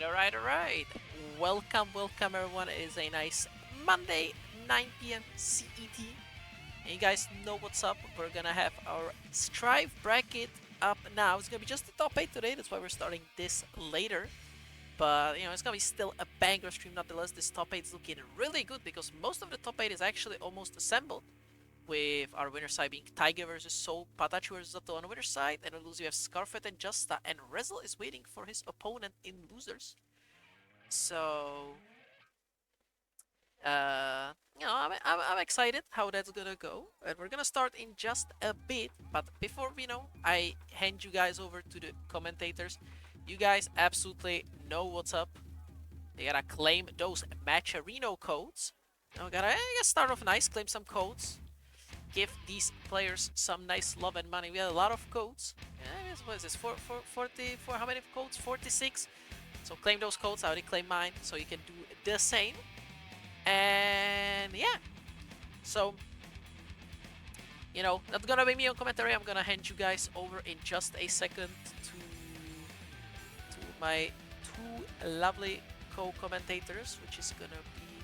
Alright. Welcome everyone. It is a nice Monday, 9 p.m. CET. And you guys know what's up. We're gonna have our Strive bracket up now. It's gonna be just the top 8 today. That's why we're starting this later. But, it's gonna be still a banger stream nonetheless. This top 8 is looking really good because most of the top 8 is actually almost assembled. With our winner side being Tiger versus Soul, PataChu versus Zato on the winner side, and on loser we have Scarfet and Justa, and Resil is waiting for his opponent in losers. So, I'm excited how that's gonna go, and we're gonna start in just a bit. But before I hand you guys over to the commentators. You guys absolutely know what's up. You gotta claim those Matcherino codes. Now, gotta start off nice, claim some codes. Give these players some nice love and money. We have a lot of codes. What is this? 44, how many codes? 46. So claim those codes. I already claimed mine, so you can do the same. And yeah. So, that's gonna be me on commentary. I'm gonna hand you guys over in just a second to my two lovely co-commentators, which is gonna be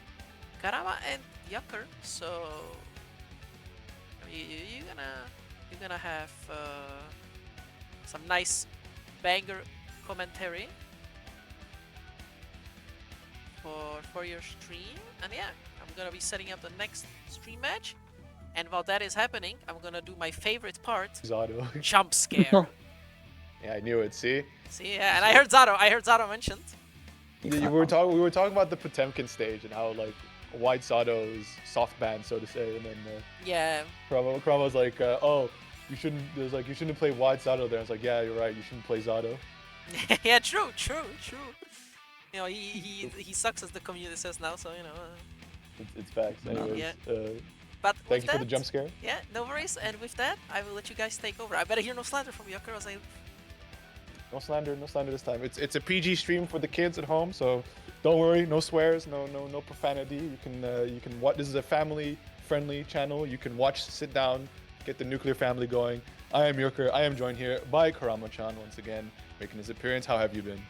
Karama and Yakur. So you're gonna have some nice banger commentary for your stream, and yeah, I'm gonna be setting up the next stream match, and while that is happening, I'm gonna do my favorite part, Zato. jump scare. Yeah, I knew it. See, yeah, and I heard Zato mentioned. we were talking about the Potemkin stage and how like White Zato's soft banned, so to say, and then Yeah. Krama was like, oh, you shouldn't. There's like you shouldn't play White Zato there. I was like, yeah, you're right. You shouldn't play Zato. Yeah, true. He sucks, as the community says now. So It's facts. Anyways, yeah. But thank you for the jump scare. Yeah, no worries. And with that, I will let you guys take over. I better hear no slander from Yakur as I. No slander this time. It's a PG stream for the kids at home, so don't worry. No swears, no profanity. You can watch. This is a family-friendly channel. You can watch, sit down, get the nuclear family going. I am Yakur. I am joined here by Karama-chan once again, making his appearance. How have you been?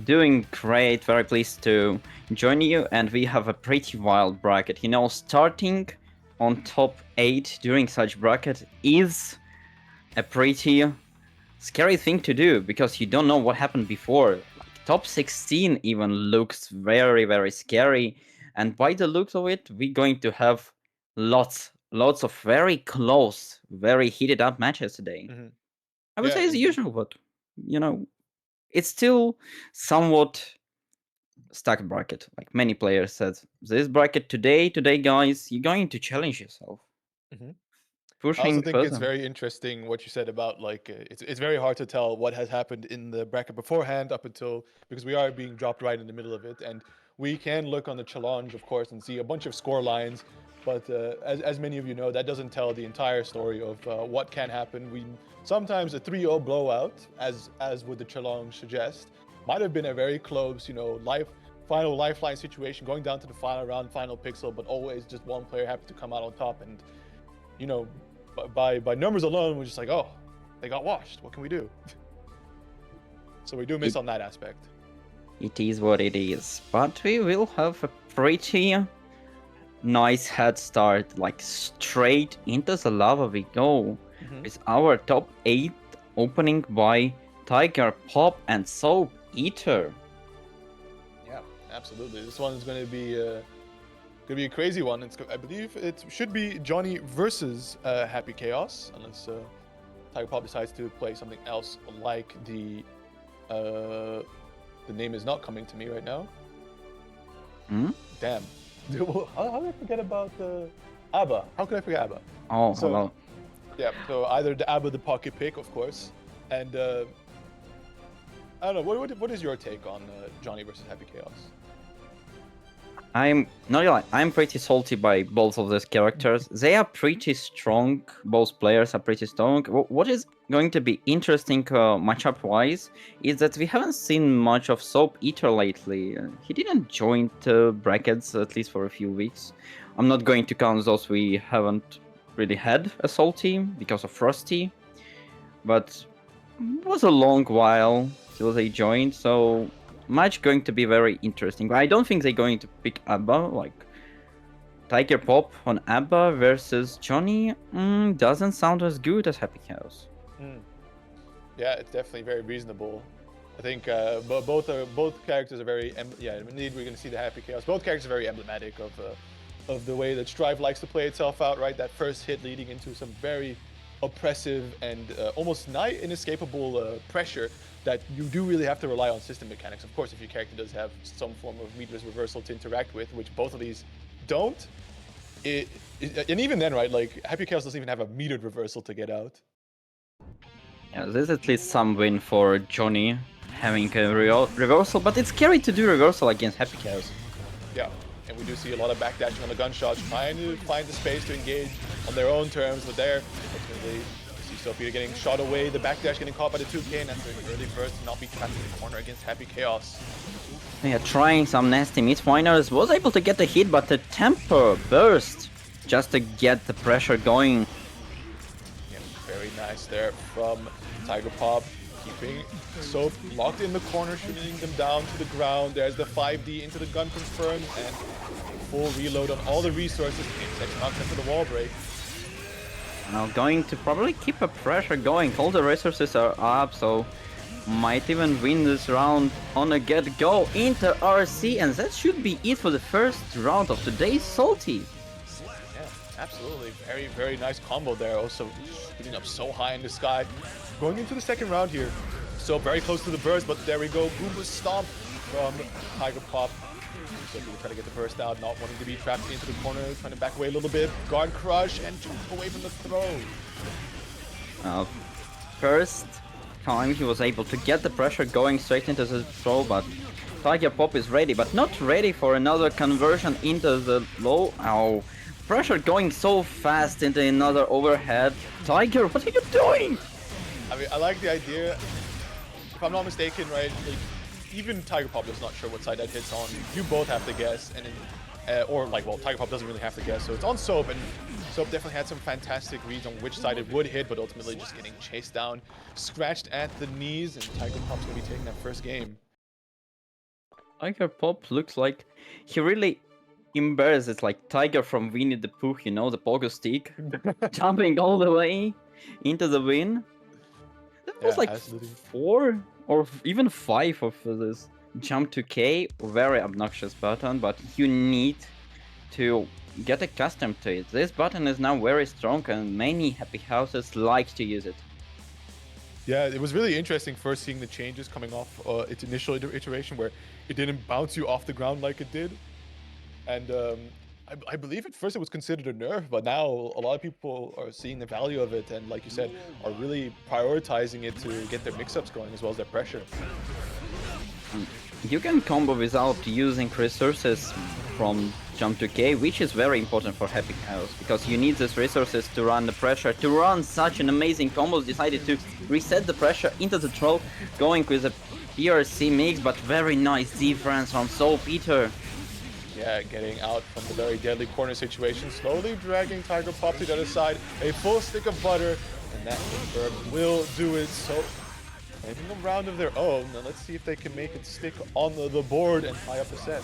Doing great, very pleased to join you, and we have a pretty wild bracket. Starting on top 8 during such bracket is a pretty scary thing to do, because you don't know what happened before. Like, top 16 even looks very, very scary, and by the looks of it, we're going to have lots of very close, very heated up matches today. Mm-hmm. I would say as usual, but it's still somewhat stacked bracket. Like many players said, this bracket today, guys, you're going to challenge yourself. Mm-hmm. Pushing I also think further. it's very interesting what you said about like it's very hard to tell what has happened in the bracket beforehand up until, because we are being dropped right in the middle of it, and we can look on the challenge, of course, and see a bunch of score lines, but as many of you know, that doesn't tell the entire story of what can happen. We sometimes a 3-0 blowout, as would the challenge suggest, might have been a very close, final lifeline situation going down to the final round, final pixel, but always just one player happy to come out on top, and by numbers alone, we're just like, oh, they got washed. What can we do? So we do miss on that aspect. It is what it is. But we will have a pretty nice head start. Like, straight into the lava we go. Mm-hmm. With our top 8 opening by Tiger, Pop, and Soap Eater. Yeah, absolutely. This one is going to be a crazy one. I believe it should be Johnny versus Happy Chaos, unless Tiger Pop decides to play something else like the name is not coming to me right now. Damn. How did I forget about a.b.a? How could I forget a.b.a? Oh, hello. Yeah, so either the a.b.a, the pocket pick, of course, and I don't know. What is your take on Johnny versus Happy Chaos? I'm not gonna lie, I'm pretty salty by both of these characters. They are pretty strong, both players are pretty strong. What is going to be interesting matchup-wise is that we haven't seen much of Soap Eater lately. He didn't join the brackets, at least for a few weeks. I'm not going to count those we haven't really had a Salty because of Frosty, but it was a long while till they joined, so match going to be very interesting. I don't think they're going to pick a.b.a. Like Tiger Pop on a.b.a. versus Johnny doesn't sound as good as Happy Chaos. Mm. Yeah, it's definitely very reasonable. I think both characters are very indeed we're going to see the Happy Chaos. Both characters are very emblematic of the way that Strive likes to play itself out. Right, that first hit leading into some very oppressive and almost nigh inescapable pressure that you do really have to rely on system mechanics. Of course, if your character does have some form of meterless reversal to interact with, which both of these don't. And even then, right, like Happy Chaos doesn't even have a metered reversal to get out. Yeah, there's at least some win for Johnny having a reversal, but it's scary to do reversal against Happy Chaos. Yeah, and we do see a lot of backdashing on the gunshots, trying to find the space to engage on their own terms, but there, ultimately, you see SaltyEU getting shot away, the backdash getting caught by the 2K, and that's an early burst to not be trapped in the corner against Happy Chaos. Yeah, trying some nasty mid-finers, was able to get the hit, but the temper burst just to get the pressure going. Yeah, very nice there from Tiger Pop, keeping Soap locked in the corner, shooting them down to the ground. There's the 5D into the gun confirmed, and full reload on all the resources. NSxC knocks into the wall break. Now going to probably keep a pressure going. All the resources are up, so might even win this round on a get-go into RC, and that should be it for the first round of today's Salty. Yeah, absolutely. Very, very nice combo there. Also shooting up so high in the sky. Going into the second round here. So very close to the burst, but there we go. Goomba Stomp from Tiger Pop. So we're trying to get the burst out, not wanting to be trapped into the corner, trying to back away a little bit. Guard Crush and jump away from the throw. First time he was able to get the pressure going straight into the throw, but Tiger Pop is ready, but not ready for another conversion into the low. Oh, pressure going so fast into another overhead. Tiger, what are you doing? I mean, I like the idea. If I'm not mistaken, right, like, even Tiger Pop is not sure what side that hits on. You both have to guess, and then, Tiger Pop doesn't really have to guess, so it's on Soap, and Soap definitely had some fantastic reads on which side it would hit, but ultimately just getting chased down, scratched at the knees, and Tiger Pop's gonna be taking that first game. Tiger Pop looks like he really embarrasses like Tiger from Winnie the Pooh, you know, the pogo stick, jumping all the way into the win. That was like absolutely. 4 or even 5 of this jump to K. Very obnoxious button, but you need to get accustomed to it. This button is now very strong and many happy houses like to use it. Yeah, it was really interesting first seeing the changes coming off its initial iteration where it didn't bounce you off the ground like it did. And I believe at first it was considered a nerf, but now a lot of people are seeing the value of it and, like you said, are really prioritizing it to get their mix-ups going as well as their pressure. You can combo without using resources from jump to K, which is very important for Happy Chaos, because you need these resources to run the pressure, to run such an amazing combos. Decided to reset the pressure into the throw, going with a PRC mix, but very nice defense from SaltyEU. Yeah, getting out from the very deadly corner situation, slowly dragging Tiger Pop to the other side, a full stick of butter, and that confirmed will do it. So, making a round of their own. Now let's see if they can make it stick on the board and tie up the set.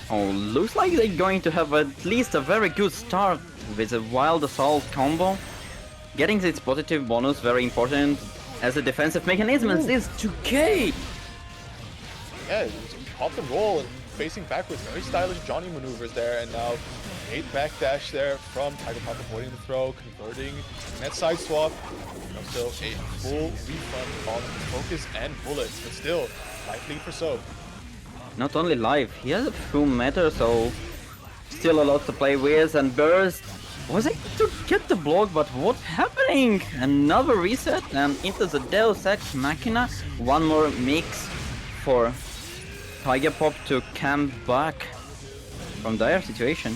Oh, looks like they're going to have at least a very good start with a Wild Assault combo. Getting this positive bonus, very important as a defensive mechanism, and this 2K! Yeah, it's pop and roll and facing backwards, very stylish Johnny maneuvers there, and now 8 backdash there from Tiger Pop avoiding the throw, converting net side swap. Also a full refund on focus and bullets, but still, life lead for Soap. Not only live, he has a full meta, so still a lot to play with, and Burst was able to get the block, but what's happening? Another reset and into the Deus Ex Machina. One more mix for Tiger Pop to come back from dire situation.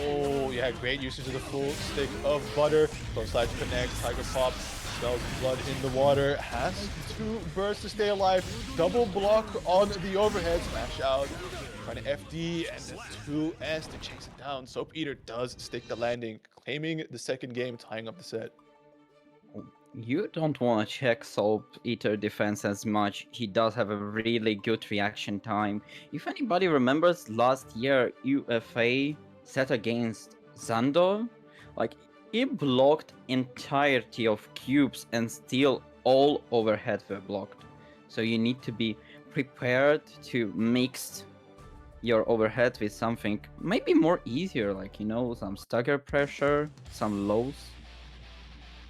Oh yeah, great usage of the full stick of butter. Both sides connect, Tiger Pop smells blood in the water, has 2 bursts to stay alive, double block on the overhead, smash out, trying to FD, and the 2S to chase it down. SaltyEU does stick the landing, claiming the second game, tying up the set. You don't want to check Soap Eater defense as much. He does have a really good reaction time. If anybody remembers last year UFA set against Zando, like he blocked entirety of cubes and still all overhead were blocked. So you need to be prepared to mix your overhead with something maybe more easier, like some stagger pressure, some lows.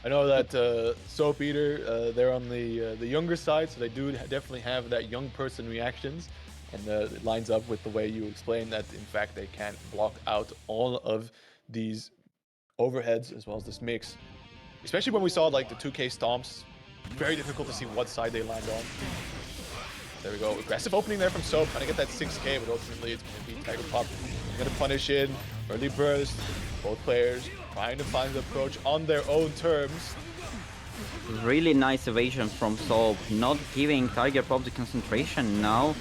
I know that Soap Eater, they're on the younger side, so they do definitely have that young person reactions, and it lines up with the way you explain that. In fact, they can't block out all of these overheads as well as this mix, especially when we saw like the 2K stomps. Very difficult to see what side they land on. There we go. Aggressive opening there from Soap, trying to get that 6K, but ultimately it's going to be Tiger Pop. Going to punish in. Early burst. Both players trying to find the approach on their own terms. Really nice evasion from Soap, not giving Tiger Pop the concentration now.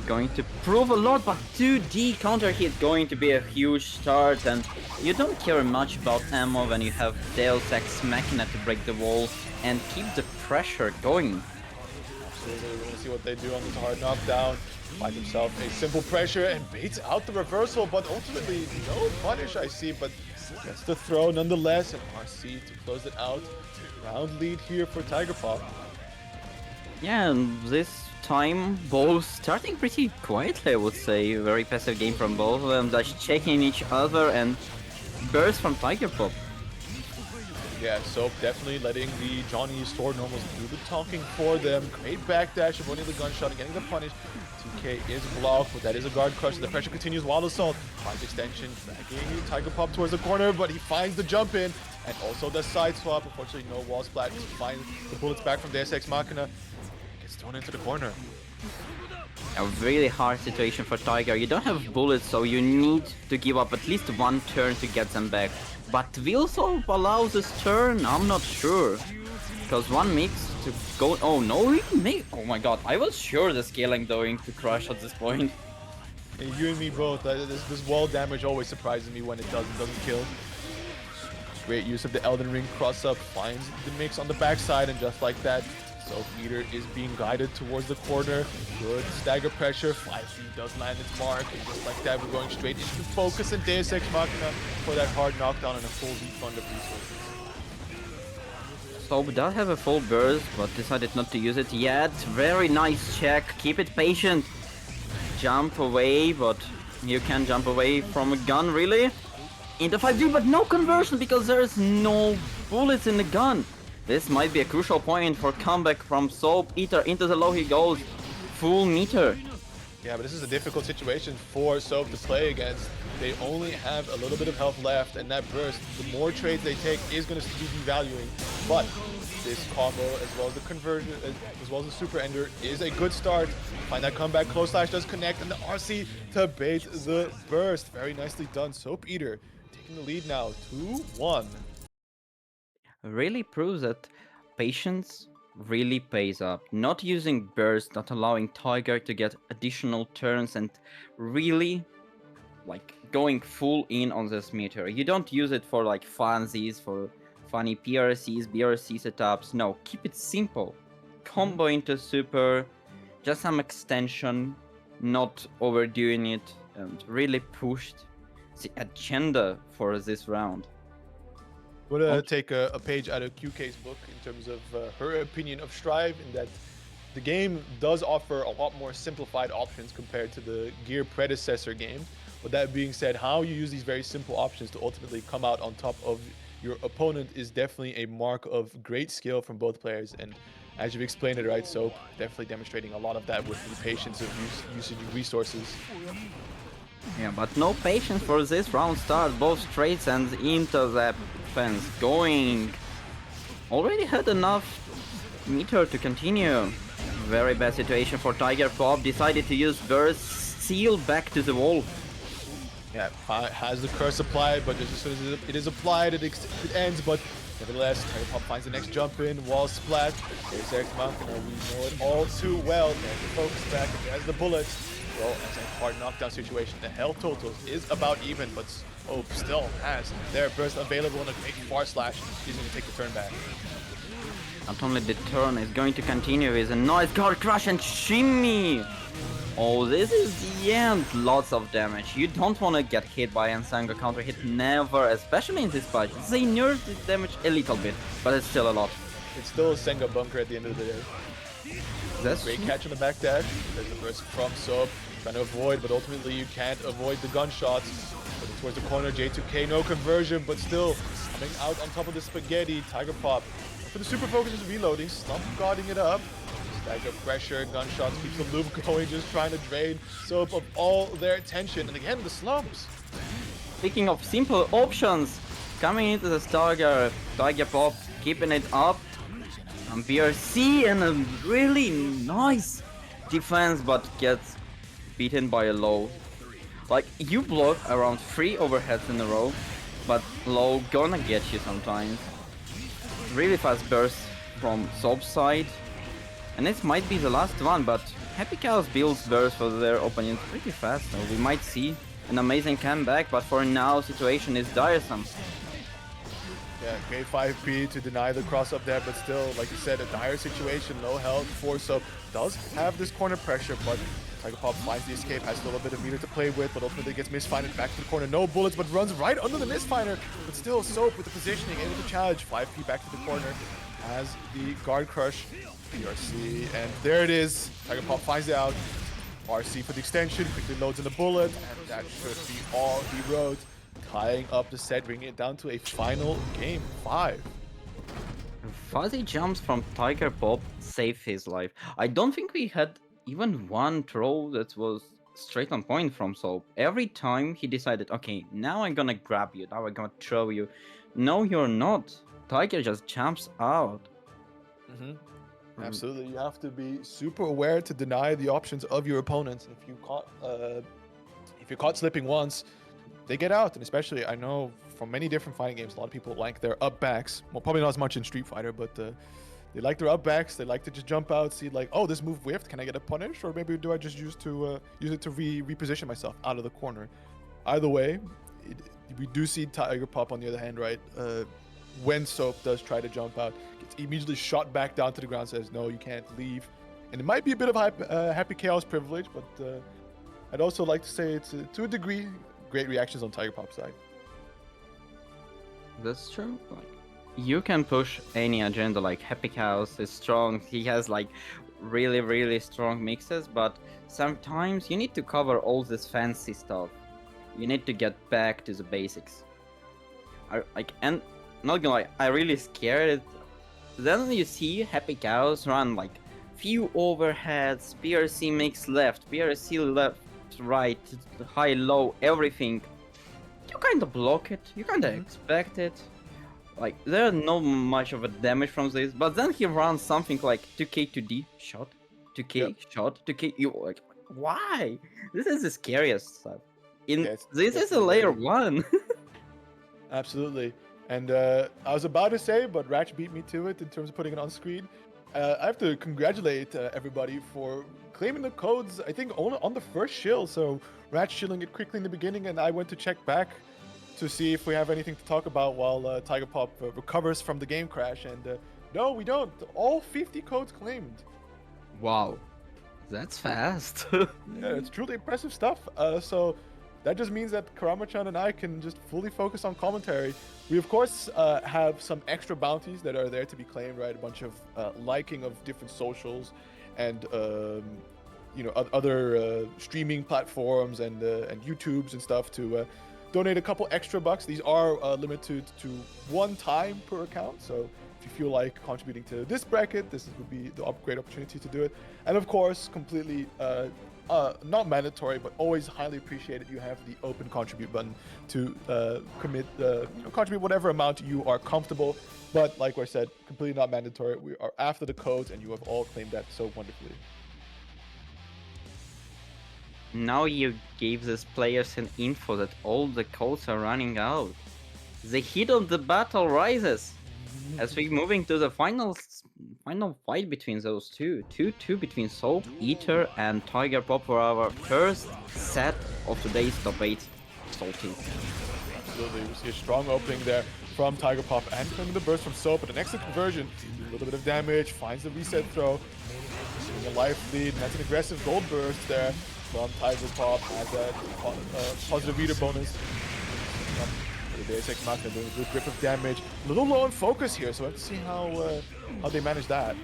Going to prove a lot, but 2D counter hit going to be a huge start, and you don't care much about ammo when you have Deus Ex Machina to break the wall and keep the pressure going. Absolutely, we're going to see what they do on this hard knockdown. Finds himself a simple pressure and baits out the reversal, but ultimately no punish I see, but gets the throw nonetheless, and Marcie to close it out. Round lead here for Tiger Pop. Yeah, and this time both starting pretty quietly, I would say. Very passive game from both of them, just checking each other, and burst from Tiger Pop. Yeah, Soap definitely letting the Johnny Sword normals do the talking for them. Great backdash, avoiding the gunshot and getting the punish. 2K is blocked, but that is a guard crush. The pressure continues. Wild Assault finds extension, dragging Tiger Pop towards the corner, but he finds the jump in and also the side swap. Unfortunately, no wall splat to find the bullets back from Deus Ex Machina. Gets thrown into the corner. A really hard situation for Tiger. You don't have bullets, so you need to give up at least one turn to get them back. But will Soap allow this turn? I'm not sure. Because one mix to go... Oh no, he may... Oh my god, I was sure the scaling going to crush at this point. And you and me both. This wall damage always surprises me when it doesn't kill. Great use of the Elden Ring cross-up. Finds the mix on the backside, and just like that, Soap Eater is being guided towards the corner. Good stagger pressure. 5C does land its mark. And just like that, we're going straight into focus and Deus Ex Machina for that hard knockdown and a full refund of resources. Soap does have a full burst, but decided not to use it yet. Very nice check. Keep it patient. Jump away, but you can't jump away from a gun, really. Into 5D, but no conversion because there's no bullets in the gun. This might be a crucial point for comeback from Soap Eater. Into the low he goes. Full meter. Yeah, but this is a difficult situation for Soap to play against. They only have a little bit of health left, and that burst, the more trades they take, is going to be devaluing. But this combo, as well as the conversion, as well as the super ender, is a good start. Find that comeback, close slash does connect, and the RC to bait the burst. Very nicely done. Soap Eater taking the lead now, 2-1. Really proves that patience really pays up. Not using burst, not allowing Tiger to get additional turns, and really like going full in on this meter. You don't use it for like fancies, for funny PRCs, BRC setups. No, keep it simple. Combo into super, just some extension, not overdoing it, and really pushed the agenda for this round. I'm going to take a page out of QK's book in terms of her opinion of Strive, in that the game does offer a lot more simplified options compared to the Gear predecessor game. With that being said, how you use these very simple options to ultimately come out on top of your opponent is definitely a mark of great skill from both players. And as you've explained it, right, so definitely demonstrating a lot of that with the patience of using resources. Yeah, but no patience for this round start. Both straights and into the fence going. Already had enough meter to continue. Very bad situation for Tiger Pop. Decided to use burst, seal back to the wall. Yeah, has the curse applied, but just as soon as it is applied, it ends. But nevertheless, Tiger Pop finds the next jump in, wall splat. There's Ex Machina, we know it all too well. There's the focus back, and there's the bullets. Well, as a hard knockdown situation, the health totals is about even, but Soap still has their burst available, and a great far slash. He's going to take the turn back. Not only the turn is going to continue with a nice guard crush and shimmy. Oh, this is the end. Lots of damage. You don't want to get hit by NSxC counter hit, never, especially in this patch. They nerfed the damage a little bit, but it's still a lot. It's still a Senga bunker at the end of the day. That's Great catch on the back dash. There's the burst from Soap. Trying to avoid, but ultimately you can't avoid the gunshots. Looking towards the corner, J2K, no conversion, but still coming out on top of the spaghetti. Tiger Pop for the super focus is reloading, Slump guarding it up. Stagger pressure, gunshots keeps the loop going, just trying to drain Soap of all their attention. And again, the slumps. Speaking of simple options, coming into the Tiger Pop, keeping it up. BRC and a really nice defense, but gets beaten by a low. Like, you block around 3 overheads in a row, but low gonna get you sometimes. Really fast burst from Soap's side. And this might be the last one, but Happy Cows builds burst for their opponents pretty fast, so we might see an amazing comeback, but for now, situation is tiresome. Yeah, great 5P to deny the cross up there, but still, like you said, a dire situation, low health. Forso does have this corner pressure, but Tiger Pop finds the escape, has still a bit of meter to play with, but ultimately gets misfired back to the corner. No bullets, but runs right under the misfinder. But still, Soap with the positioning, able to challenge. 5P back to the corner, has the guard crush. PRC, and there it is. Tiger Pop finds it out. RC for the extension, quickly loads in the bullet, and that should be all he wrote. Tying up the set, bringing it down to a final game 5. Fuzzy jumps from Tiger Pop saved his life. I don't think we had even one throw that was straight on point from Soap. Every time he decided, okay, now I'm gonna grab you, now I'm gonna throw you. No, you're not. Tiger just jumps out. Absolutely, you have to be super aware to deny the options of your opponents. If you're caught slipping once, they get out. And especially, I know from many different fighting games, a lot of people like their up backs. Well, probably not as much in Street Fighter, but they like their up backs. They like to just jump out, see like, oh, this move whiffed. Can I get a punish, or maybe do I just use it to reposition myself out of the corner? Either way, we do see Tiger Pop on the other hand, right? When Soap does try to jump out, gets immediately shot back down to the ground, says, no, you can't leave. And it might be a bit of Happy Chaos privilege, but I'd also like to say it's, to a degree, great reactions on Tiger Pop's side. That's true. Like, you can push any agenda, like Happy Cows is strong, he has like really strong mixes, but sometimes you need to cover all this fancy stuff. You need to get back to the basics. And not gonna lie, I really scared. Then you see Happy Cows run like few overheads, PRC mix left, PRC left, right, high, low, everything. You kinda block it, you kinda expect it. Like, there's no much of a damage from this, but then he runs something like 2k to D, shot, 2k, shot, 2k, you like, why? This is the scariest stuff. This is a layer 1. Absolutely. And I was about to say, but Ratch beat me to it in terms of putting it on screen. I have to congratulate everybody for claiming the codes, I think, only on the first shill. So Ratch shilling it quickly in the beginning, and I went to check back to see if we have anything to talk about while Tiger Pop recovers from the game crash. And no, we don't. All 50 codes claimed. Wow. That's fast. Yeah, it's truly impressive stuff. So that just means that Karama-chan and I can just fully focus on commentary. We, of course, have some extra bounties that are there to be claimed, right? A bunch of liking of different socials and, other streaming platforms and YouTubes and stuff to donate a couple extra bucks. These are limited to one time per account. So if you feel like contributing to this bracket, this would be the great opportunity to do it. And of course, completely not mandatory, but always highly appreciated. You have the open contribute button to contribute whatever amount you are comfortable. But like I said, completely not mandatory. We are after the codes, and you have all claimed that so wonderfully. Now you gave these players an info that all the codes are running out. The heat of the battle rises as we moving to the final fight between those two. 2-2 between Soap, Eater, and Tiger Pop for our first set of today's top 8. Salty. Absolutely, we see a strong opening there from Tiger Pop and coming the burst from Soap, but an excellent conversion. A little bit of damage, finds the reset throw. Seeing a life lead, and that's an aggressive gold burst there from Tiger Pop. Has that positive reader bonus. The NSxC Machina doing a good grip of damage. A little low on focus here, so we have to see how they manage that.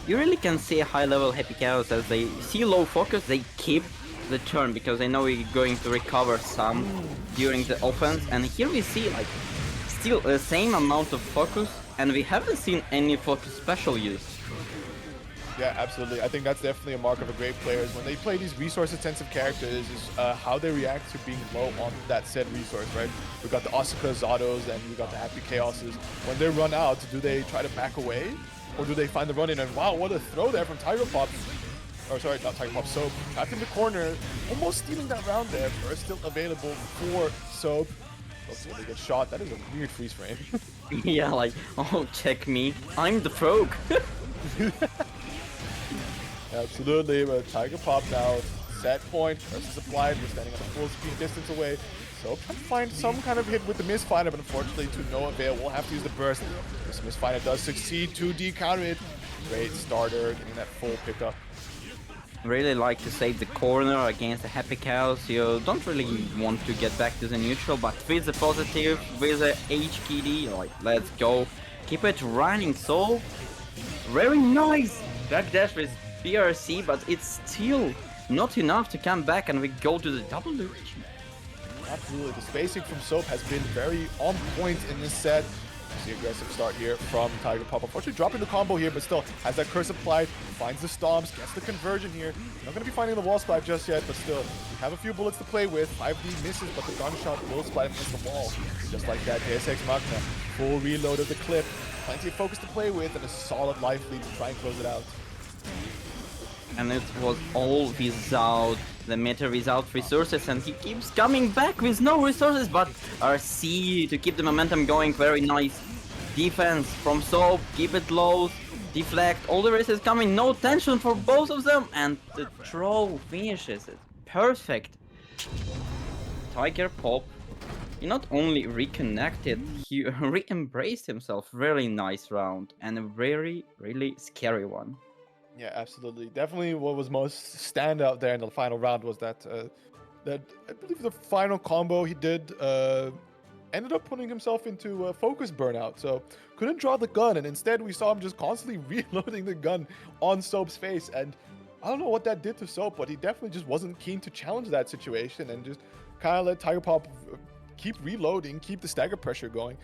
You really can see a high level Happy Cows as they see low focus, they keep the turn because they know we're going to recover some during the offense. And here we see like still the same amount of focus, and we haven't seen any focus special use. Yeah, absolutely. I think that's definitely a mark of a great player is when they play these resource-intensive characters is how they react to being low on that said resource, right? We've got the Asuka Zatos and we've got the Happy Chaoses. When they run out, do they try to back away? Or do they find the run-in? And wow, what a throw there from Tiger Pop. Or sorry, not Tiger Pop, Soap. Trapped in the corner, almost stealing that round there. Burst still available for Soap. Hopefully they get shot. That is a weird freeze frame. Yeah, like, oh, check me. I'm the frog. Absolutely, but Tiger Pop now, set point, burst is applied, we're standing at a full speed distance away. So trying to find some kind of hit with the misfire, but unfortunately to no avail. We'll have to use the burst. This misfire does succeed, 2D counter it. Great starter, getting that full pickup. Really like to save the corner against the Happy Cows. You don't really want to get back to the neutral, but with the positive, with the HKD, like, let's go. Keep it running, so very nice backdash with BRC, but it's still not enough to come back, and we go to the double loop. Absolutely, the spacing from Soap has been very on point in this set. The aggressive start here from Tiger Pop. Unfortunately dropping the combo here, but still has that curse applied, finds the stomps, gets the conversion here. Not going to be finding the wall splat just yet, but still, we have a few bullets to play with. 5D misses, but the gunshot will splat him against the wall. Just like that, NSxC Machina, full reload of the clip. Plenty of focus to play with, and a solid life lead to try and close it out. And it was all without the meta, without resources, and he keeps coming back with no resources, but RC to keep the momentum going. Very nice defense from Soap, keep it low, deflect, all the races coming, no tension for both of them, and the throw finishes it. Perfect. Tiger Pop, he not only reconnected, he re-embraced himself. Really nice round, and a very, really scary one. Yeah, absolutely. Definitely what was most standout there in the final round was that that I believe the final combo he did ended up putting himself into focus burnout. So couldn't draw the gun, and instead we saw him just constantly reloading the gun on Soap's face. And I don't know what that did to Soap, but he definitely just wasn't keen to challenge that situation and just kind of let Tiger Pop keep reloading, keep the stagger pressure going.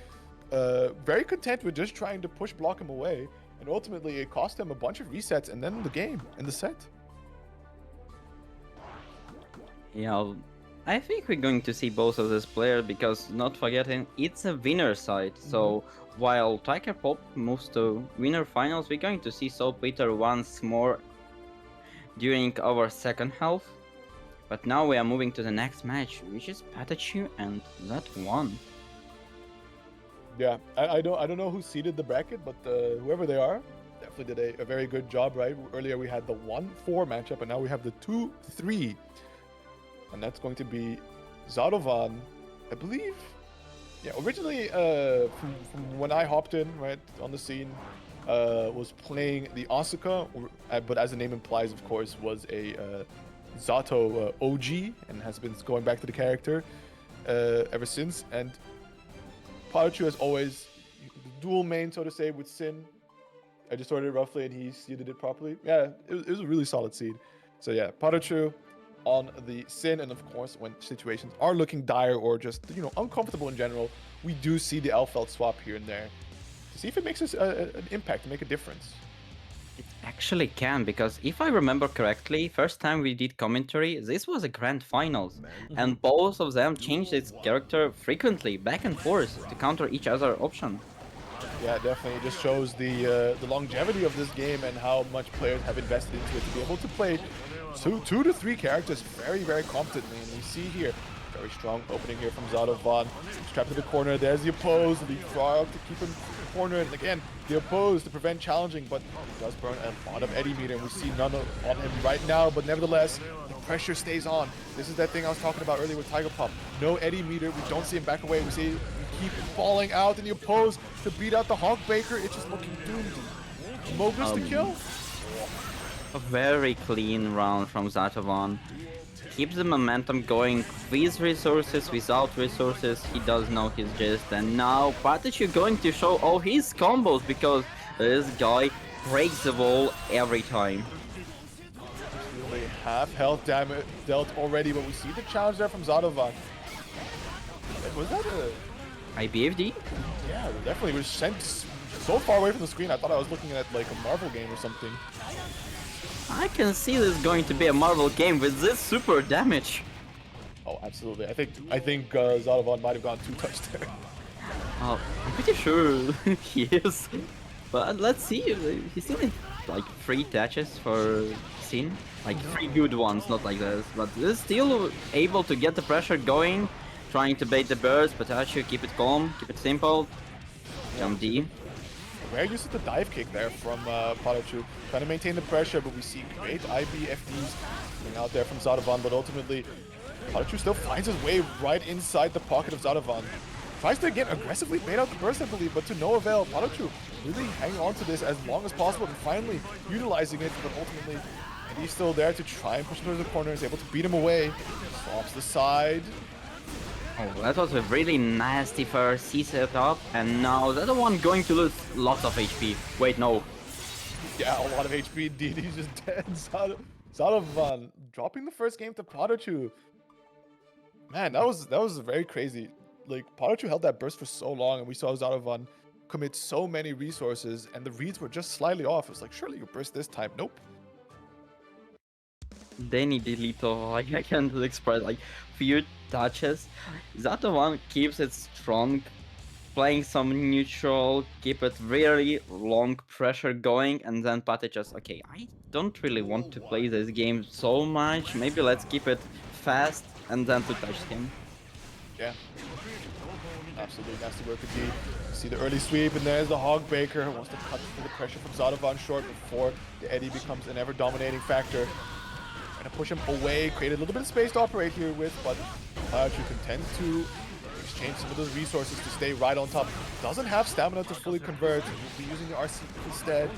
Very content with just trying to push block him away. And ultimately, it cost him a bunch of resets and then the game and the set. Yeah, I think we're going to see both of these players because, not forgetting, it's a winner side. So while Tiger Pop moves to winner finals, we're going to see Soap Peter once more during our second half. But now we are moving to the next match, which is PataChu and Zato-VaN. Yeah, I don't know who seeded the bracket, but whoever they are definitely did a very good job, right? Earlier we had the 1-4 matchup, and now we have the 2-3. And that's going to be Zato-VaN, I believe. Yeah, originally from when I hopped in, right, on the scene, was playing the Asuka, but as the name implies, of course, was a Zato OG, and has been going back to the character ever since. And PataChu has always dual main, so to say, with Sin. I just ordered it roughly, and he seeded it properly. Yeah, it was a really solid seed. So yeah, PataChu on the Sin, and of course, when situations are looking dire or just, you know, uncomfortable in general, we do see the Elfeld swap here and there to see if it makes us an impact, to make a difference. It actually can, because if I remember correctly, first time we did commentary, this was a grand finals, and both of them changed its character frequently, back and forth, to counter each other option. Yeah, definitely. It just shows the longevity of this game and how much players have invested into it to be able to play two to three characters very, very competently. And we see here Very strong opening here from Zato-VaN. He's trapped in the corner. There's the oppose, the leapfrog to keep him cornered. And again, the oppose to prevent challenging, but he does burn a lot of Eddie meter. And we see none on him right now, but nevertheless, the pressure stays on. This is that thing I was talking about earlier with Tiger Pop. No Eddie meter. We don't see him back away. We see him keep falling out in the oppose to beat out the Hog Baker. It's just looking doomed. Mogus to kill. A very clean round from Zato-VaN. Keeps the momentum going with resources, without resources. He does know his gist, and now PataChu going to show all his combos because this guy breaks the wall every time. Only half health damage dealt already, but we see the challenge there from Zato-VaN. Was that a... IBFD? Yeah, definitely. It was sent so far away from the screen. I thought I was looking at like a Marvel game or something. I can see this going to be a Marvel game with this super damage. Oh, absolutely. I think Zato-VaN might have gone 2 touch there. Oh, I'm pretty sure he is. But let's see. He's still in like 3 touches for Sin. Like 3 good ones, not like this. But he's still able to get the pressure going. Trying to bait the burst. PataChu, keep it calm, keep it simple. Jump D. Rare use of the dive kick there from PataChu. Trying to maintain the pressure, but we see great IBFDs coming out there from Zato-VaN, but ultimately PataChu still finds his way right inside the pocket of Zato-VaN. Tries to again aggressively bait out the burst, I believe, but to no avail. PataChu really hanging on to this as long as possible and finally utilizing it, but ultimately and he's still there to try and push him towards the corner. Is able to beat him away. Swaps the side. Oh, that was a really nasty first C setup, and now the other one going to lose lots of HP. Wait, no. Yeah, a lot of HP indeed. He's just dead. Zato-VaN dropping the first game to PataChu. Man, that was very crazy. Like, PataChu held that burst for so long, and we saw Zato-VaN commit so many resources, and the reads were just slightly off. It was like, surely you burst this time. Nope. Danny Delito, like, I can't express, like, few touches. Zato-VaN keeps it strong, playing some neutral, keep it really long pressure going, and then PataChu just, okay, I don't really want to play this game so much, maybe let's keep it fast, and then to touch him. Yeah. Absolutely nasty work indeed. See the early sweep, and there's the Hog Baker. Wants to cut through the pressure from Zato-VaN short before the Eddie becomes an ever-dominating factor. Trying to push him away, create a little bit of space to operate here with, but PataChu contends to exchange some of those resources to stay right on top. Doesn't have stamina to fully convert. He'll be using the RC instead.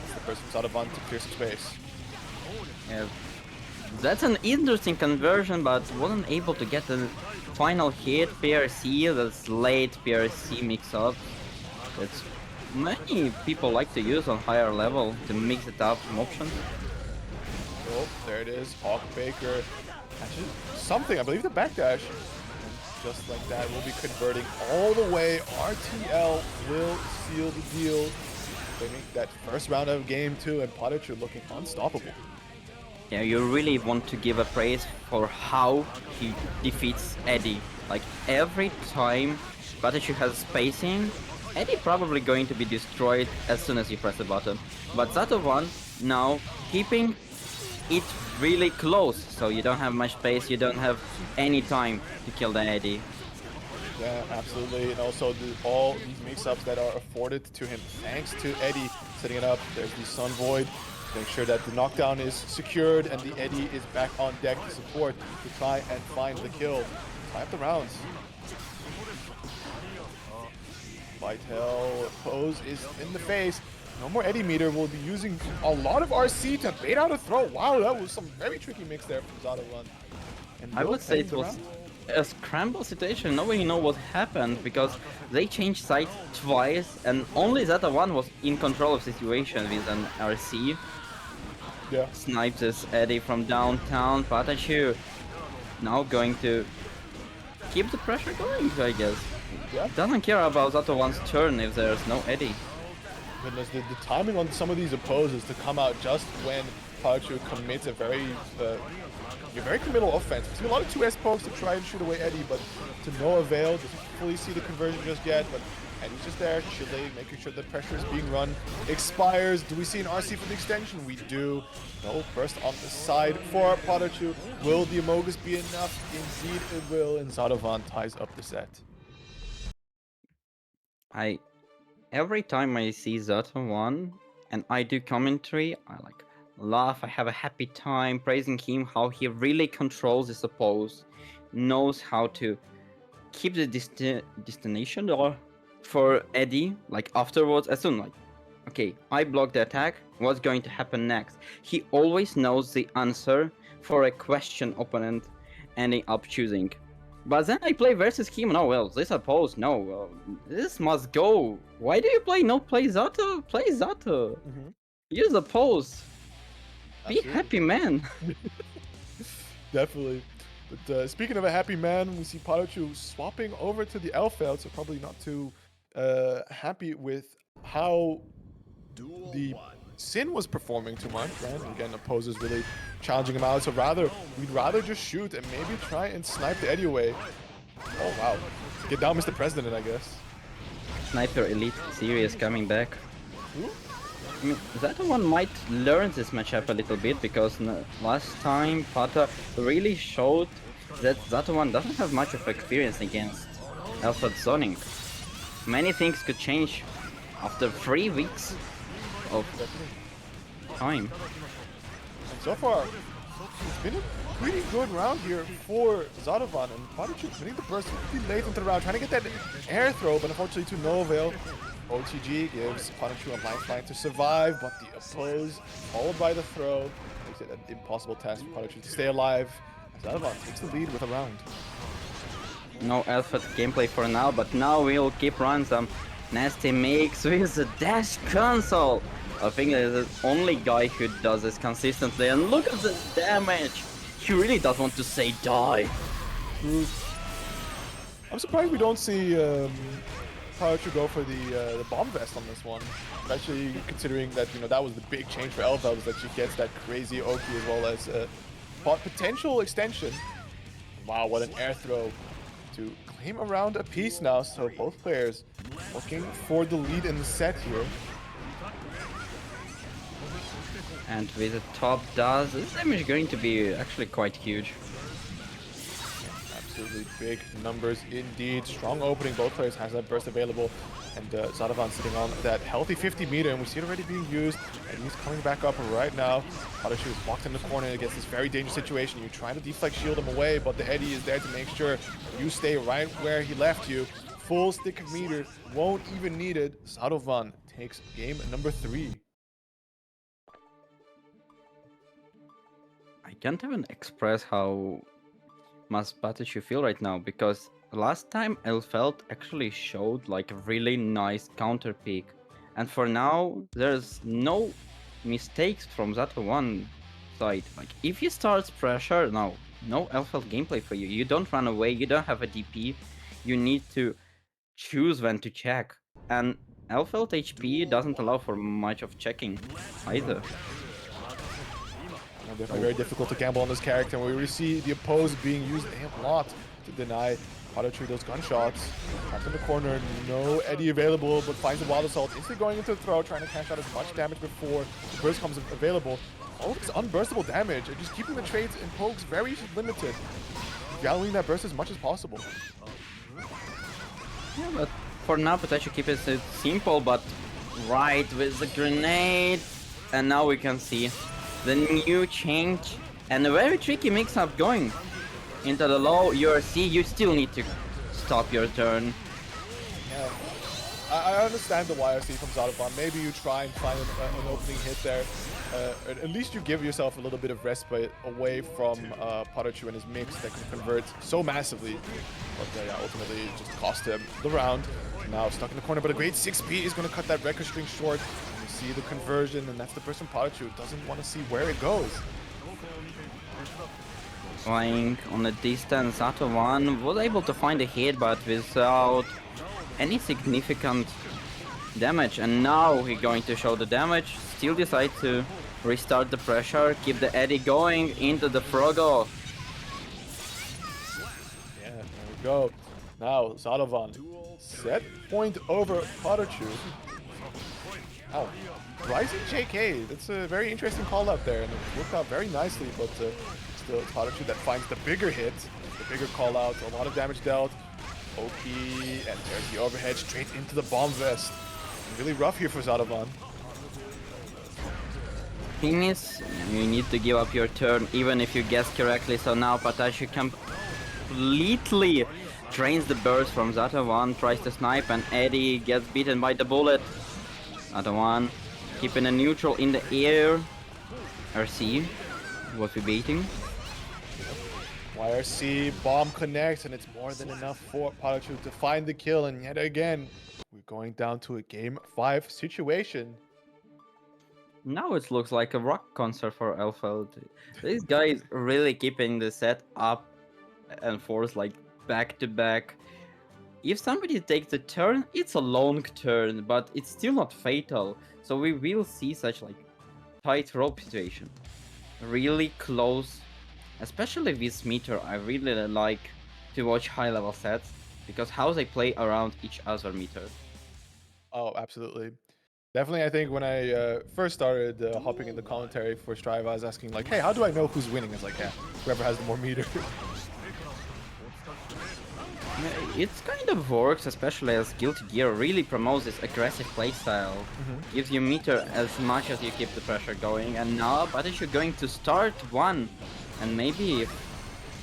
It's the first from Zato-VaN to clear some space. Yeah. That's an interesting conversion, but wasn't able to get the final hit. PRC, that's late PRC mix-up. That's many people like to use on higher level to mix it up some options. Oh, there it is. Hog Baker. Actually, something. I believe the backdash. Just like that, we'll be converting all the way. RTL will seal the deal. Winning that first round of game 2, and PataChu looking unstoppable. Yeah, you really want to give a praise for how he defeats Eddie. Like, every time PataChu has spacing, Eddie probably going to be destroyed as soon as you press the button. But Zato-VaN now keeping it really close, so you don't have much space, you don't have any time to kill the Eddie. Yeah, absolutely. And also all these mix-ups that are afforded to him thanks to Eddie setting it up. There's the Sun Void. Make sure that the knockdown is secured and the Eddie is back on deck to support to try and find the kill. Tie up the rounds. Vitel pose is in the face. No more Eddie meter. We'll be using a lot of RC to bait out a throw. Wow, that was some very tricky mix there from Zato-VaN. I would say it was a scramble situation. Nobody knows what happened because they changed side twice and only Zato-VaN was in control of the situation with an RC. Yeah. Snipes this Eddie from downtown. PataChu now going to keep the pressure going, I guess. Yeah. Doesn't care about Zato-VaN's turn if there's no Eddie. Goodness, the timing on some of these opposes to come out just when PataChu commits a very a very committal offense. We see a lot of 2S pokes to try and shoot away Eddie, but to no avail. Doesn't fully see the conversion just yet, but Eddie's just there, chilling, making sure the pressure is being run. Expires. Do we see an RC for the extension? We do. No burst on the side for PataChu. Will the Amogus be enough? Indeed it will, and Zato-VaN ties up the set. Every time I see Zato-VaN and I do commentary, I like laugh, I have a happy time praising him, how he really controls his oppose, knows how to keep the destination or for Eddie, like afterwards, as soon like, okay, I block the attack, what's going to happen next? He always knows the answer for a question opponent ending up choosing. But then I play versus him, no, well, this oppose, no, this must go. Why do you play no play Zato? Play Zato. Use oppose. Be happy, man. Definitely. But speaking of a happy man, we see PataChu swapping over to the L-Feld, so probably not too happy with how the Sin was performing too much, right? And again, oppose is really challenging him out, so we'd rather just shoot and maybe try and snipe the Eddie away. Oh wow. Get down, Mr. President, I guess. Sniper Elite series coming back. I mean, Zato-VaN might learn this matchup a little bit, because last time Pata really showed that Zato-VaN doesn't have much of experience against Alpha zoning. Many things could change after 3 weeks of time. And so far, it's been a pretty good round here for Zato-VaN, and PataChu winning the burst pretty late into the round, trying to get that air throw, but unfortunately to no avail. OTG gives PataChu a lifeline to survive, but the oppose, followed by the throw, makes it an impossible task for PataChu to stay alive. Zato-VaN takes the lead with a round. No Alpha gameplay for now, but now we'll keep running some nasty makes with the dash console. I think there's the only guy who does this consistently, and look at the damage! He really does want to say die. I'm surprised we don't see PataChu go for the bomb vest on this one, especially considering that, you know, that was the big change for Elva, was that she gets that crazy Oki as well as potential extension. Wow, what an air throw to claim around a piece now, so both players looking for the lead in the set here. And with the top does, this damage is going to be actually quite huge. Absolutely big numbers indeed. Strong opening, both players has that burst available, and Zato-VaN sitting on that healthy 50 meter, and we see it already being used, and he's coming back up right now. PataChu is walked in the corner against this very dangerous situation. You're trying to deflect shield him away, but the Eddie is there to make sure you stay right where he left you. Full stick of meter, won't even need it. Zato-VaN takes game number 3. I can't even express how much PataChu feel right now, because last time Elfeld actually showed like a really nice counter pick, and for now there's no mistakes from Zato-VaN side. Like if he starts pressure, no Elfeld gameplay for you. You don't run away, you don't have a DP, you need to choose when to check, and Elfeld HP doesn't allow for much of checking either. Definitely very difficult to gamble on this character, and we really see the oppose being used a lot to deny PataChu those gunshots. Trapped in the corner, no Eddie available, but finds the wild assault, instantly going into the throw, trying to cash out as much damage before the burst comes available. All of this unburstable damage, and just keeping the trades and pokes very limited. Valuing that burst as much as possible. Yeah, but for now PataChu keeps it simple, but right with the grenade, and now we can see the new change and a very tricky mix-up going into the low URC. You still need to stop your turn. Yeah, I understand the YRC from Zato-VaN. Maybe you try and find an opening hit there. At least you give yourself a little bit of respite away from PataChu and his mix that can convert so massively. But yeah, ultimately it just cost him the round. Now stuck in the corner, but a great 6P is going to cut that record string short. You see the conversion, and that's the person PataChu doesn't want to see where it goes. Flying on a distance, Zato-VaN was able to find a hit, but without any significant damage. And now he's going to show the damage. Still decide to restart the pressure, keep the Eddie going into the Frogo. we go. Now, Zato-VaN. Set point over PataChu. Oh, Rising JK. That's a very interesting call up there, and it worked out very nicely, but still it's PataChu that finds the bigger hit, the bigger call out, a lot of damage dealt. OP, and there's the overhead straight into the bomb vest. Really rough here for Zato-VaN. Thing is, you need to give up your turn even if you guess correctly, so now PataChu completely drains the burst from Zato-VaN, tries to snipe, and Eddie gets beaten by the bullet. Zato-VaN keeping a neutral in the air. RC was we beating. YRC bomb connects, and it's more than enough for PataChu to find the kill, and yet again, we're going down to a game 5 situation. Now it looks like a rock concert for Elfeld. This guy is really keeping the set up and forth like back to back. If somebody takes a turn, it's a long turn, but it's still not fatal. So we will see such like tight rope situation. Really close, especially with meter. I really like to watch high level sets because how they play around each other meter. Oh, absolutely. Definitely, I think when I first started hopping in the commentary for Strive, I was asking like, hey, how do I know who's winning? It's like, yeah, whoever has the more meter. It kind of works, especially as Guilty Gear really promotes this aggressive playstyle. Gives you meter as much as you keep the pressure going, and now PataChu going to start one, and maybe if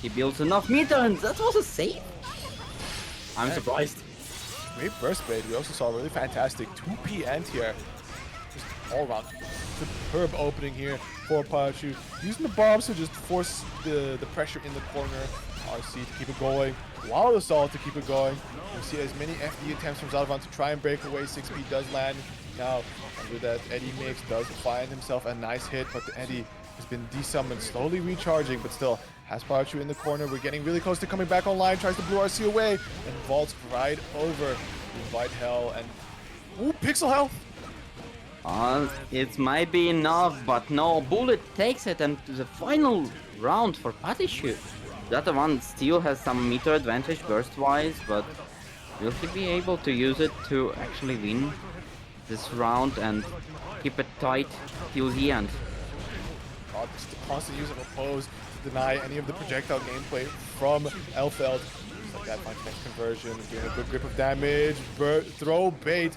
he builds enough meter, and that was a save. I'm surprised. Great burst bait. We also saw a really fantastic 2P end here. Just all around superb opening here for PataChu. Using the bombs to just force the pressure in the corner. RC to keep it going. Wild Assault to keep it going. We see as many FD attempts from Zato-VaN to try and break away. 6P does land. Now, under that Eddie mix does find himself a nice hit, but the Eddie has been desummoned, slowly recharging, but still has PataChu in the corner. We're getting really close to coming back online. Tries to blue RC away and vaults right over the Invite Hell and ooh, pixel health. It might be enough, but no, Bullet takes it, and the final round for PataChu. Zato-VaN still has some meter advantage burst-wise, but will he be able to use it to actually win this round and keep it tight till the end? Oh, just the constant use of oppose to deny any of the projectile gameplay from Elfeld. Just like that punch next conversion, doing a good grip of damage, throw bait.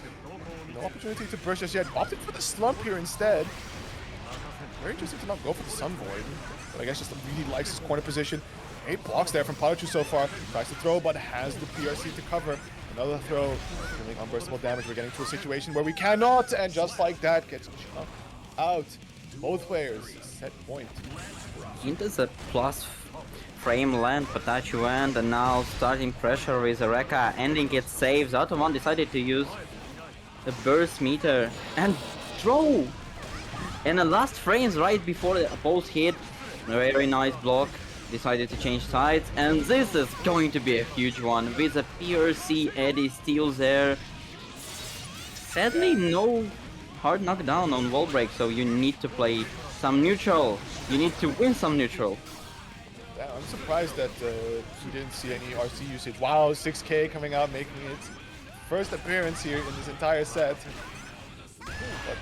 No opportunity to burst just yet. Opted for the slump here instead. Very interesting to not go for the Sun Void, but I guess just really likes his corner position. 8 blocks there from PataChu so far. Tries to throw, but has the PRC to cover. Another throw, dealing unburstable damage. We're getting to a situation where we cannot, and just like that, gets chunked out. Both players set point. Into the plus frame land, PataChu end, and now starting pressure with Reka, ending it saves. Zato-VaN decided to use the burst meter and throw! In the last frames right before the opposed hit, very nice block. Decided to change sides, and this is going to be a huge one with a PRC Eddie still there. Sadly, no hard knockdown on wall break, so you need to play some neutral. You need to win some neutral. Yeah, I'm surprised that he didn't see any RC usage. Wow, 6K coming out, making its first appearance here in this entire set.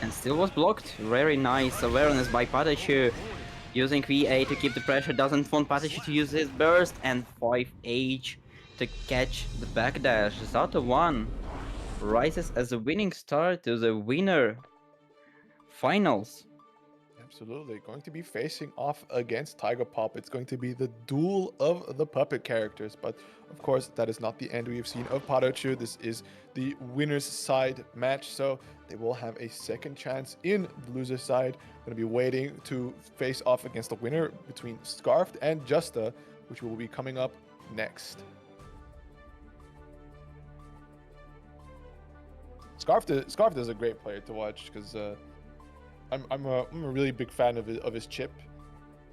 And still was blocked. Very nice awareness by PataChu. Using VA to keep the pressure, doesn't want PataChu to use his burst, and 5H to catch the backdash. Zato-VaN rises as a winning star to the winner finals. Absolutely, going to be facing off against Tiger Pop. It's going to be the duel of the puppet characters, but of course that is not the end we've seen of PataChu. This is the winner's side match, so they will have a second chance in the loser's side. Going to be waiting to face off against the winner between Scarfed and Justa, which will be coming up next. Scarfed is a great player to watch because I'm a really big fan of his Chipp.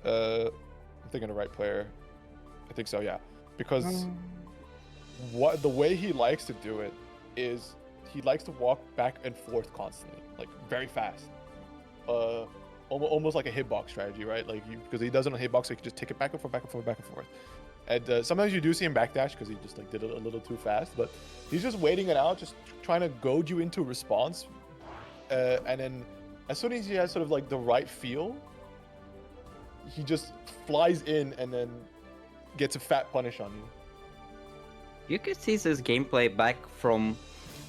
I'm thinking the right player. I think so, yeah. Because the way he likes to do it is he likes to walk back and forth constantly, like very fast. Almost like a hitbox strategy, right? Like because he does it on hitbox, so he can just take it back and forth, back and forth, back and forth. And sometimes you do see him backdash because he just like did it a little too fast, but he's just waiting it out, just trying to goad you into response. And then as soon as he has sort of like the right feel, he just flies in and then gets a fat punish on you. You could see this gameplay back from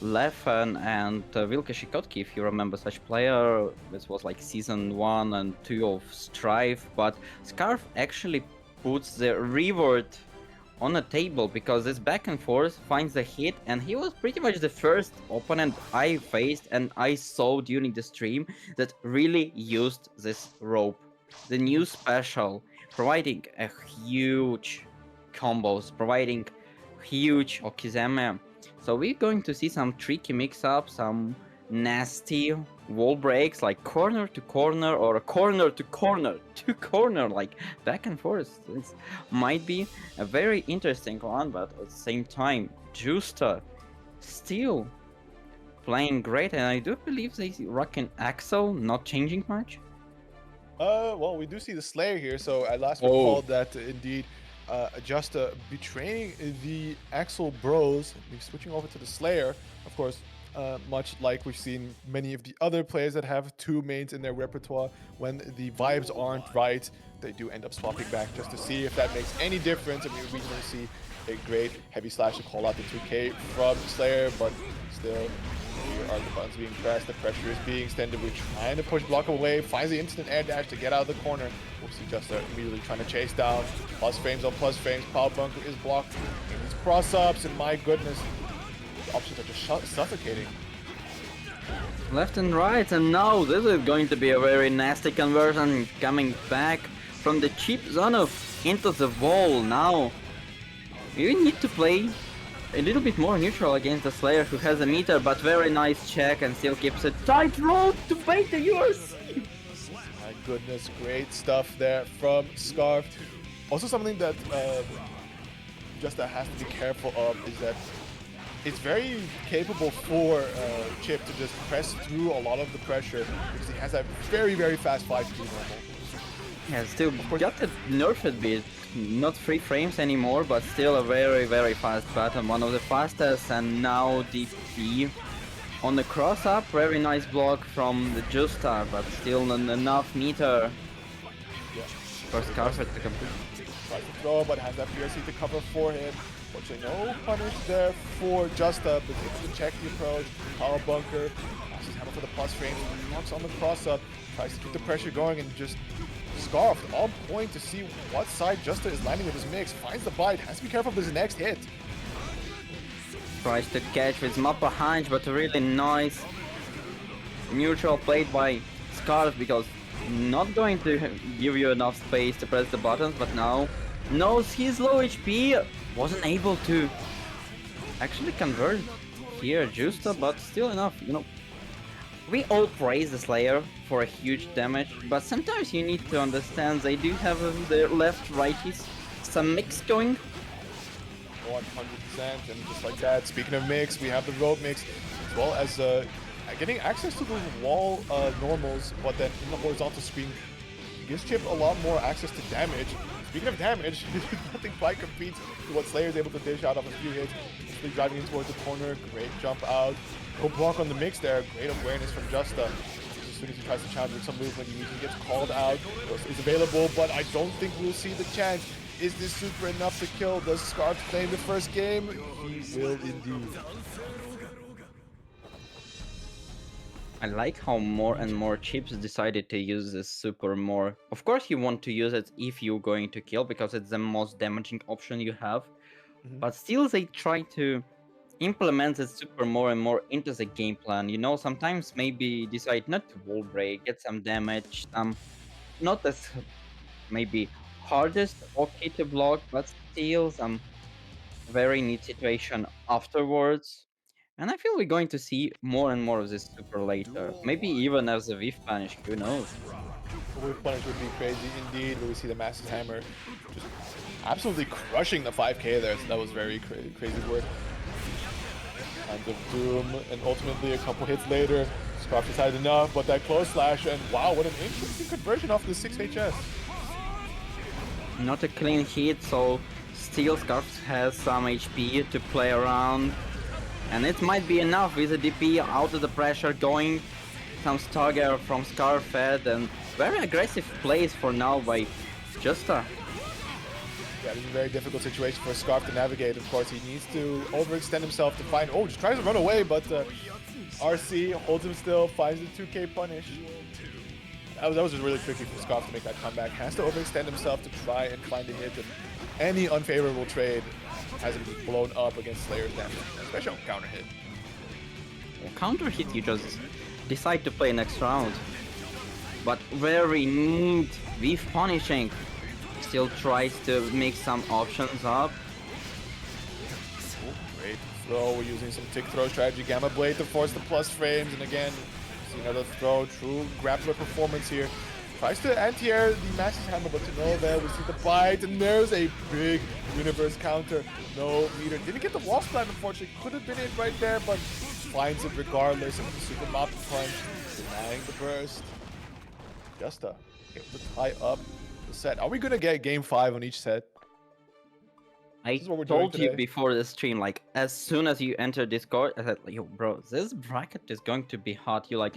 Leffen and Wilke Shikotki, if you remember such player. This was like season 1 and 2 of Strive, but Scarf actually puts the reward on a table because this back and forth finds a hit, and he was pretty much the first opponent I faced and I saw during the stream that really used this rope. The new special, providing a huge combos, providing huge Okizeme. So we're going to see some tricky mix-ups, some nasty wall breaks, like corner to corner or corner to corner to corner, like back and forth. This might be a very interesting one, but at the same time, Justa still playing great, and I do believe they rocking Axel, not changing much. Well, we do see the Slayer here, so at last we called that indeed Justa betraying the Axel Bros. We're switching over to the Slayer, of course. Much like we've seen many of the other players that have two mains in their repertoire, when the vibes aren't right, they do end up swapping back just to see if that makes any difference. I mean, we can see a great heavy slash to call out the 2K from Slayer, but still, here are the buttons being pressed, the pressure is being extended. We're trying to push block away, finds the instant air dash to get out of the corner. We'll see Justa immediately trying to chase down. Plus frames on plus frames, Power Bunker is blocked. And these cross-ups, and my goodness, the options are just suffocating. Left and right, and now this is going to be a very nasty conversion coming back from the Chipp Zone into the wall. Now we need to play a little bit more neutral against the Slayer, who has a meter, but very nice check and still keeps a tight road to bait the URC. My goodness, great stuff there from Scarf. Also something that Justa has to be careful of is that it's very capable for Chipp to just press through a lot of the pressure because he has that very, very fast 5-2 normal. Yeah, still got the nerfed bit. Not 3 frames anymore, but still a very, very fast button. One of the fastest, and now DP on the cross-up. Very nice block from the Justa, but still not enough meter. Yeah. For Scarfet to complete. Tries to throw, but has that PRC to cover for him. Fortunately, no punish there for Justa, but able to check the approach. Power Bunker, passes hammer for the plus frames, knocks on the cross-up, tries to keep the pressure going, and just Scarf on point to see what side Justa is landing with his mix. Finds the bite, has to be careful of his next hit. Tries to catch with Mappa Hunch, but really nice neutral played by Scarf, because not going to give you enough space to press the buttons, but now knows he's low HP, wasn't able to actually convert here Justa, but still enough, you know. We all praise the Slayer for a huge damage, but sometimes you need to understand they do have their left righties some mix going. 100%, and just like that, speaking of mix, we have the road mix, as well as getting access to those wall normals, but then in the horizontal screen gives Chipp a lot more access to damage. Speaking of damage, nothing quite competes with what Slayer is able to dish out of a few hits. Instantly driving in towards the corner, great jump out. No block on the mix there, great awareness from Justa. As soon as he tries to challenge with some movement, he usually gets called out. Is available, but I don't think we'll see the chance. Is this super enough to kill? Does Scarf claim the first game? He will indeed. I like how more and more Chipps decided to use this super more. Of course you want to use it if you're going to kill, because it's the most damaging option you have. But still they try to implement this super more and more into the game plan. You know, sometimes maybe decide not to wall break, get some damage, some not as maybe hardest okay to block, but still some very neat situation afterwards. And I feel we're going to see more and more of this super later. Maybe even as a whiff punish, who knows? The whiff punish would be crazy indeed, where we see the Master's Hammer just absolutely crushing the 5k there. So that was very crazy work. Kind of doom, and ultimately a couple hits later, Scarf decided enough, but that close slash, and wow, what an interesting conversion off the 6HS. Not a clean hit, so Still, Scarf has some HP to play around. And it might be enough with the DP out of the pressure going. Some stagger from Scarfed and very aggressive plays for now by Justa. Yeah, this is a very difficult situation for Scarf to navigate. Of course, he needs to overextend himself to find... Oh, just tries to run away, but RC holds him still, finds the 2k punish. That was just really tricky for Scarf to make that comeback. Has to overextend himself to try and find a hit. And any unfavorable trade has him blown up against Slayer's damage, especially on counter hit. Counter hit, you just decide to play next round. But very neat with punishing. Still tries to make some options up. Oh, great throw. We're using some tick throw strategy. Gamma Blade to force the plus frames. And again, see another throw. True grappler performance here. Tries to anti-air the Mass's hammer, but to no avail. We see the bite, and there's a big universe counter. No meter. Didn't get the wall splat, unfortunately. Could have been it right there, but finds it regardless of the super mop punch. Denying the burst. Justa able to tie up the set. Are we gonna get game 5 on each set? I told you before the stream, like, as soon as you enter Discord, I said, yo, bro, this bracket is going to be hot. You like,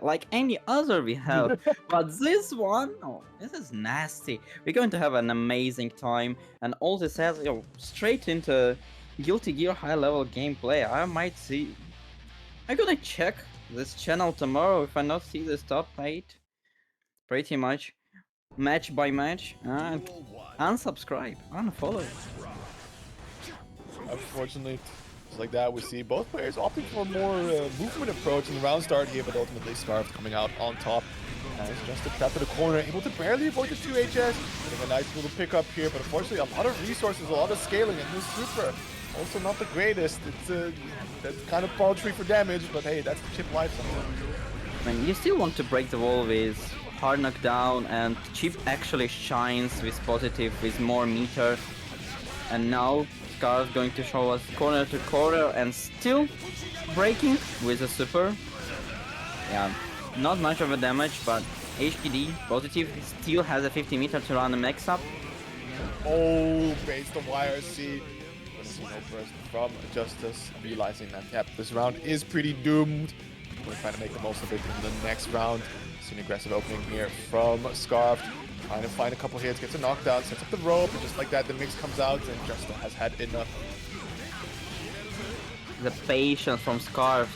like any other we have, but this one, oh, this is nasty. We're going to have an amazing time, and all this has, yo, straight into Guilty Gear high-level gameplay. I might see. I'm gonna check this channel tomorrow if I not see this top 8. Pretty much, match by match, and unsubscribe, unfollow. Unfortunately, just like that, we see both players opting for a more movement approach in the round start here, but ultimately Scarf coming out on top. As Justa trapped in the corner, able to barely avoid the 2HS, getting a nice little pickup here, but unfortunately a lot of resources, a lot of scaling, and this super also not the greatest. It's that's kind of paltry for damage, but hey, that's the Chipp life sometimes. I mean, you still want to break the wall with hard knockdown, and Chipp actually shines with positive, with more meter, and now Scarf going to show us corner to corner and still breaking with a super. Yeah, not much of a damage, but HKD positive still has a 50 meter to run the mix up. Oh, based on YRC. Gonna see no burst from Justice, realizing that yep, this round is pretty doomed. We're trying to make the most of it in the next round. See an aggressive opening here from Scarf. Trying to find a couple hits, gets a knockdown, sets up the rope, and just like that, the mix comes out, and Justa has had enough. The patience from Scarf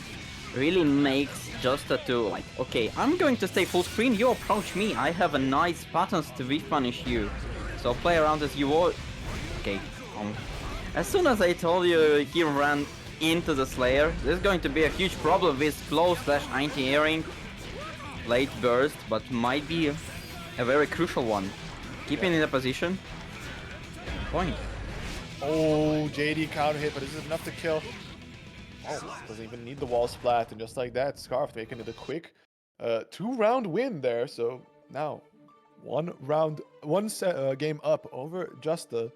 really makes Justa to like, okay, I'm going to stay full screen, you approach me, I have a nice patterns to re-punish you. So play around as you want. Okay, as soon as I told you he ran into the Slayer, there's going to be a huge problem with flow slash anti-airing. Late burst, but might be a very crucial one. Keeping in the position. Point. Oh, JD counter hit, but is it enough to kill? Oh, doesn't even need the wall splat, and just like that, Scarf making it a quick 2-round win there. So now, one game up over Justa.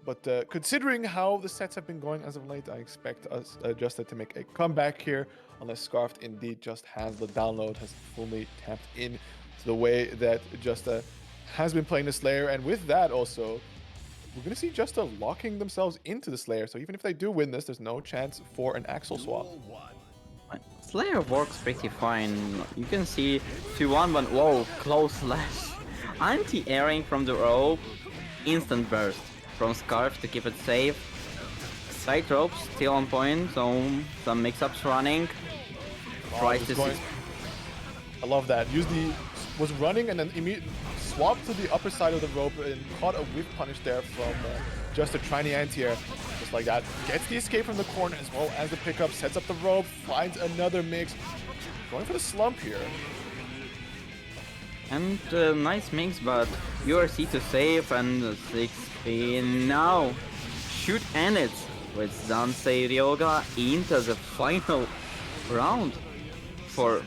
But considering how the sets have been going as of late, I expect us Justa to make a comeback here, unless Scarf indeed just has the download, has fully tapped in to the way that Justa has been playing the Slayer. And with that also, we're going to see Justa locking themselves into the Slayer. So even if they do win this, there's no chance for an Axel swap. Slayer works pretty fine. You can see 2-1, but whoa, close slash. Anti-airing from the rope, instant burst from Scarf to keep it safe. Side ropes still on point, so some mix-ups running. Tries to I love that. Was running and then immediately swapped to the upper side of the rope and caught a whip punish there from just a tiny anti-air. Just like that. Gets the escape from the corner as well as the pickup, sets up the rope, finds another mix. Going for the slump here. And nice mix, but URC to save, and 16 now. Should end it with Zansei Ryoga into the final round for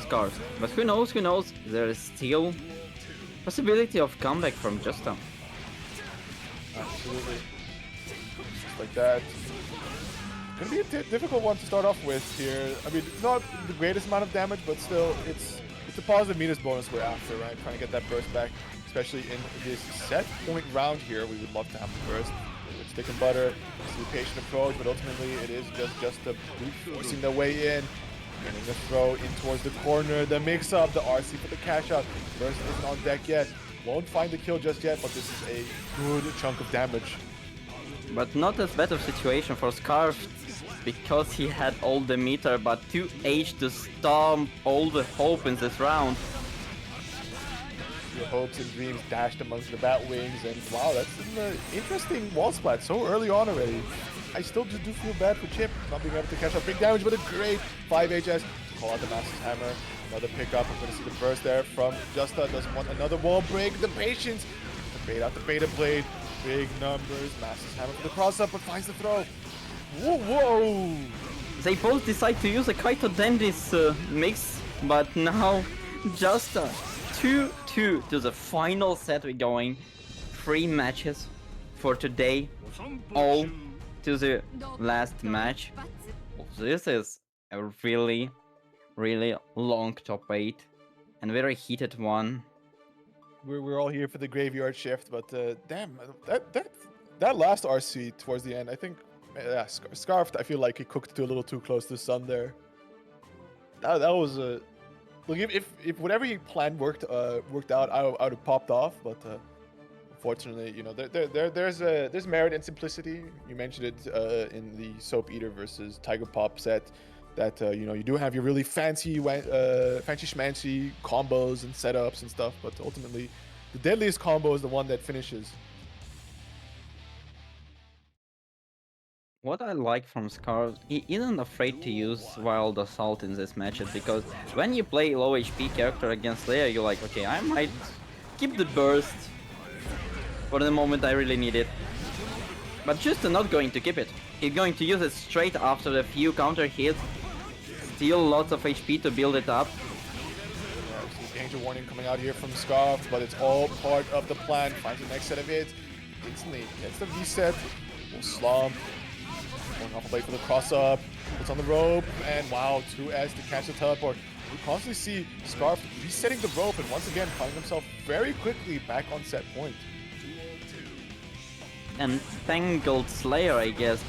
Scarf. But who knows, there is still possibility of comeback from Justa. Absolutely. Just like that. Gonna be a difficult one to start off with here. I mean, not the greatest amount of damage, but still, it's a positive meters bonus we're after, right? Trying to get that burst back. especially in this set point round here. We would love to have the burst with stick and butter. It's the patient approach, but ultimately it is just the brute forcing their way in. Getting the throw in towards the corner, the mix-up, the RC for the cash out. Burst isn't on deck yet. Won't find the kill just yet, but this is a good chunk of damage. But not as bad of situation for Scarf because he had all the meter, but 2H to stomp all the hope in this round. Your hopes and dreams dashed amongst the bat wings, and wow, that's an interesting wall splat so early on already. I still just do feel bad for Chipp not being able to catch up big damage, but a great 5HS. Call out the Master's Hammer, another pickup. I'm going to see the burst there from Justa. Doesn't want another wall break. The patience to bait out the Beta Blade. Big numbers. Master's Hammer for the cross up, but finds the throw. Whoa, whoa! They both decide to use a Kaito Dendis mix, but now Justa 2-2 to the final set. We're going 3 matches for today, all to the last match. This is a really long top 8 and very heated one. We're all here for the graveyard shift, but damn, that last RC towards the end, I think, yeah, Scarfed, I feel like he cooked to a little too close to the sun there. That was a look. If whatever he planned worked out, I would have popped off, but unfortunately, you know, there's merit in simplicity. You mentioned it in the Soap Eater versus Tiger Pop set. That you know, you do have your really fancy schmancy combos and setups and stuff, but ultimately the deadliest combo is the one that finishes. What I like from Scarf, he isn't afraid to use Wild Assault in this matchup, because when you play low HP character against Slayer, you're like, okay, I might keep the burst for the moment I really need it. But Justa not going to keep it. He's going to use it straight after the few counter hits. Still lots of HP to build it up. Yeah, we see danger warning coming out here from Scarf, but it's all part of the plan. Finds the next set of hits. Instantly gets the reset. Will slump. Going off a blade for the cross up. Puts on the rope. And wow, 2S to catch the teleport. We constantly see Scarf resetting the rope and once again finding himself very quickly back on set point. And Tangled Slayer, I guess.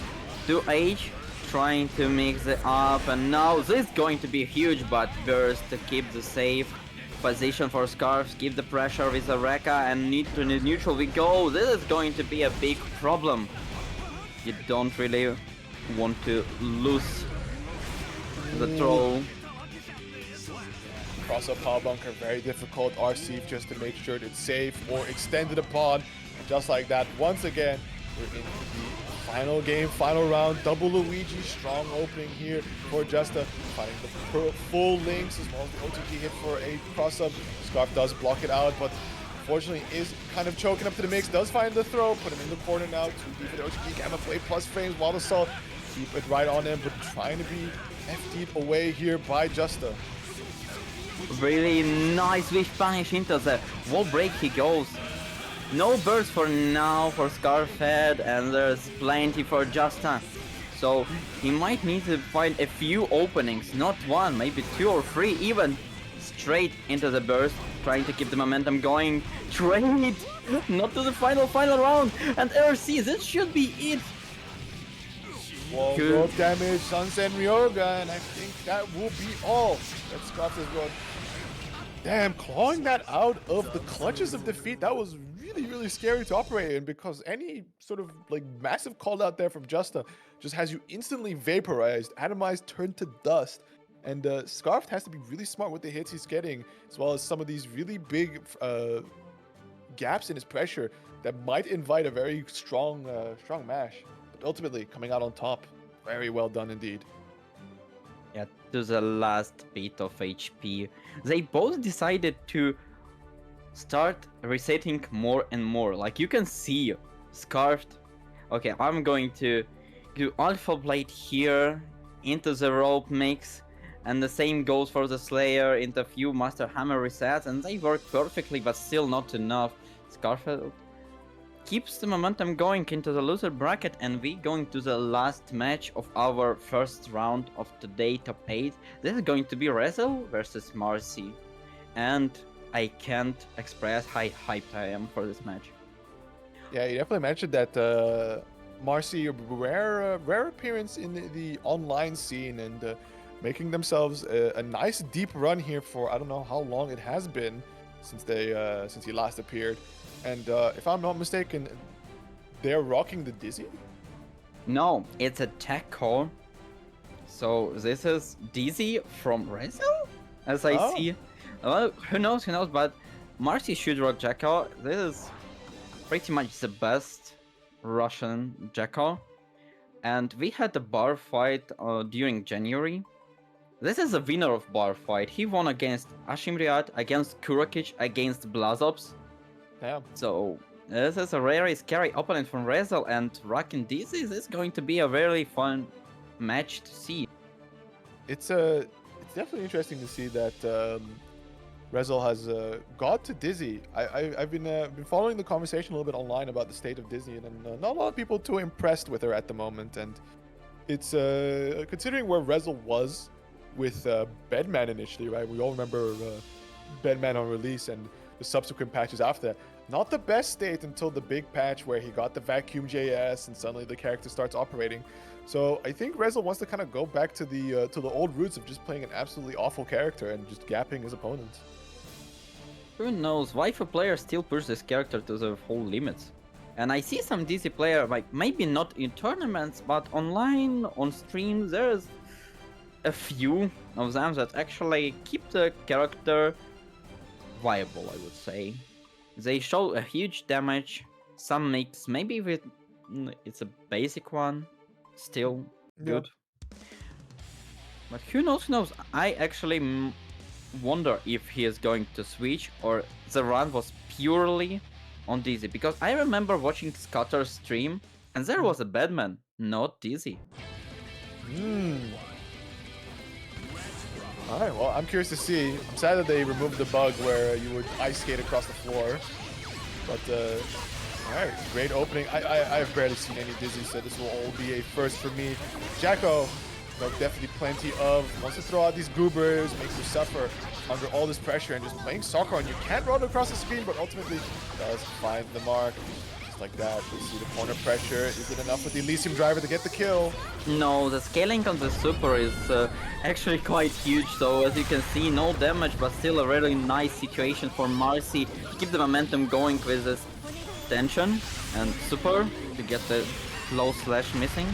2H trying to mix it up, and now this is going to be huge, but burst to keep the safe position for Scarves, keep the pressure with the Rekka, and need to neutral we go. This is going to be a big problem. You don't really want to lose the throw. Cross up power bunker, very difficult. RC just to make sure it's safe or extended upon. Just like that, once again, we're in the final game, final round. Double Luigi, strong opening here for Justa. Finding the full links as well as the OTP hit for a cross up. Scarf does block it out, but unfortunately is kind of choking up to the mix. Does find the throw, put him in the corner now. 2D for the OTP, Gamma Play plus frames, Wild Assault. Keep it right on him, but trying to be FD'd away here by Justa. Really nice with punish into the wall break he goes. No burst for now for Scarfhead, and there's plenty for Justa. So he might need to find a few openings, not one, maybe 2 or 3 even, straight into the burst, trying to keep the momentum going. Trade! Not to the final round! And RC, this should be it! Wall rope damage, Sunset Ryoga, and I think that will be all that Scarf has got. Damn, clawing that out of the clutches of defeat, that was really scary to operate in, because any sort of like massive call out there from Justa just has you instantly vaporized, atomized, turned to dust. And Scarf has to be really smart with the hits he's getting, as well as some of these really big gaps in his pressure that might invite a very strong mash. But ultimately, coming out on top, very well done indeed. Yeah, to the last bit of HP. They both decided to start resetting more and more. Like you can see, Scarfed. Okay, I'm going to do Alpha Blade here into the rope mix, and the same goes for the Slayer into a few Master Hammer resets, and they work perfectly, but still not enough. Scarfed keeps the momentum going into the loser bracket, and we going to the last match of our first round of today top 8. This is going to be Resil versus Marcie. And I can't express how hyped I am for this match. Yeah, you definitely mentioned that Marcie, rare appearance in the online scene and making themselves a nice deep run here for I don't know how long it has been since he last appeared. And if I'm not mistaken, they're rocking the Dizzy. No, it's a tech call. So this is DZ from Resil, as I Oh. see. Well, who knows, but Marcie should rock Jackal. This is pretty much the best Russian Jackal. And we had a bar fight during January. This is a winner of bar fight. He won against Ashimriat, against Kurokic, against Blazobs. Damn. So this is a very scary opponent from Resil, and rocking DZ is going to be a very fun match to see. It's definitely interesting to see that Resil has got to Dizzy. I've been following the conversation a little bit online about the state of Dizzy, and not a lot of people too impressed with her at the moment. And it's considering where Resil was with Bedman initially, right? We all remember Bedman on release and the subsequent patches after that. Not the best state until the big patch where he got the vacuum JS and suddenly the character starts operating. So I think Resil wants to kind of go back to the old roots of just playing an absolutely awful character and just gapping his opponents. Who knows, waifu players still push this character to the whole limits. And I see some DC player, like maybe not in tournaments, but online, on streams, there's a few of them that actually keep the character viable, I would say. They show a huge damage, some mix, maybe with it's a basic one, still good. But who knows, I actually wonder if he is going to switch or the run was purely on Dizzy, because I remember watching Scutter's stream and there was a Bedman, not Dizzy. Alright, well, I'm curious to see. I'm sad that they removed the bug where you would ice skate across the floor. But, alright, great opening. I've barely seen any Dizzy, so this will all be a first for me. Jacko, definitely plenty of, wants to throw out these goobers, make you suffer under all this pressure, and just playing soccer on you. Can't run across the screen, but ultimately does find the mark. Just like that, we see the corner pressure. Is it enough with the Elysium driver to get the kill? No, the scaling on the super is actually quite huge, so as you can see, no damage, but still a really nice situation for Marcie to keep the momentum going with this tension, and super to get the low slash missing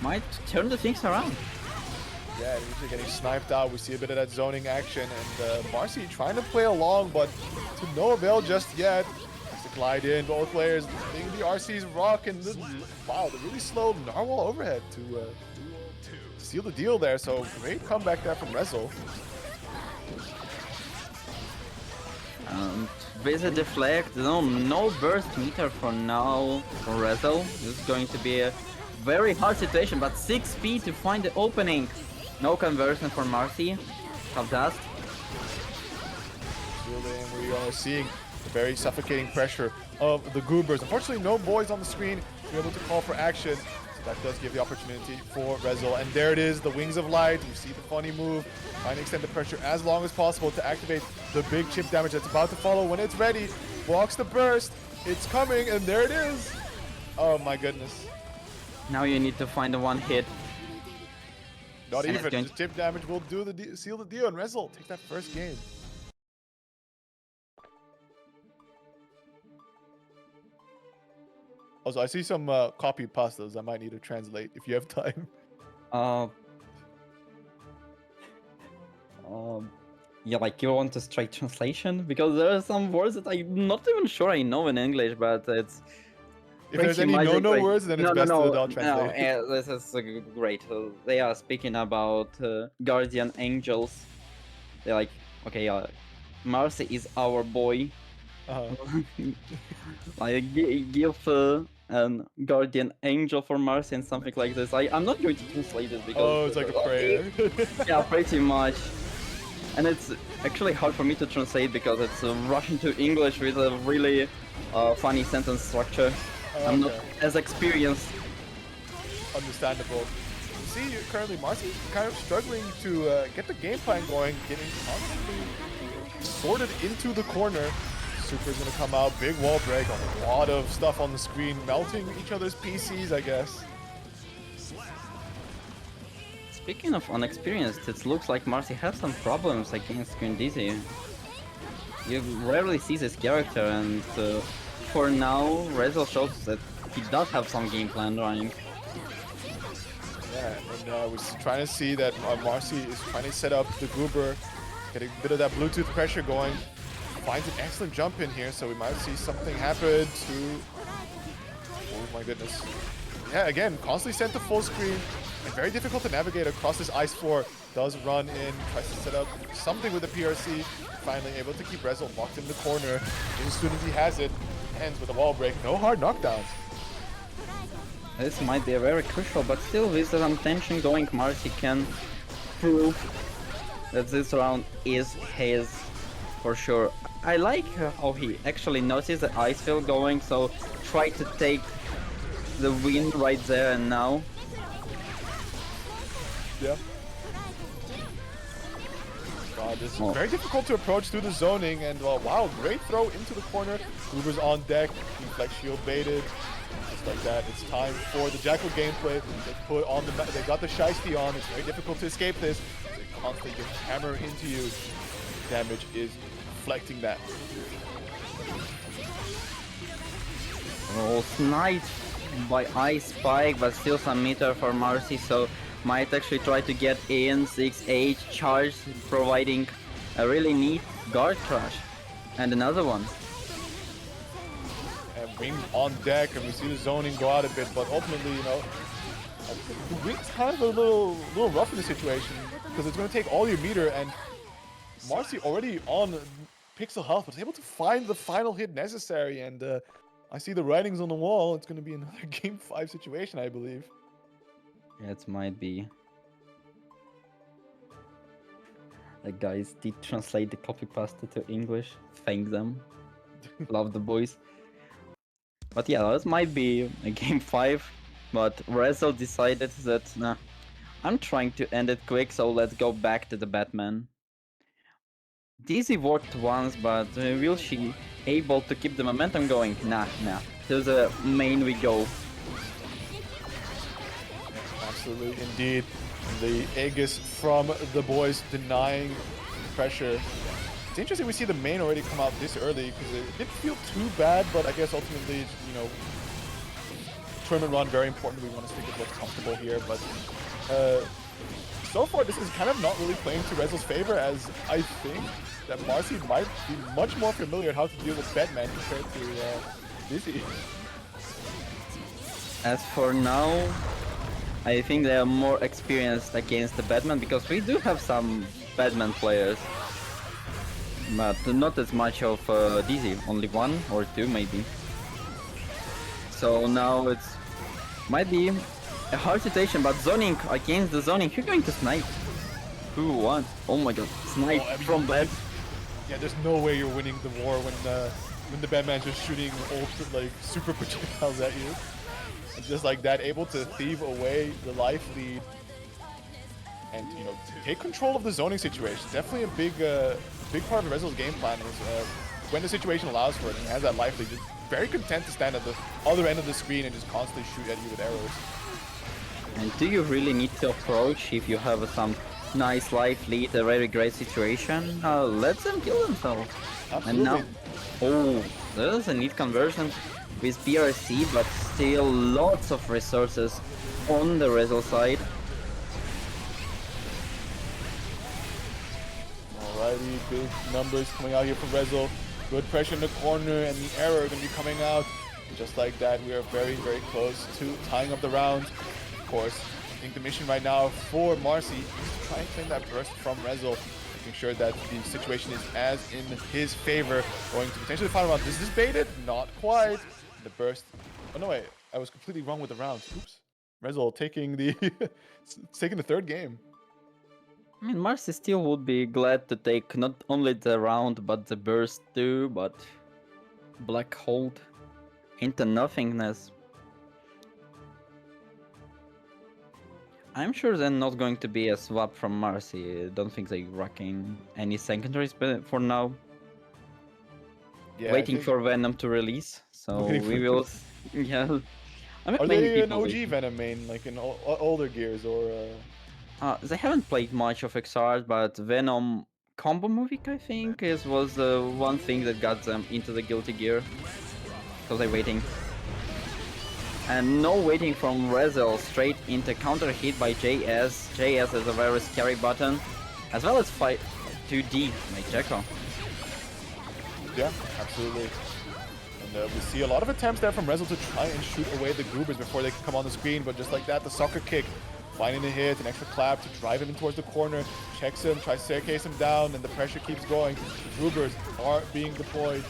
might turn the things around. Yeah, usually getting sniped out. We see a bit of that zoning action, and Marcie trying to play along, but to no avail just yet. Has to glide in, both players getting the RC's rock, and wow, the really slow narwhal overhead to seal the deal there. So great comeback there from Resil. And with a deflect, no burst meter for now for Resil. This is going to be a very hard situation, but 6 speed to find the opening. No conversion for Marcie. Tough dust. We are seeing the very suffocating pressure of the goobers. Unfortunately, no boys on the screen to be able to call for action. So that does give the opportunity for Resil. And there it is, the Wings of Light. You see the funny move. Trying to extend the pressure as long as possible to activate the big chip damage that's about to follow when it's ready. Blocks the burst. It's coming, and there it is. Oh my goodness. Now you need to find the one hit. Not And even. The chip damage will do seal the deal, and Resil take that first game. Also, I see some copy pastas I might need to translate if you have time. Yeah, like you want a straight translation? Because there are some words that I'm not even sure I know in English, but it's... If there's any no words, then it's best to translate. No, yeah, this is great. They are speaking about guardian angels. They're like, okay, Marcie is our boy. Like, give an guardian angel for Marcie and something like this. I'm not going to translate it because... Oh, it's like a prayer. Yeah, pretty much. And it's actually hard for me to translate because it's Russian to English with a really funny sentence structure. I'm not as experienced. Understandable. See, currently Marcie kind of struggling to get the game plan going, getting constantly sorted into the corner. Super's gonna come out, big wall break, a lot of stuff on the screen, melting each other's PCs, I guess. Speaking of unexperienced, it looks like Marcie has some problems against Green Dizzy. You rarely see this character, and for now, Resil shows that he does have some game plan running. Yeah, and we're trying to see that Marcie is trying to set up the Goober, getting a bit of that Bluetooth pressure going. Finds an excellent jump in here, so we might see something happen to... Oh my goodness. Yeah, again, constantly sent to full screen, and very difficult to navigate across this ice floor. Does run in, tries to set up something with the PRC, finally able to keep Resil locked in the corner. As soon as he has it, ends with a wall break. No hard knockdowns. This might be very crucial, but still with some tension going, Marcie can prove that this round is his for sure. I like how he actually noticed the ice field going, so try to take the win right there and now. Yeah. God, this is very difficult to approach through the zoning, and wow, great throw into the corner. Uber's on deck, Flex Shield baited. Just like that, it's time for the Jackal gameplay. They put on they got the Shiesty on. It's very difficult to escape this. They constantly just hammer into you. Damage is reflecting that. Oh, sniped by Ice Spike, but still some meter for Marcie, so might actually try to get in 6H charge, providing a really neat guard crash. And another one. And Wing on deck, and we see the zoning go out a bit, but ultimately, you know, Wing's kind of a little rough in the situation, because it's going to take all your meter, and Marcie already on pixel health, but able to find the final hit necessary, and I see the writings on the wall. It's going to be another Game 5 situation, I believe. Yeah, it might be. The guys did translate the copy pasta to English. Thank them. Love the boys. But yeah, this might be a Game 5, but Resil decided that, nah, I'm trying to end it quick, so let's go back to the Bedman. Dizzy worked once, but will she able to keep the momentum going? Nah. To the main we go. Absolutely, indeed. The Aegis from the boys denying pressure. It's interesting we see the main already come out this early, because it didn't feel too bad, but I guess ultimately, you know, tournament run, very important. We want to stick with what's comfortable here, but so far this is kind of not really playing to Resil's favor, as I think that Marcie might be much more familiar at how to deal with Bedman compared to Dizzy. As for now, I think they are more experienced against the Bedman, because we do have some Bedman players. But not as much of Dizzy, only one or two maybe. So now it's might be a hard situation, but zoning against the zoning, who's going to snipe? Who won? Oh my god, snipe from Bed. Yeah, there's no way you're winning the war when the Bedman's just shooting like super projectiles at you. And just like that, able to thieve away the life lead and, you know, take control of the zoning situation. Definitely a big part of Resil's game plan is when the situation allows for it and he has that life lead, just very content to stand at the other end of the screen and just constantly shoot at you with arrows. And do you really need to approach if you have some nice life lead, a very great situation? Let them kill themselves. Absolutely. And now, oh, there's a neat conversion with PRC, but still lots of resources on the Resil side. Alrighty, big numbers coming out here from Resil. Good pressure in the corner, and the error going to be coming out. Just like that, we are very, very close to tying up the round. Of course, I think the mission right now for Marcie is to try and claim that burst from Resil, making sure that the situation is as in his favor, going to potentially the final round. Is this baited? Not quite. The burst. Oh no, wait, I was completely wrong with the rounds. Oops. Resil taking the taking the third game. I mean, Marcie still would be glad to take not only the round, but the burst too, but Black Hold into nothingness. I'm sure they're not going to be a swap from Marcie. I don't think they're rocking any secondaries for now. Yeah, I waiting think for Venom to release. So waiting we for. will. Yeah, I met Are many they an people OG waiting. Venom main, like in older gears, or? They haven't played much of Xrd, but Venom combo movie, I think, was the one thing that got them into the Guilty Gear. So they're waiting. And no waiting from Resil, straight into counter hit by JS. JS is a very scary button, as well as fight 2D by Jekko. Yeah, absolutely. And we see a lot of attempts there from Resil to try and shoot away the Goobers before they can come on the screen, but just like that, the soccer kick, finding the hit, an extra clap to drive him in towards the corner, checks him, tries to staircase him down, and the pressure keeps going. The Goobers are being deployed.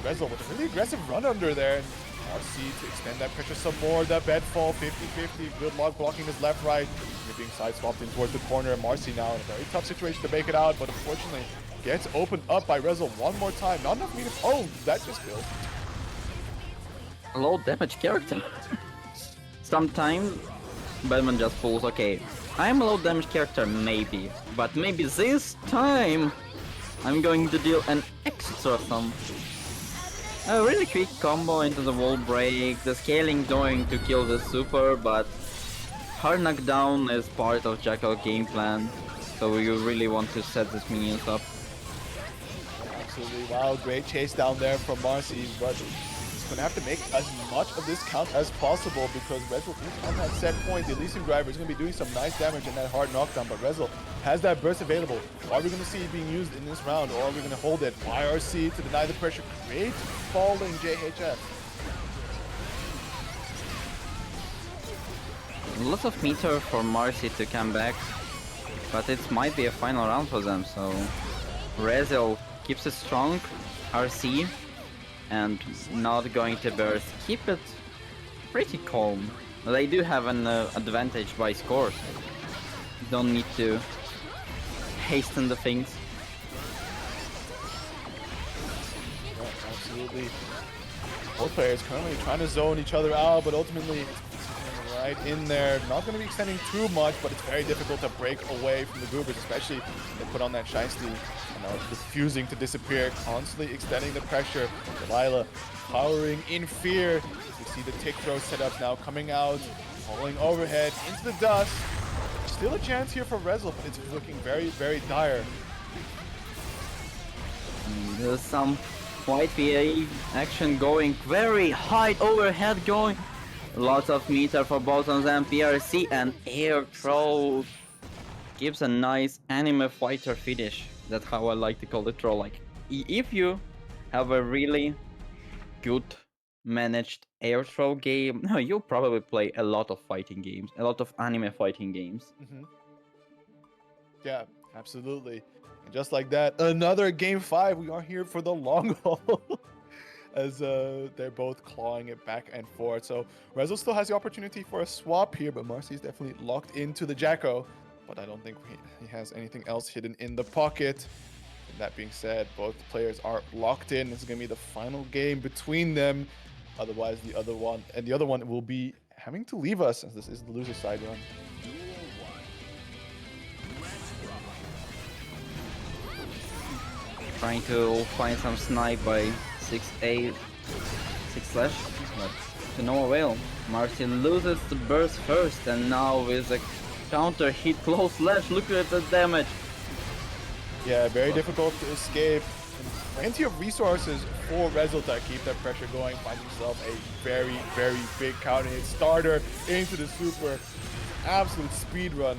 Resil with a really aggressive run under there, and Marcie to extend that pressure some more. That bed fall, 50-50, good luck blocking his left, right. You're being side swapped in towards the corner. Marcie now in a very tough situation to make it out, but unfortunately gets opened up by Resil one more time. Not enough meters. Oh, that just killed. Low damage character. Sometimes Bedman just pulls, okay, I'm a low damage character maybe, but maybe this time I'm going to deal an extra some. A really quick combo into the wall break, the scaling going to kill the super, but hard knockdown is part of Jackal game plan, so you really want to set these minions up. Absolutely. Wow, great chase down there from Marcie, but he's going to have to make as much of this count as possible because Resil is on that set point. The Elysium Driver is going to be doing some nice damage in that hard knockdown, but Resil has that burst available. Are we going to see it being used in this round, or are we going to hold it? YRC to deny the pressure. Great falling JHF. Lots of meter for Marcie to come back, but it might be a final round for them, so Resil keeps it strong, RC, and not going to burst. Keep it pretty calm. They do have an advantage by scores. Don't need to hasten the things. Yeah, absolutely. Both players currently trying to zone each other out, but ultimately it's right in there. Not going to be extending too much, but it's very difficult to break away from the Goobers, especially when they put on that Shiesty. You know, refusing to disappear, constantly extending the pressure. Delilah powering in fear. We see the tick throw setups now coming out, falling overhead into the dust. Still a chance here for Resil, but it's looking very, very dire. There's some white VA action going, very high overhead going. Lots of meter for both of them. PRC and air throw gives a nice anime fighter finish. That's how I like to call the throw. Like, if you have a really good managed air throw game, you'll probably play a lot of fighting games, a lot of anime fighting games. Yeah, absolutely. And just like that, another game 5. We are here for the long haul. As they're both clawing it back and forth. So Resil still has the opportunity for a swap here, but Marcie's definitely locked into the Jacko. But I don't think he has anything else hidden in the pocket. And that being said, both players are locked in. This is going to be the final game between them. Otherwise, the other one will be having to leave us, as this is the loser side run. Trying to find some snipe by 6A, 6 slash, but to no avail. Marcie loses the burst first, and now with a counter hit close slash, look at the damage. Yeah, very difficult to escape. And plenty of resources for Resil to keep that pressure going, find himself a very, very big counter hit starter into the super. Absolute speed run.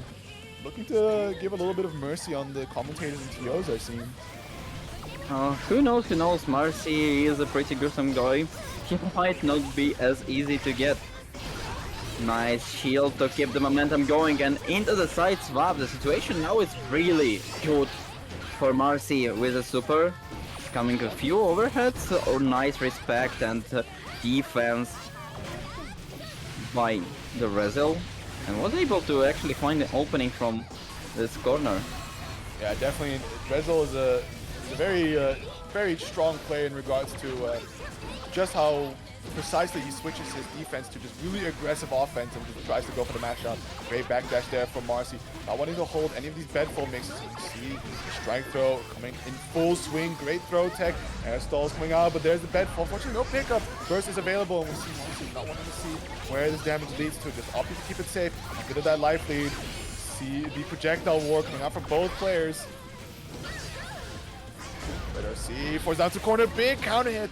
Looking to give a little bit of mercy on the commentators and TOs I've seen. Who knows, Marcie is a pretty gruesome guy. He might not be as easy to get. Nice shield to keep the momentum going, and into the side swap. The situation now is really good for Marcie with a super. Coming a few overheads, or nice respect and defense by the Resil, and was able to actually find the opening from this corner. Yeah, definitely. Resil is a very, very strong player in regards to just how precisely he switches his defense to just really aggressive offense and just tries to go for the mashup. Great backdash there from Marcie. Not wanting to hold any of these bedfold mixes. You can see the strike throw coming in full swing. Great throw tech. Air stalls coming out, but there's the bedfold. Unfortunately, no pickup. Burst is available, and we see Marcie not wanting to see where this damage leads to. Just opting to keep it safe. A bit of that life lead. See the projectile war coming out from both players. Let us see. Force down to corner. Big counter hit.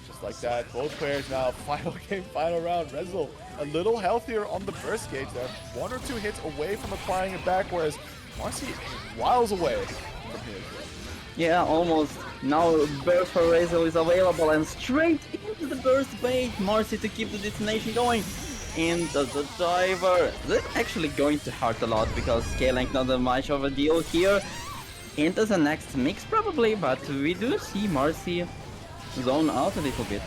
Just like that. Both players now. Final game, final round. Resil a little healthier on the burst gauge there. 1 or 2 hits away from acquiring it back, whereas Marcie miles away from his. Yeah, almost. Now burst for Resil is available and straight into the burst bait. Marcie to keep the detonation going. Into the diver. This is actually going to hurt a lot because scaling not that much of a deal here. Into the next mix probably, but we do see Marcie zone out a little bit.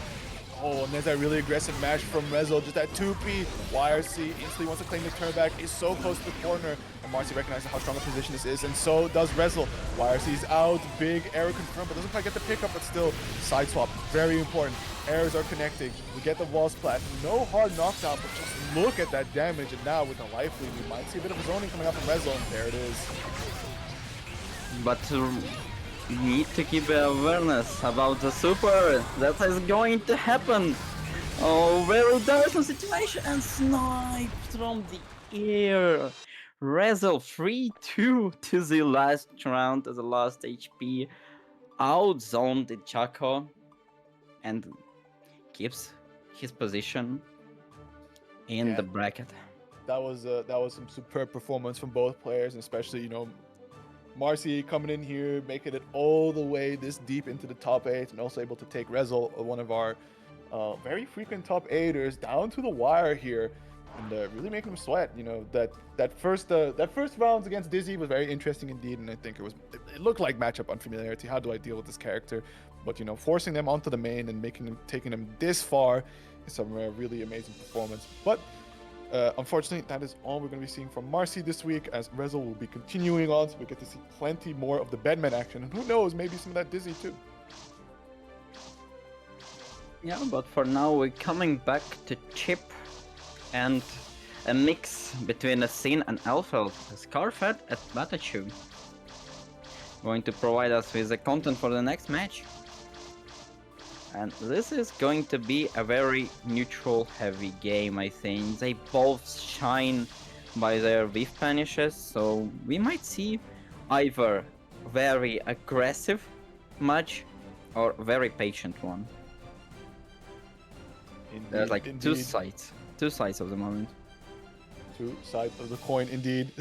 Oh, and there's that really aggressive mash from Resil. Just that 2P. YRC instantly wants to claim the turn back. Is so close to the corner. And Marcie recognizes how strong a position this is, and so does Resil. YRC's out. Big error confirmed, but doesn't quite get the pickup, but still. Side swap. Very important. Errors are connecting. We get the wall splat. No hard knockdown, but just look at that damage. And now with the life lead, we might see a bit of a zoning coming up from Resil. And there it is. But we need to keep awareness about the super. That is going to happen. Oh, very dangerous situation and sniped from the air. Resil 3-2 to the last round, to the last HP. Outzoned the Chaco and keeps his position in the bracket. That was some superb performance from both players, and especially, you know, Marcie coming in here, making it all the way this deep into the top 8, and also able to take Resil, one of our very frequent top 8ers, down to the wire here, and really making him sweat. You know, that first rounds against Dizzy was very interesting indeed, and I think it looked like matchup unfamiliarity. How do I deal with this character? But you know, forcing them onto the main and taking them this far is some really amazing performance. But unfortunately, that is all we're going to be seeing from Marcie this week, as Resil will be continuing on, so we get to see plenty more of the Bedman action, and who knows, maybe some of that Dizzy too. Yeah, but for now we're coming back to Chipp and a mix between a Sin and Alfeld, Scarfed at PataChu. Going to provide us with the content for the next match. And this is going to be a very neutral heavy game, I think. They both shine by their whiff punishes, so we might see either very aggressive match or very patient one. Indeed, There's like indeed. two sides of the moment. Two sides of the coin, indeed.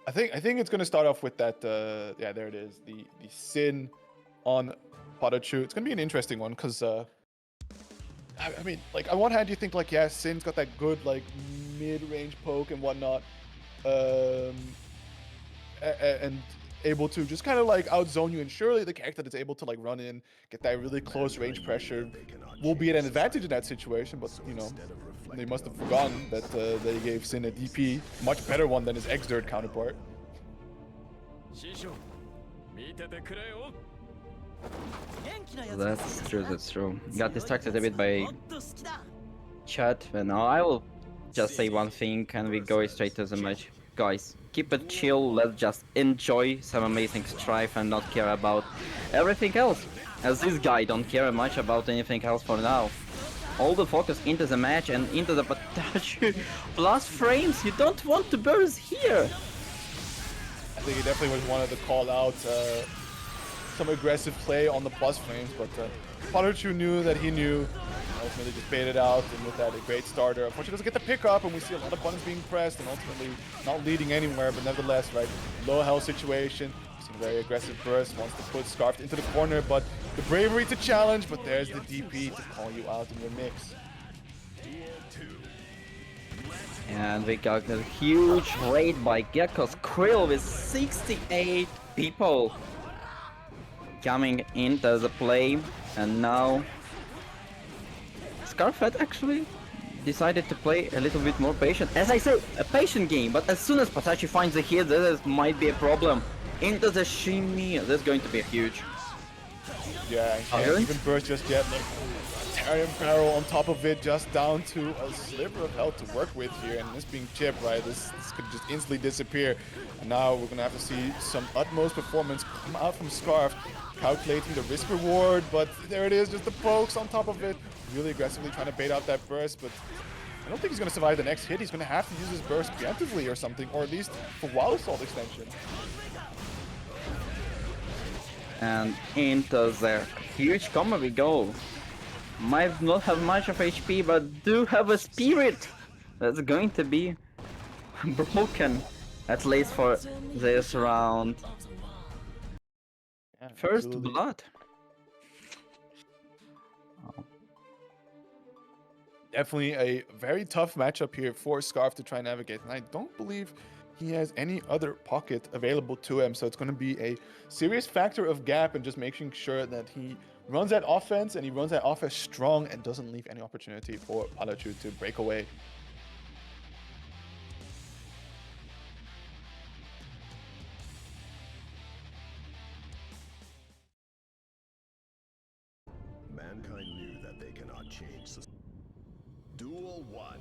I think it's going to start off with that. Yeah, there it is. The Sin on PataChu. It's gonna be an interesting one because I mean, like, on one hand you think like, yeah, Sin's got that good like mid-range poke and whatnot, and able to just kind of like outzone you, and surely the character that's able to like run in, get that really close range pressure will be at an advantage in that situation. But you know, they must have forgotten that they gave Sin a DP, much better one than his Xrd counterpart. That's true. Got distracted a bit by chat, and now I will just say one thing and we go straight to the match. Guys, keep it chill, let's just enjoy some amazing strife and not care about everything else. As this guy don't care much about anything else for now. All the focus into the match and into the PataChu plus frames. You don't want to burst here. I think he definitely was wanted to call out some aggressive play on the plus frames, but PataChu knew that he knew. Ultimately just baited out, and with that, a great starter. Unfortunately, doesn't get the pickup, and we see a lot of buttons being pressed, and ultimately not leading anywhere, but nevertheless, right, low health situation. Some very aggressive burst, wants to put Scarfed into the corner, but the bravery to challenge, but there's the DP to call you out in your mix. And we got a huge raid by Gekko's Krill with 68 people coming into the play, and now Scarfed actually decided to play a little bit more patient. As I said, a patient game, but as soon as PataChu finds the hit, this might be a problem. Into the shimmy, this is going to be huge. Yeah, and Oh, can't really? even burst just yet. Like, Tarian barrel on top of it, just down to a sliver of health to work with here. And this being Chipp, right, this could just instantly disappear. And now we're gonna have to see some utmost performance come out from Scarf, calculating the risk reward. But there it is, just the pokes on top of it, really aggressively trying to bait out that burst. But I don't think he's gonna survive the next hit. He's gonna have to use his burst preemptively or something, or at least for Wild Assault extension. And into the huge combo we go. Might not have much of HP, but do have a spirit that's going to be broken, at least for this round. Yeah, First absolutely. blood. Definitely a very tough matchup here for Scarf to try and navigate, and I don't believe he has any other pocket available to him, so it's going to be a serious factor of gap and just making sure that he runs that offense, and he runs that offense strong and doesn't leave any opportunity for PataChu to break away. Mankind knew that they cannot change society. Duel 1.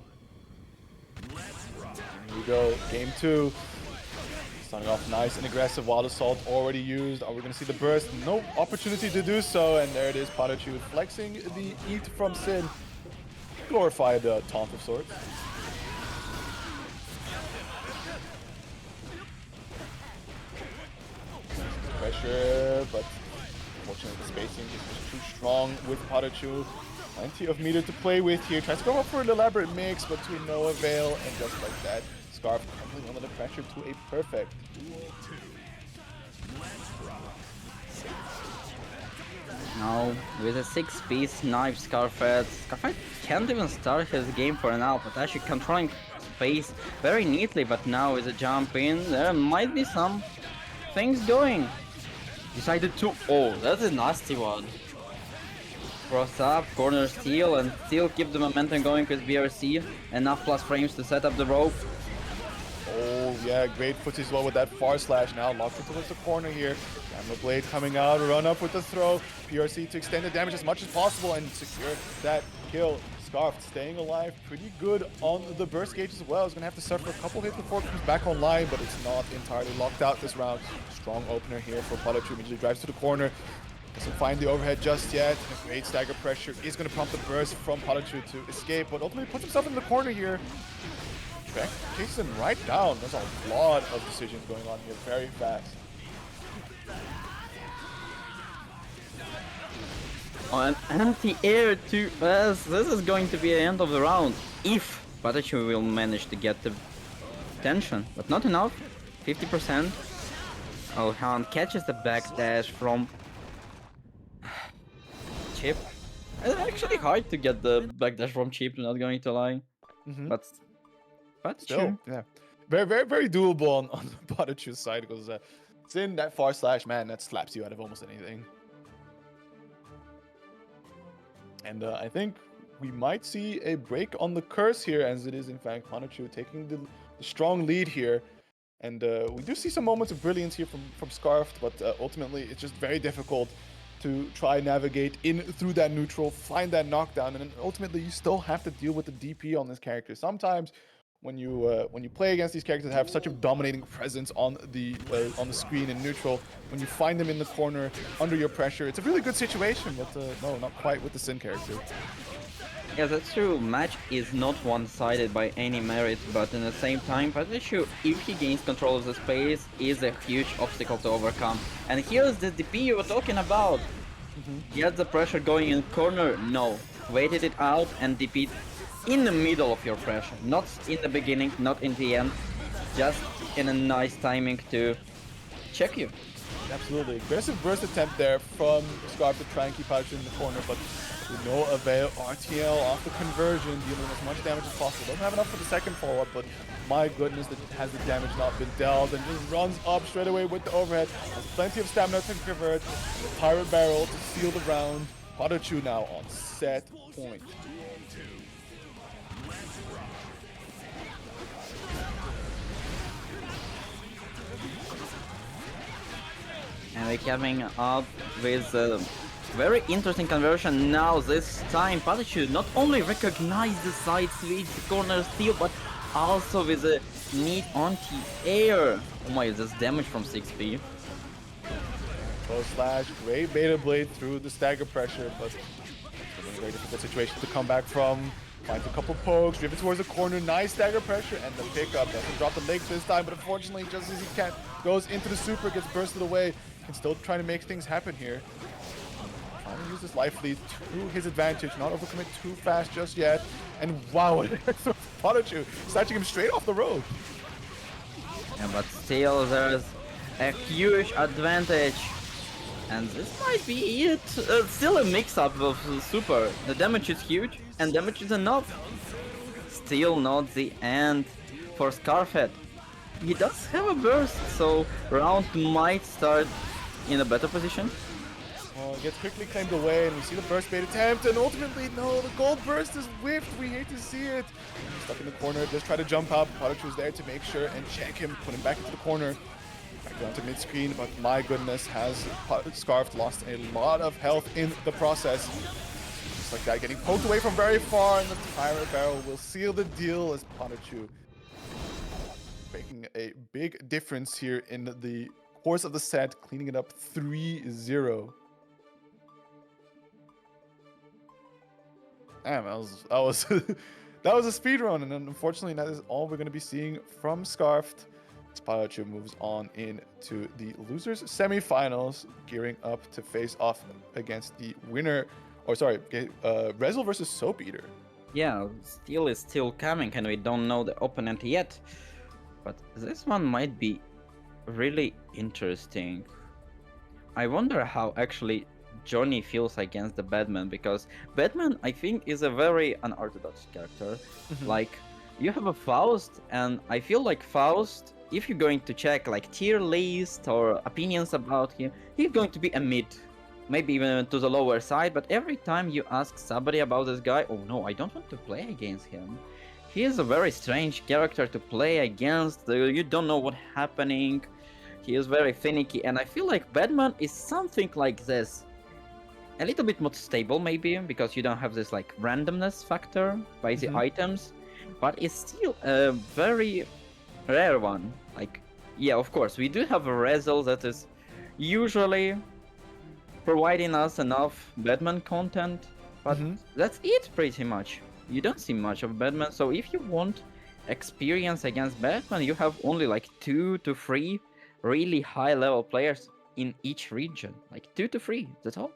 Let's rock. Here we go, game 2. Starting off nice and aggressive. Wild Assault already used. Are we going to see the burst? No opportunity to do so. And there it is, PataChu flexing the eat from Sin. Glorified taunt of sorts. Pressure, but unfortunately the spacing is just too strong with PataChu. Plenty of meter to play with here. Tries to go up for an elaborate mix, but to no avail. And just like that, Scarf crumbling under the pressure to a perfect. Now, with a 6-piece knife, Scarfett can't even start his game for now, but actually controlling space very neatly, but now with a jump in, there might be some things going. Decided to... Oh, that's a nasty one. Cross up, corner steal, and still keep the momentum going with BRC. Enough plus frames to set up the rope. Oh yeah, great footage as well with that far slash. Now locked into the corner here. Gamma Blade coming out, run up with the throw. PRC to extend the damage as much as possible and secure that kill. Scarf staying alive pretty good on the burst gauge as well. He's gonna have to suffer a couple hits before it comes back online, but it's not entirely locked out this round. Strong opener here for PataChu. Immediately drives to the corner. Doesn't find the overhead just yet. A great stagger pressure is going to prompt the burst from PataChu to escape, but ultimately puts himself in the corner here. Track takes him right down. There's a lot of decisions going on here very fast. Oh, an anti-air to us. This is going to be the end of the round. If PataChu will manage to get the tension, but not enough. 50%. Oh, Hound catches the backdash from Chipp. It's actually hard to get the backdash from Chipp, not going to lie. But Still, sure. yeah. Very, very, very doable on the PataChu's side because it's in that far slash, man, that slaps you out of almost anything. And I think we might see a break on the curse here, as it is in fact PataChu taking the strong lead here. And we do see some moments of brilliance here from Scarfed, but ultimately it's just very difficult to try and navigate in through that neutral, find that knockdown, and then ultimately you still have to deal with the DP on this character. Sometimes when you play against these characters that have such a dominating presence on the screen in neutral, when you find them in the corner under your pressure, it's a really good situation. But no, not quite with the Sin character. Yeah, that's true. Match is not one-sided by any merit, but in the same time, PataChu, if he gains control of the space, is a huge obstacle to overcome. And here's the DP you were talking about. Get the pressure going in corner? No. Waited it out and DP in the middle of your pressure. Not in the beginning, not in the end. Just in a nice timing to check you. Absolutely. Aggressive burst attempt there from Scarf to try and keep PataChu in the corner, but with no avail. RTL off the conversion, dealing as much damage as possible. Doesn't have enough for the second follow-up, but my goodness, has the damage not been dealt, and just runs up straight away with the overhead. Has plenty of stamina to convert. The Pirate Barrel to seal the round. PataChu now on set point. And coming up with a very interesting conversion now. This time PataChu not only recognized the side switch, the corner steal, but also with a neat anti-air. Oh my, this damage from 6P. Close slash, great beta blade through the stagger pressure, but it's a very difficult situation to come back from. Finds a couple pokes, driven towards the corner, nice stagger pressure, and the pickup. Doesn't drop the leg this time, but unfortunately, just as he can, goes into the super, gets bursted away, and still trying to make things happen here. Trying to use this life lead to his advantage, not overcommit too fast just yet. And wow, PataChu snatching him straight off the road. Yeah, but still there's a huge advantage. And this might be it. Still a mix-up of super. The damage is huge, and damage is enough. Still not the end for Scarfhead. He does have a burst, so round might start in a better position. Well, gets quickly claimed away, and we see the burst bait attempt, and ultimately, no, the gold burst is whiffed. We hate to see it. Stuck in the corner, just try to jump up. PataChu was there to make sure and check him, put him back into the corner. Back down to mid-screen, but my goodness, has Scarf lost a lot of health in the process. Just like that, getting poked away from very far, and the Tyrant Barrel will seal the deal as PataChu making a big difference here in the course of the set, cleaning it up 3-0. Damn, that was that was a speed run, and unfortunately that is all we're going to be seeing from Scarfed. PataChu moves on into the losers semifinals, gearing up to face off against the winner, or sorry, Resil versus Soap Eater. Yeah, Steel is still coming, and we don't know the opponent yet. But this one might be really interesting. I wonder how actually Johnny feels against the Bedman, because Bedman, I think, is a very unorthodox character. Like, you have a Faust, and I feel like Faust, if you're going to check like tier list or opinions about him, he's going to be a mid, maybe even to the lower side. But every time you ask somebody about this guy, oh no, I don't want to play against him. He is a very strange character to play against. You don't know what's happening. He is very finicky, and I feel like Bedman is something like this. A little bit more stable maybe, because you don't have this like randomness factor by the items, but it's still a very rare one. Like, yeah, of course, we do have a Resil that is usually providing us enough Bedman content, but that's it pretty much. You don't see much of Bedman, so if you want experience against Bedman, you have only like 2 to 3 really high level players in each region. Like 2 to 3, that's all.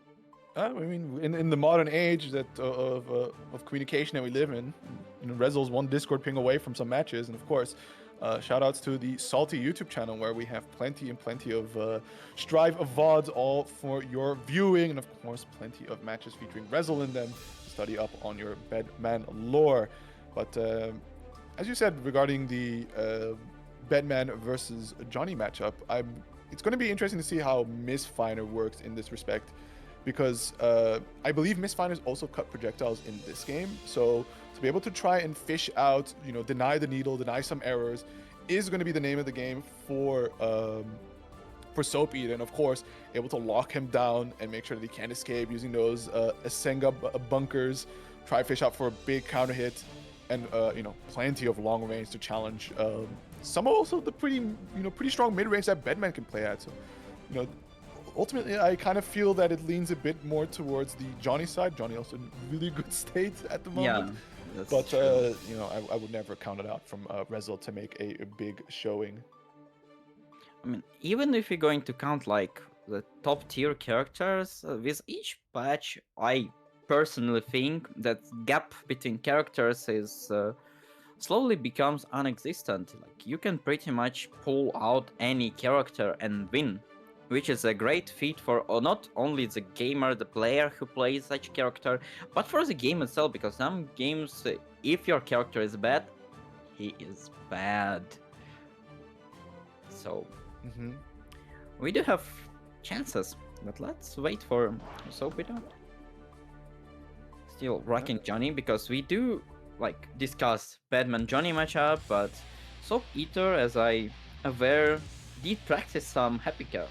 I mean, in the modern age that of communication that we live in, you know, Resil's one Discord ping away from some matches, and of course, shout outs to the Salty YouTube channel where we have plenty of Strive of VODs all for your viewing, and of course, plenty of matches featuring Resil in them to study up on your Bedman lore. But as you said regarding the Bedman versus Johnny matchup, it's going to be interesting to see how Misfiner works in this respect. Because I believe Misfiners also cut projectiles in this game, so to be able to try and fish out, you know, deny the needle, deny some errors, is going to be the name of the game for Soap Eater, and of course, able to lock him down and make sure that he can't escape using those Asenga bunkers, try fish out for a big counter hit, and you know, plenty of long range to challenge some also the pretty strong mid range that Bedman can play at. So, you know. Ultimately, I kind of feel that it leans a bit more towards the Johnny side. Johnny also in really good state at the moment. Yeah, but you know, I would never count it out from Resil to make a big showing. I mean, even if you're going to count like the top tier characters, with each patch, I personally think that gap between characters is slowly becomes non-existent. Like, you can pretty much pull out any character and win, which is a great feat for not only the gamer, the player who plays such character, but for the game itself, because some games, if your character is bad, he is bad. So, we do have chances, but let's wait for Soap Eater. Still rocking Johnny, because we do like discuss Bedman Johnny matchup, but Soap Eater, as I aware, did practice some happy chaos.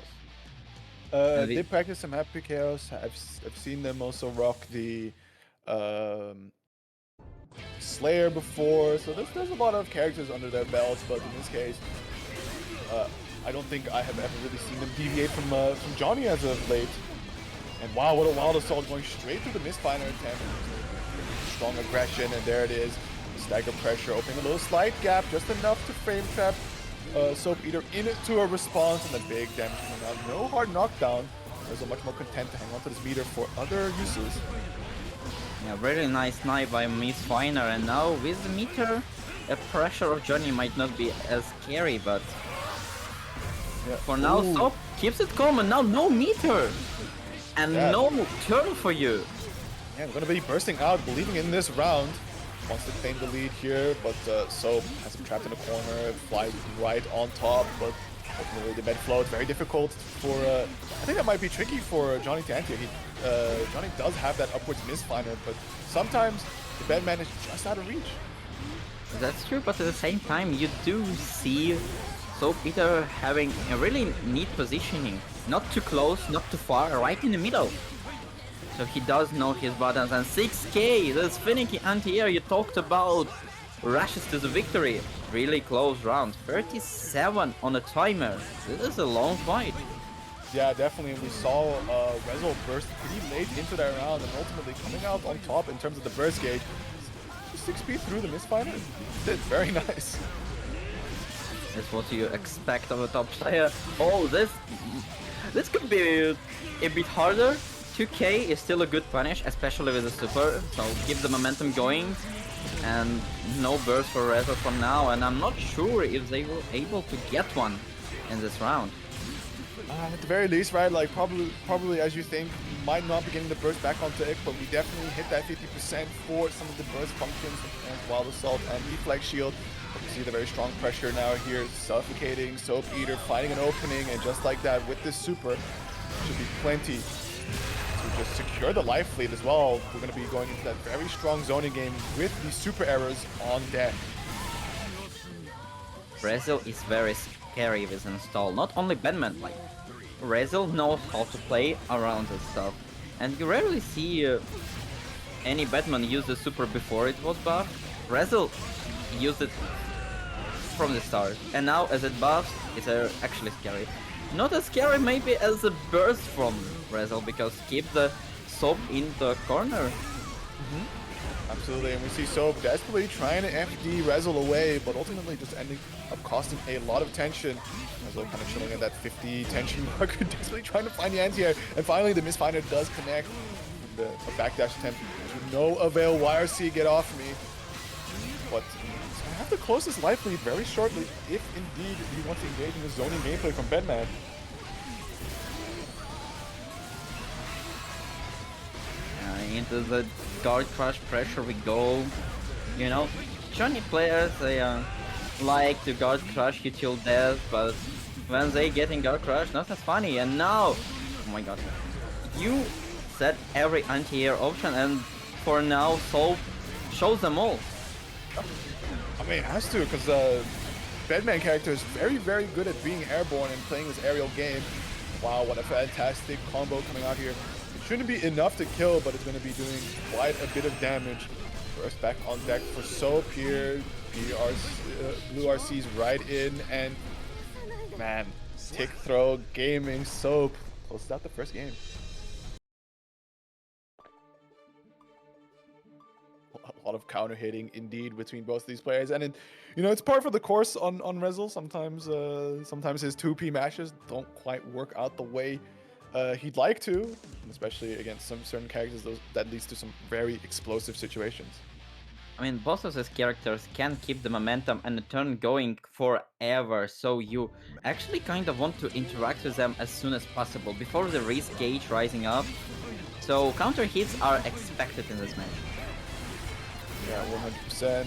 And They practice some Happy Chaos. I've seen them also rock the um, Slayer before, so there's a lot of characters under their belts. But in this case, I don't think I have ever really seen them deviate from Johnny as of late. And wow, what a wild assault going straight through the misfire attempt. Strong aggression, and there it is. Stagger pressure, opening a little slight gap, just enough to frame trap Soap Eater into a response, and a big damage coming out. No hard knockdown. There's much more content to hang on to this meter for other uses. yeah, really nice knife by Misfiner, and now with the meter, the pressure of Johnny might not be as scary, but for now, Ooh. Soap keeps it calm, and now no meter! And Yeah. no turn for you! Yeah, we're gonna be bursting out, believing in this round. Wants to claim the lead here, but Soap has him trapped in a corner, flies right on top, but ultimately the med flow is very difficult for, I think that might be tricky for Johnny to enter. Johnny does have that upwards misfiner, but sometimes the Bedman is just out of reach. That's true, but at the same time, you do see Soap Eater having a really neat positioning. Not too close, not too far, right in the middle. So he does know his buttons, and 6k, this finicky anti-air you talked about, rushes to the victory. Really close round, 37 on a timer. This is a long fight. Yeah, definitely, and we saw Resil burst pretty late into that round, and ultimately coming out on top in terms of the burst gauge. 6 speed through the misfiner. Did very nice. That's what you expect of a top player. Oh, this could be a bit harder. 2k is still a good punish, especially with the super, so keep the momentum going. And no burst for Resil for now, and I'm not sure if they were able to get one in this round. At the very least, right, like probably as you think, might not be getting the burst back onto it, but we definitely hit that 50% for some of the burst functions as Wild Assault and Deflect Shield. But you see the very strong pressure now here, suffocating Soap Eater, finding an opening, and just like that, with this super, should be plenty to just secure the life lead as well. We're going to be going into that very strong zoning game with the super errors on deck. Resil is very scary with install. Not only Bedman, like Resil knows how to play around this stuff, and you rarely see any Bedman use the super before it was buffed. Resil used it from the start, and now as it buffs, it's actually scary. Not as scary maybe as a burst from Resil, because keep the Soap in the corner. Absolutely, and we see Soap desperately trying to FD Resil away, but ultimately just ending up costing a lot of tension. Resil kind of chilling at that 50 tension marker, desperately trying to find the anti-air, and finally the misfinder does connect. The backdash attempt to no avail. YRC, get off me. But he's gonna have to close this life lead very shortly, if indeed he wants to engage in the zoning gameplay from Bedman. Into the guard crush pressure we go. You know, Johnny players, they like to guard crush you till death, but when they get in guard crush, not as funny. And now, oh my god, you set every anti-air option, and for now Soap shows them all. I mean, it has to, because Bedman character is very, very good at being airborne and playing this aerial game. Wow, what a fantastic combo coming out here. It shouldn't be enough to kill, but it's going to be doing quite a bit of damage. First back on deck for Soap here. Blue RC's right in, and man, tick throw, gaming, Soap closes out the first game. A lot of counter hitting indeed between both these players, and you know, it's par for the course on Resil. Sometimes his 2P matches don't quite work out the way he'd like to, especially against some certain characters. That leads to some very explosive situations. I mean, both of these characters can keep the momentum and the turn going forever, so you actually kind of want to interact with them as soon as possible before the risk gauge rising up. So counter hits are expected in this match. Yeah, 100%.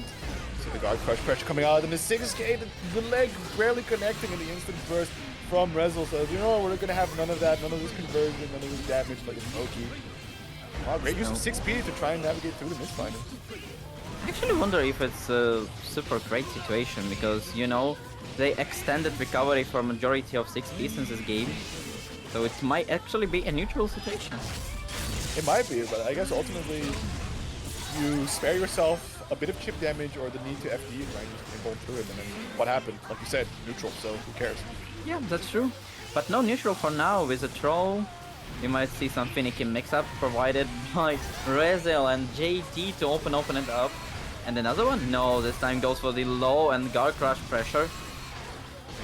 See the guard crush pressure coming out, and the 6k, the leg barely connecting in the instant burst from Resil. So, you know, we're gonna have none of that, none of this conversion, none of this damage like a Smoky. Wow, great use of 6p to try and navigate through the misfinder. I actually wonder if it's a super great situation, because, you know, they extended recovery for majority of 6 pieces in this game. So it might actually be a neutral situation. It might be, but I guess ultimately you spare yourself a bit of chip damage or the need to FD right and go through it, and then what happened? Like you said, neutral, so who cares? Yeah, that's true. But no neutral for now with a troll. You might see some finicky mix-up provided by Resil and JD to open it up. And another one? No, this time goes for the low and guard crush pressure.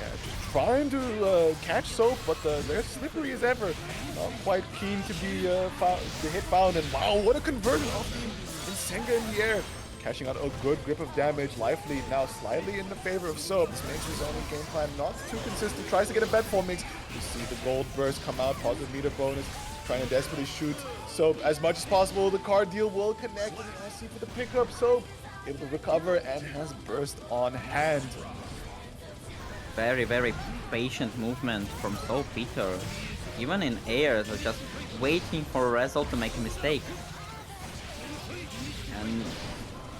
Yeah, just trying to catch Soap, but they're slippery as ever. Not quite keen to be to hit found, and wow, what a conversion off the Insenga in the air. Catching out a good grip of damage. Life lead now slightly in the favor of Soap. This makes his own game plan not too consistent. Tries to get a bed fall mix. You see the gold burst come out, positive meter bonus. Trying to desperately shoot Soap as much as possible. The card deal will connect with the SC for the pickup. Soap able to recover and has burst on hand. Very, very patient movement from Soap Peter. Even in air, so just waiting for Resil to make a mistake. And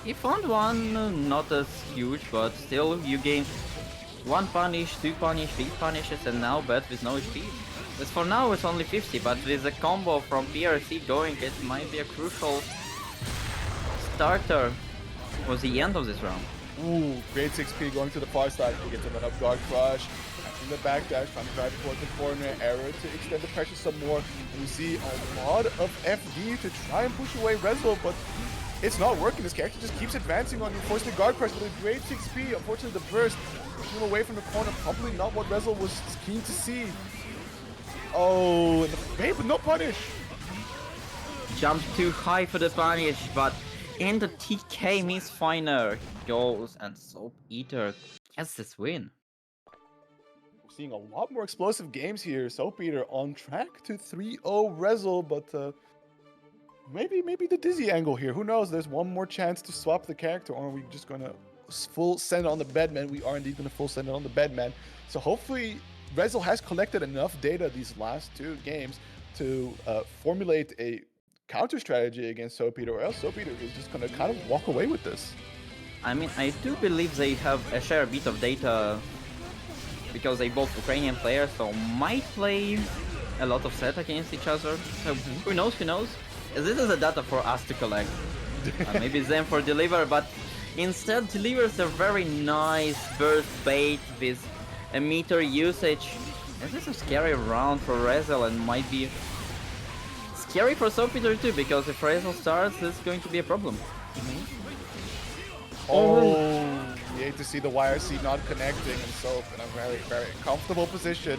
he found one, not as huge, but still you gain 1 punish, 2 punish, 3 punishes, and now bet with no HP. As for now it's only 50, but with the combo from PRC going, it might be a crucial starter for the end of this round. Ooh, great 6P going to the far side to get to that up guard crush. Catching the backdash, trying to drive towards the corner, error to extend the pressure some more. And you see a lot of FD to try and push away Resil, but it's not working. This character just keeps advancing on you, forcing the guard crush with a great 6P. Unfortunately, the burst pushing him away from the corner, probably not what Resil was keen to see. Oh, and the bait, but no punish. Jumped too high for the punish, but in the TK misfiner goes and Soap Eater gets this win. We're seeing a lot more explosive games here. Soap Eater on track to 3-0 Resil, but maybe the dizzy angle here. Who knows? There's one more chance to swap the character, or are we just gonna full send on the Bedman? We are indeed gonna full send it on the Bedman. So hopefully Resil has collected enough data these last 2 games to formulate a counter strategy against Soap Eater, or else Soap Eater is just gonna kind of walk away with this. I mean, I do believe they have a share a bit of data because they both Ukrainian players, so might play a lot of set against each other. So who knows, who knows? This is a data for us to collect. Maybe them for deliver, but instead delivers a very nice burst bait with a meter usage. This is a scary round for Resil and might be scary for Soap Eater too, because if Resil starts, this is going to be a problem. Oh, you hate to see the YRC not connecting, and Soap in a very, very comfortable position.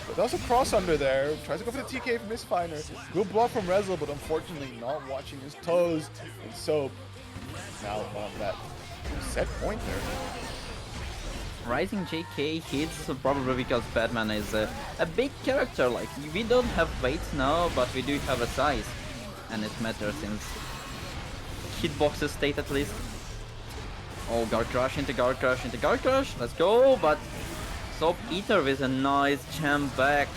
But there's a cross under there. Tries to go for the TK from Misfiner. Good block from Resil, but unfortunately not watching his toes. And Soap now on that set point there. Rising JK hits probably because Bedman is a big character. Like, we don't have weight now, but we do have a size. And it matters since hitboxes state at least. Oh, guard crush into guard crush into guard crush. Let's go, but Soap Eater with a nice jump back.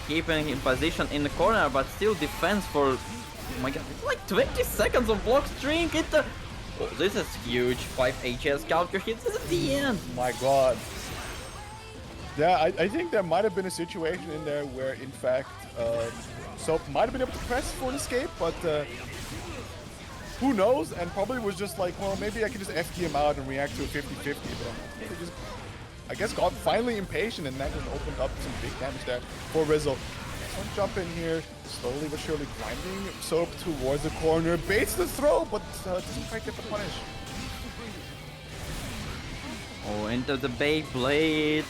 Keeping in position in the corner, but still defense for... Oh my god, it's like 20 seconds of block string. Oh, this is huge. 5 HS counter hits at the end. My god. Yeah, I think there might have been a situation in there where, in fact, Soap might have been able to press for an escape, but who knows? And probably was just like, well, maybe I can just FD him out and react to a 50-50, but he just, I guess, got finally impatient, and that just opened up some big damage there for Resil. One jump in here, slowly but surely grinding Soap towards the corner, baits the throw, but doesn't quite get the punish. Oh, into the Beyblade.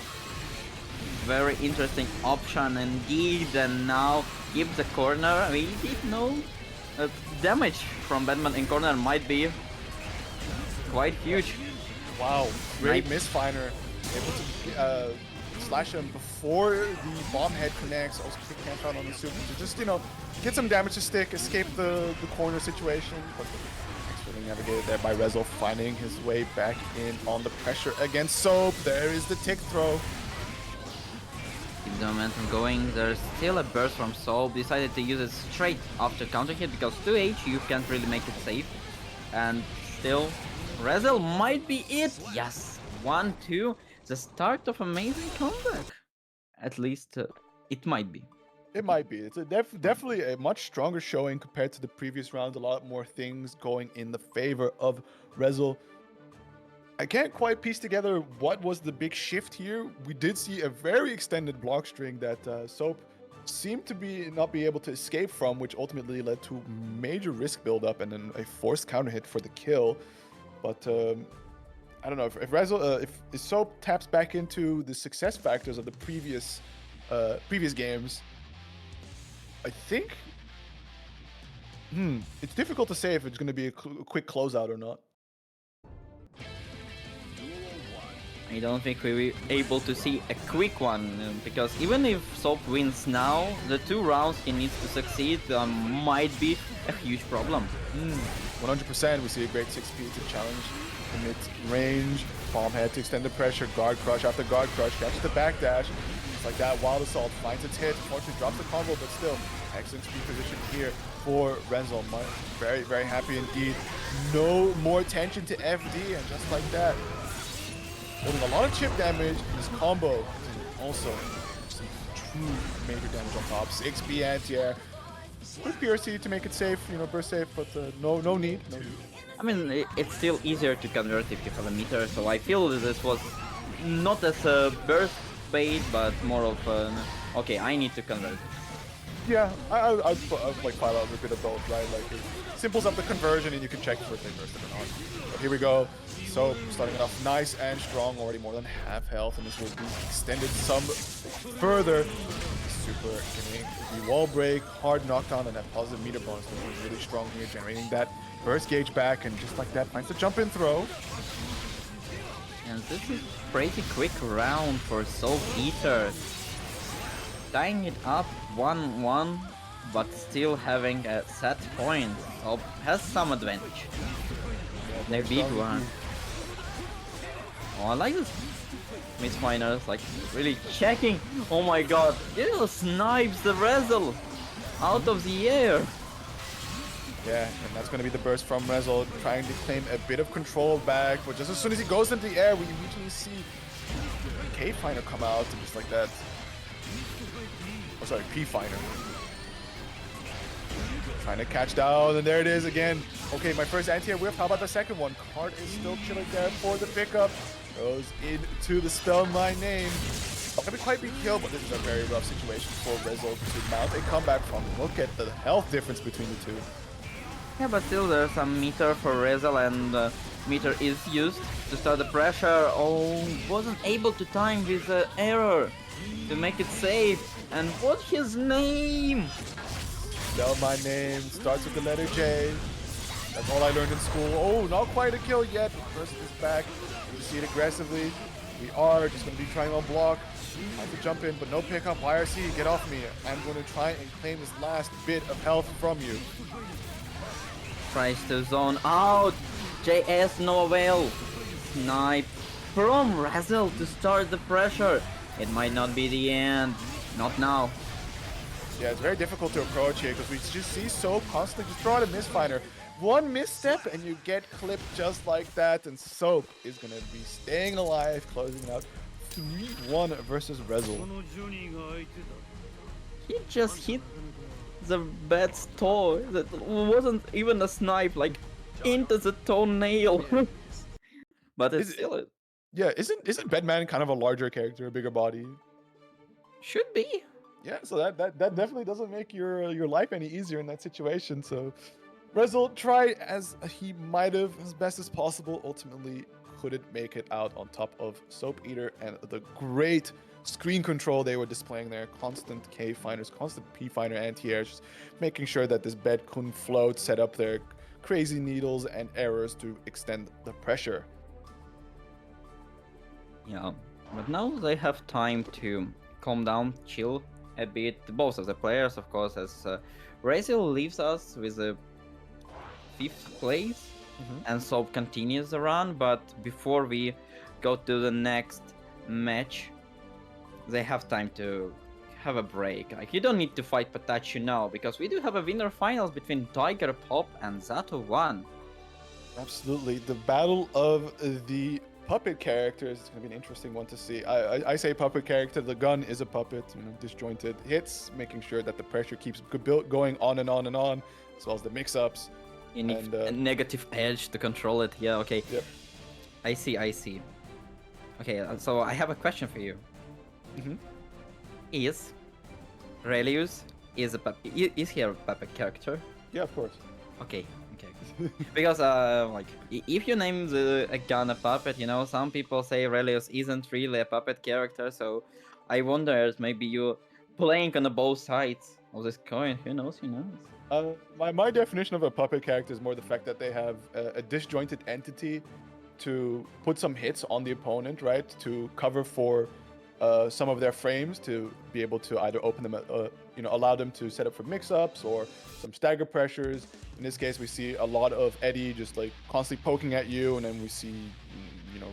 Very interesting option indeed, and now keep the corner. We did know damage from Bedman in corner might be quite huge. Wow, great misfiner. Able to slash him before the bomb head connects. Also kick camp out on the super to just, you know, get some damage to stick, escape the corner situation. But expertly navigated there by Resil, finding his way back in on the pressure against Soap. There is the tick throw. Keep the momentum going. There's still a burst from Soap. Decided to use it straight after counter hit because 2H you can't really make it safe. And still, Resil might be it. Yes, 1-2. The start of amazing comeback. At least it might be. It might be. It's a definitely a much stronger showing compared to the previous rounds. A lot more things going in the favor of Resil. I can't quite piece together what was the big shift here. We did see a very extended block string that Soap seemed to not be able to escape from, which ultimately led to major risk buildup and then a forced counter hit for the kill. But I don't know if Resil, if Soap taps back into the success factors of the previous games. I think it's difficult to say if it's going to be a quick closeout or not. I don't think we'll be able to see a quick one, because even if Soap wins now, the 2 rounds he needs to succeed might be a huge problem. 100%, we see a great 6P to challenge the mid-range. Bomb head to extend the pressure, guard crush after guard crush, catches the backdash. Just like that, Wild Assault finds its hit, unfortunately drops the combo, but still, excellent speed position here for Resil. Very, very happy indeed. No more tension to FD, and just like that, holding a lot of chip damage in this combo, and also some true major damage on top. 6B anti-air. With PRC to make it safe, burst safe, but no need. I mean, it's still easier to convert if you have a meter, so I feel that this was not as a burst bait, but more of an, okay, I need to convert. Yeah, I'd like file out a bit of both, right? Like, it simples up the conversion and you can check if they burst it or not. But here we go. So, starting off nice and strong, already more than half health, and this will be extended some further. Super getting the wall break, hard knockdown, and that positive meter bonus was really strong here, generating that burst gauge back, and just like that, finds the jump in throw. And this is pretty quick round for Soul Eater. Tying it up 1-1, but still having a set point. Soap has some advantage. The big one. Oh, I like this. Miss Miners, like, really checking. Oh my god, it snipes the Resil out of the air. Yeah, and that's going to be the burst from Resil, trying to claim a bit of control back, but just as soon as he goes into the air, we immediately see K-Finer come out, and just like that. Oh, sorry, P-Finer. Trying to catch down, and there it is again. Okay, my first anti-air whiff, how about the second one? Card is still chilling there for the pickup. Goes into the spell my name. Not gonna quite be killed, but this is a very rough situation for Resil to mount a comeback from. Look at the health difference between the two. Yeah, but still there's some meter for Resil, and meter is used to start the pressure. Oh, wasn't able to time with the error to make it safe. And what's his name? Spell my name, starts with the letter J. That's all I learned in school. Oh, not quite a kill yet. First is back. You see it aggressively. We are just going to be trying on block. Trying to jump in, but no pickup. YRC, get off me. I'm going to try and claim this last bit of health from you. Tries to zone out. JS no avail. Snipe from Resil to start the pressure. It might not be the end. Not now. Yeah, it's very difficult to approach here because we just see Soap constantly just throw out a misfinder. One misstep and you get clipped just like that, and Soap is going to be staying alive, closing out 3-1 versus Resil. He just hit the bat's toe. That wasn't even a snipe, like into the toenail. But it's still Yeah, isn't Bedman kind of a larger character, a bigger body? should be. Yeah, so that definitely doesn't make your life any easier in that situation. So Resil tried as he might have, as best as possible. Ultimately, couldn't make it out on top of Soap Eater and the great screen control they were displaying there. Constant K finders, constant P finder anti-airs, just making sure that this bed couldn't float, set up their crazy needles and errors to extend the pressure. Yeah, but now they have time to calm down, chill a bit. Both of the players, of course, as Resil leaves us with a 5th place, and Soap continues the run. But before we go to the next match, they have time to have a break. Like, you don't need to fight PataChu now, because we do have a winner finals between Tiger Pop and Zato-VaN. Absolutely, the battle of the puppet characters, it's gonna be an interesting one to see. I say puppet character. The gun is a puppet, disjointed hits, making sure that the pressure keeps going on and on and on, as well as the mix-ups. You need And a negative edge to control it. Yeah, okay. Yep. I see. Okay, so I have a question for you. Mhm. Is Relius is he a puppet character? Yeah, of course. Okay. Because if you name a gun a puppet, some people say Relius isn't really a puppet character, so I wonder if maybe you playing on both sides of this coin. Who knows? My definition of a puppet character is more the fact that they have a disjointed entity to put some hits on the opponent, right? To cover for some of their frames, to be able to either open them, allow them to set up for mix-ups or some stagger pressures. In this case, we see a lot of Eddie just like constantly poking at you, and then we see,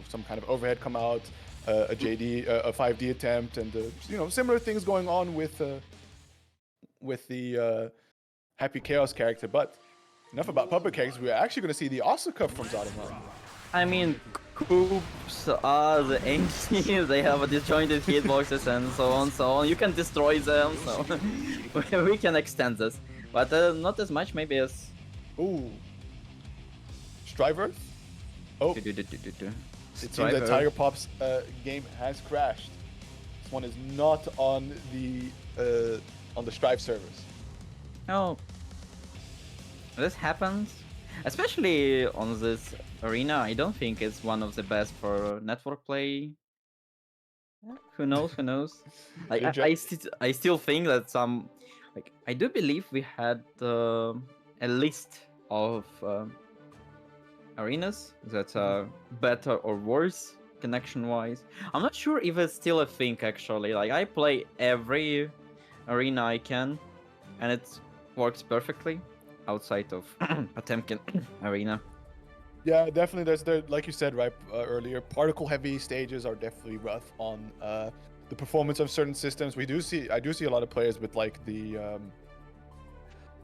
some kind of overhead come out, a JD, a 5D attempt, and similar things going on with the Happy Chaos character. But enough about puppet characters. We're actually going to see the Asuka from Zato-VaN. I mean, Coops are the ancients, they have a disjointed hitboxes and so on. You can destroy them, so we can extend this. But not as much maybe as... Ooh. Striver? Oh. It It seems that Tiger Pop's game has crashed. This one is not on the Strive servers. No. This happens. Especially on this arena, I don't think it's one of the best for network play. Who knows? I still think that I do believe we had a list of arenas that are better or worse connection-wise. I'm not sure if it's still a thing actually. I play every arena I can, and it works perfectly outside of Potemkin arena. Yeah, definitely. There's like you said right earlier, particle-heavy stages are definitely rough on the performance of certain systems. I do see a lot of players with like the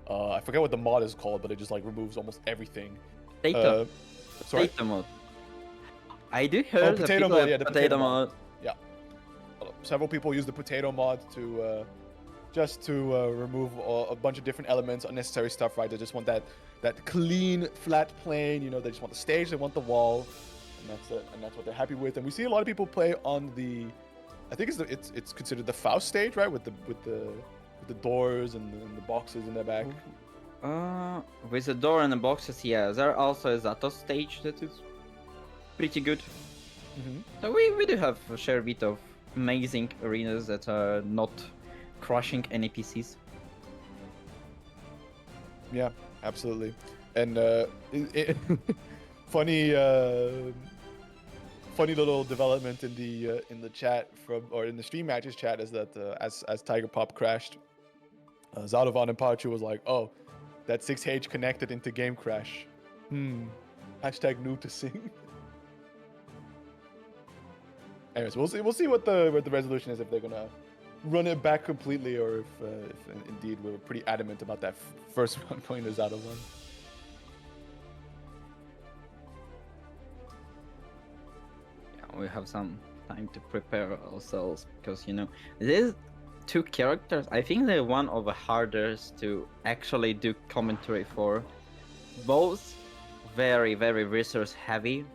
I forget what the mod is called, but it just like removes almost everything. Data. Sorry? Potato mode. I do hear that potato people mod, have yeah, the potato potato mod. mode. Yeah. Several people use the potato mod to just to remove a bunch of different elements, unnecessary stuff, right? They just want that clean, flat plane. They just want the stage, they want the wall, and that's it. And that's what they're happy with. And we see a lot of people play on the, I think it's considered the Faust stage, right? With the doors and the boxes in the back. With the door and the boxes, yeah. There also is Zato stage that is pretty good. So we do have a share bit of amazing arenas that are not crushing any PCs. Yeah, absolutely. And funny little development in the chat in the stream matches chat is that as Tiger Pop crashed, Zato-VaN and PataChu was like, oh, that 6H connected into game crash. Hashtag noob to sing. Anyways, we'll see what the resolution is, if they're gonna run it back completely, or if indeed we're pretty adamant about that first round going to Zato-VaN. Yeah, we have some time to prepare ourselves because these two characters, I think they're one of the hardest to actually do commentary for. Both very, very resource heavy,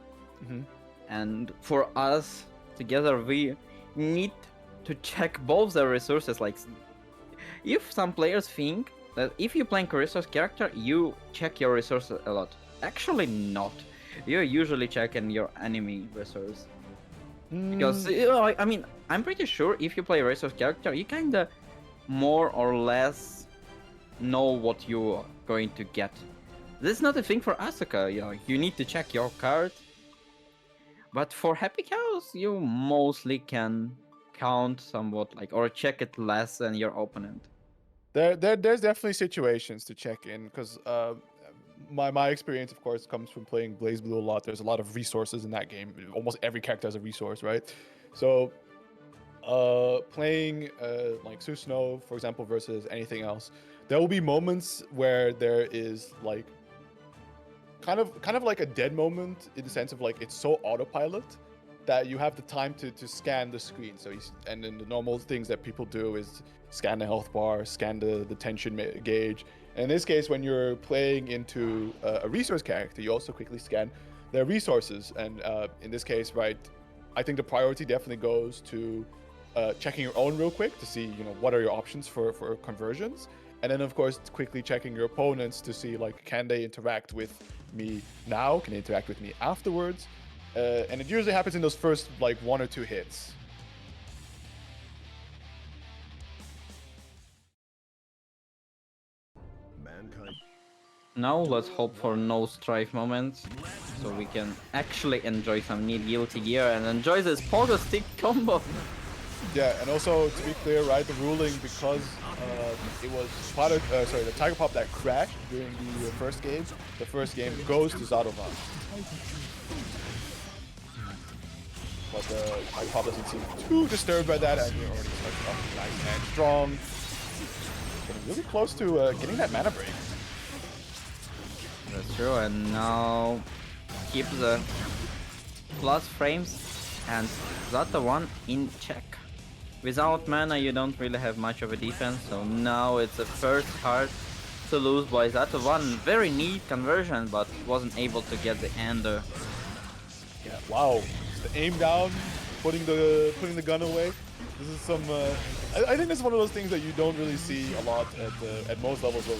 and for us together we need to check both the resources. Like, if some players think that if you're playing a resource character, you check your resources a lot. Actually not. You're usually checking your enemy resource. Because, I mean, I'm pretty sure if you play a resource character, you kinda more or less know what you're going to get. This is not a thing for Asuka, you need to check your card. But for Happy Cows, you mostly can count somewhat, or check it less than your opponent. There's definitely situations to check in, because my experience, of course, comes from playing Blazblue a lot. There's a lot of resources in that game. Almost every character has a resource, right? So playing like Susno, for example, versus anything else, there will be moments where there is like kind of like a dead moment in the sense of like it's so autopilot that you have the time to scan the screen. So and then the normal things that people do is scan the health bar, scan the tension gauge. And in this case, when you're playing into a resource character, you also quickly scan their resources. And in this case, right, I think the priority definitely goes to checking your own real quick to see, what are your options for conversions. And then, of course, quickly checking your opponents to see, like, can they interact with me now? Can they interact with me afterwards? And it usually happens in those first, like, 1 or 2 hits. Mankind. Now let's hope for no strife moments, so we can actually enjoy some neat guilty gear and enjoy this pogo stick combo. Yeah, and also to be clear, right, the ruling, because it was the Tiger Pop that crashed during the first game. The first game goes to Zato-VaN. But Tiger Pop doesn't seem too disturbed by that, and he already starts off nice and strong. Getting really close to getting that mana break. That's true, and now keep the plus frames and Zato-VaN in check. Without mana you don't really have much of a defense, so now it's the first card to lose by Zato-VaN. Very neat conversion, but wasn't able to get the ender. Yeah, wow. The aim down, putting the gun away. This is some. I think this is one of those things that you don't really see a lot at most levels of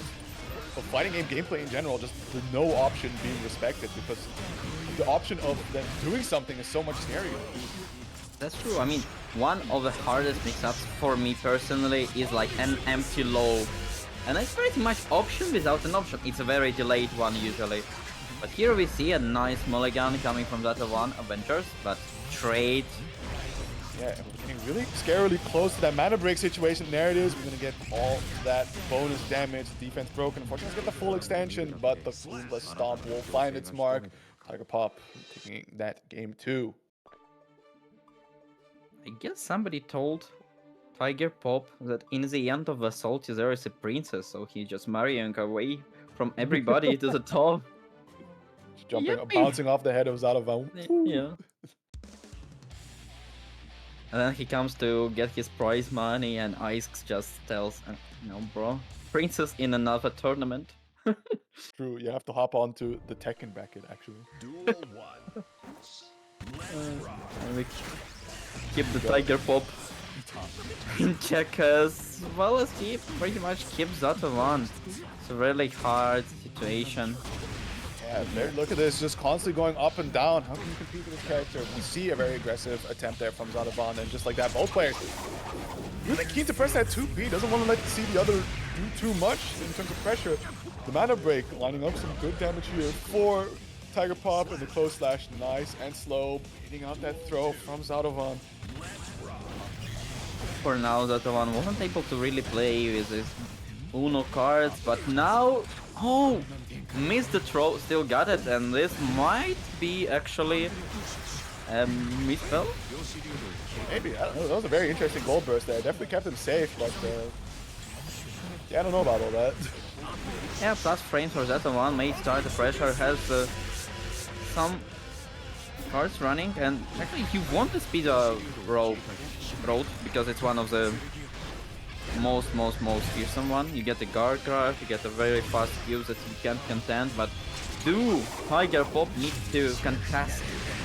fighting game gameplay in general. Just the no option being respected, because the option of them doing something is so much scarier. That's true. I mean, one of the hardest mix-ups for me personally is like an empty low. And it's pretty much option without an option. It's a very delayed one usually. But here we see a nice mulligan coming from Zato-VaN Avengers, but trade. Yeah, and we're getting really scarily close to that mana break situation. There it is. We're gonna get all that bonus damage. Defense broken. Unfortunately, let's get the full extension, but the Foodless Stomp will find its mark. Tiger Pop taking that game 2. I guess somebody told Tiger Pop that in the end of Assault there is a princess, so he's just marrying away from everybody to the top. Jumping, Yippee. bouncing off the head of Zato-VaN. Yeah. And then he comes to get his prize money, and Ice just tells, bro, princess in another tournament. True, you have to hop onto the Tekken bracket, actually. Duel 1. And we keep the Tiger Pop in check as well as he pretty much keeps Zato-VaN. It's a really hard situation. Yeah, look at this, just constantly going up and down. How can you compete with this character? We see a very aggressive attempt there from Zato-VaN, and just like that, both players really keen to press that 2P. Doesn't want to see the other do too much in terms of pressure. The mana break lining up some good damage here for Tiger Pop, and the close slash, nice and slow, beating out that throw from Zato-VaN. For now, Zato-VaN wasn't able to really play with his Uno cards, but now, missed the throw, still got it, and this might be actually a misspell. Maybe, I don't know, that was a very interesting goal burst there. Definitely kept him safe, but yeah, I don't know about all that. Yeah, plus frames for Zato-VaN may start the pressure, has some cards running, and actually you want to speed road because it's one of the most fearsome one. You get the guard grab, you get a very fast use that you can't contend, but do Tiger Pop needs to contest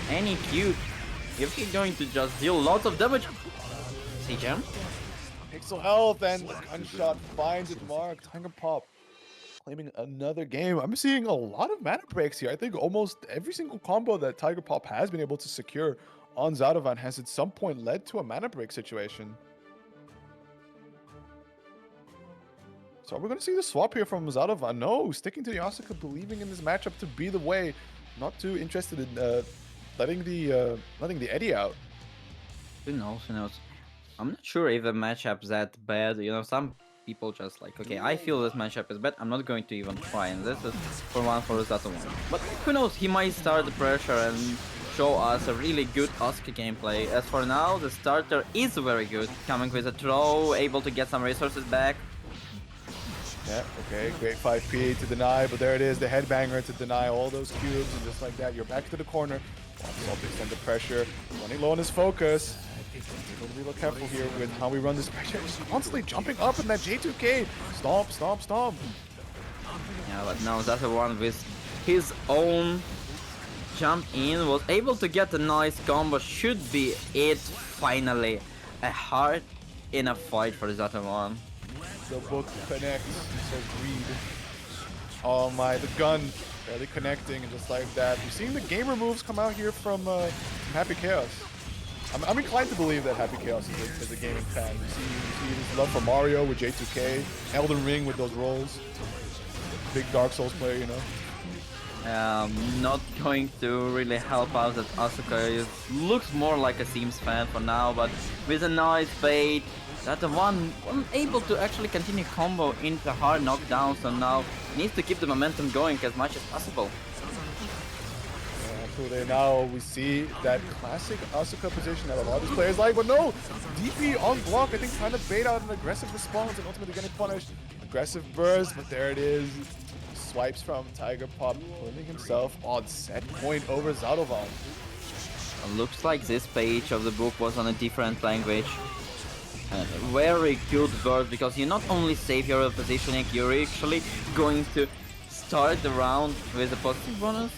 any cube if he's going to just deal lots of damage. See gem? Pixel health, and the gunshot finds its mark. Tiger Pop claiming another game. I'm seeing a lot of mana breaks here. I think almost every single combo that Tiger Pop has been able to secure on Zato-VaN has at some point led to a mana break situation. So we're going to see the swap here from Zato-VaN. No, sticking to the Asuka, believing in this matchup to be the way. Not too interested in letting the Eddie out. Who knows? I'm not sure if the matchup's that bad. Some people just like, okay, I feel this matchup is bad, I'm not going to even try, and this is for Zato-VaN. But who knows, he might start the pressure and show us a really good Asuka gameplay. As for now, the starter is very good, coming with a throw, able to get some resources back. Yeah, okay, great 5P to deny, but there it is, the headbanger to deny all those cubes, and just like that, you're back to the corner. Salty extend the pressure, running low on his focus. We're going to be a little careful here with how we run this pressure. Just constantly jumping up in that J2K. Stomp, stomp, stomp. Yeah, but now Zato-VaN with his own jump in was able to get a nice combo. Should be it finally. A heart in a fight for Zato-VaN. The book connects, says Reed. Oh my, the gun barely connecting, and just like that. We're seeing the gamer moves come out here from Happy Chaos. I'm inclined to believe that Happy Chaos is a gaming fan. You see his love for Mario with J2K, Elden Ring with those rolls. Big Dark Souls player, you know. Not going to really help out that Asuka looks more like a Sims fan for now, but with a nice bait, Zato-VaN unable to actually continue combo into hard knockdown, so now needs to keep the momentum going as much as possible. Absolutely. Now we see that classic Asuka position that a lot of these players like, but no! DP on block, I think trying to bait out an aggressive response and ultimately getting punished. Aggressive burst, but there it is. Swipes from Tiger Pop, putting himself on set point over Zato-VaN. Looks like this page of the book was on a different language. Very good burst, because you not only save your positioning, you're actually going to start the round with a positive bonus.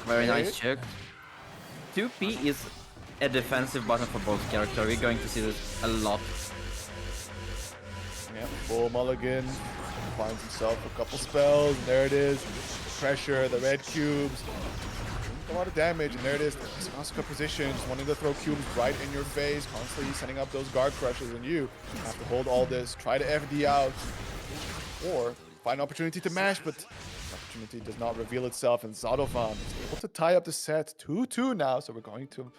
Very nice check. 2P is a defensive button for both characters. We're going to see this a lot. Yeah, full mulligan. Finds himself a couple spells, and there it is. Pressure, the red cubes. A lot of damage, and there it is. This Asuka position, just wanting to throw cubes right in your face, constantly setting up those guard crushes, and you have to hold all this, try to FD out, or find an opportunity to mash, but the opportunity does not reveal itself, and Zato-VaN is able to tie up the set 2-2 now, so we're going to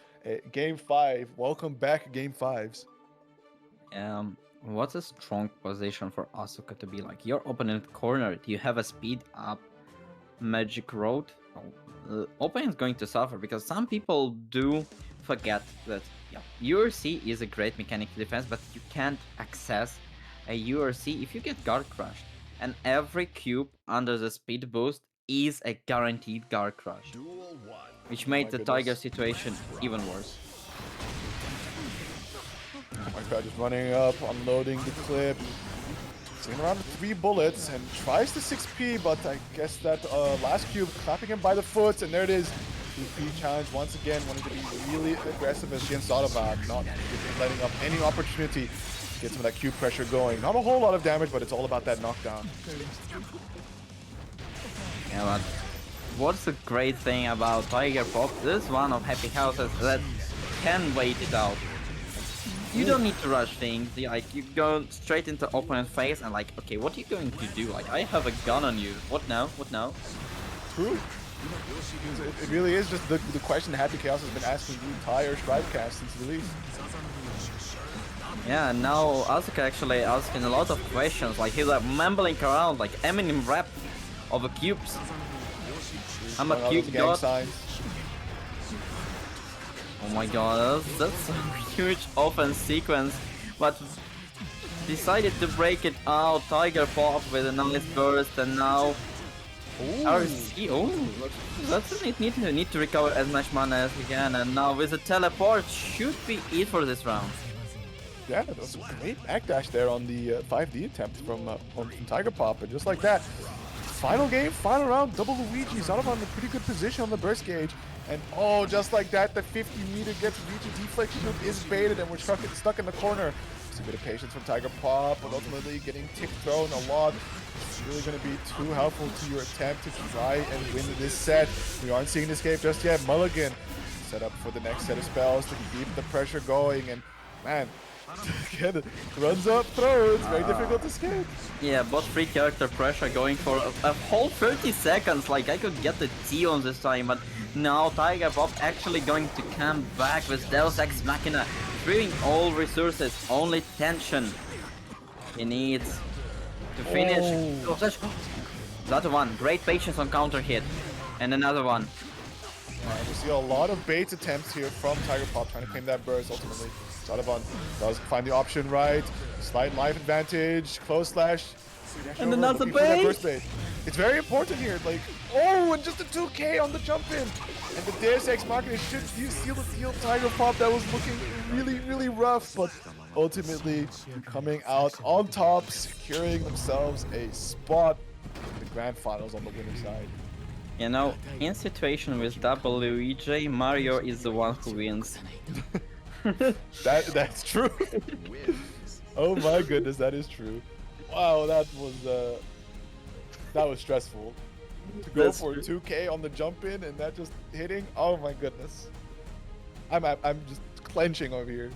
Game 5. Welcome back, Game 5s. What's a strong position for Asuka to be like? Your opponent cornered, you have a speed up magic road. Opponent is going to suffer, because some people do forget that URC is a great mechanic to defense, but you can't access a URC if you get guard crushed. And every cube under the speed boost is a guaranteed guard crush, which made the Tiger situation even worse. Oh my god, just running up, unloading the clip. Seeing around 3 bullets and tries the 6P, but I guess that last cube clapping him by the foot, and there it is. 2P challenge once again, wanting to be really aggressive against Zato-VaN, not letting up any opportunity to get some of that cube pressure going. Not a whole lot of damage, but it's all about that knockdown. Yeah, but what's the great thing about Tiger Pop? This is one of Happy Houses that can wait it out. You don't need to rush things. Like, you go straight into opponent's face and like, okay, what are you going to do? Like, I have a gun on you. What now? What now? True. It really is just the question Happy Chaos has been asking the entire Strivecast since release. Yeah, and now Asuka actually asking a lot of questions. Like, he's like mumbling around like Eminem rap of the cubes. I'm a cube god. Oh my god, that's a huge offense sequence, but decided to break it out. Tiger Pop with a nice burst, and now RC. Oh, that's it. Need to recover as much mana as we can, and now with a teleport should be it for this round. Yeah, that was a great backdash there on the 5D attempt from Tiger Pop, and just like that, final game, final round, double Luigi. Zato-VaN in a pretty good position on the burst gauge. And oh, just like that, the 50 meter gets Luigi deflect shield is baited, and we're stuck in the corner. Just a bit of patience from Tiger Pop, but ultimately getting tick thrown a lot. It's really going to be too helpful to your attempt to try and win this set. We aren't seeing this game just yet. Mulligan set up for the next set of spells to keep the pressure going, and man, again, runs up throw, it's very difficult to escape. Yeah, both free character pressure going for a whole 30 seconds. Like, I could get the T on this time, but now Tiger Pop actually going to come back with Deus Ex Machina, freeing all resources, only tension he needs to finish. Oh. Zato-VaN, great patience on counter hit, and another one. And we see a lot of bait attempts here from Tiger Pop trying to claim that burst ultimately. Zato-VaN does find the option right. Slight life advantage, close slash. And another looking for that bait. burst bait. It's very important here. Like, oh, and just a 2K on the jump in. And the Deus Ex Machina should seal the deal. Tiger Pop that was looking really, really rough, but ultimately coming out on top, securing themselves a spot in the grand finals on the winning side. You know, in situation with WEJ, Mario is the one who wins. That's true. Oh my goodness, that is true. Wow, that was stressful. To go That's for true. 2K on the jump in and that just hitting. Oh my goodness. I'm just clenching over here.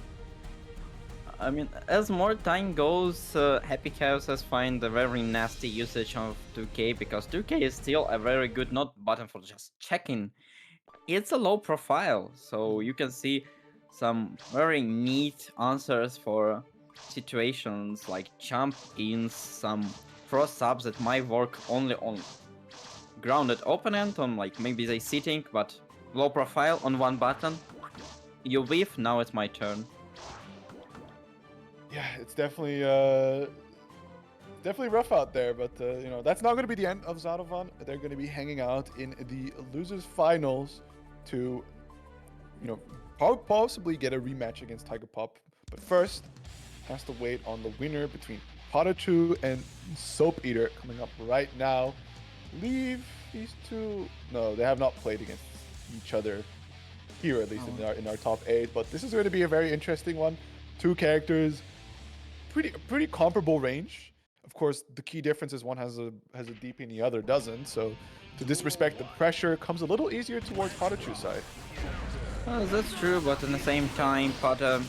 I mean, as more time goes, Happy Chaos has find a very nasty usage of 2K because 2K is still a very good not button for just checking. It's a low profile, so you can see some very neat answers for situations like jump ins, some frost subs that might work only on grounded opponent, on like maybe they sitting but low profile on one button. You whiff, now it's my turn. Yeah, it's definitely rough out there, but you know, that's not going to be the end of Zato-VaN. They're going to be hanging out in the losers finals to, you know, possibly get a rematch against Tiger Pop. But first, has to wait on the winner between PataChu and Soap Eater coming up right now. Leave these two. No, they have not played against each other here, at least in our top 8. But this is going to be a very interesting one. Two characters, pretty comparable range. Of course, the key difference is one has a DP and the other doesn't. So to disrespect the pressure comes a little easier towards PataChu's side. That's true, but at the same time, Pata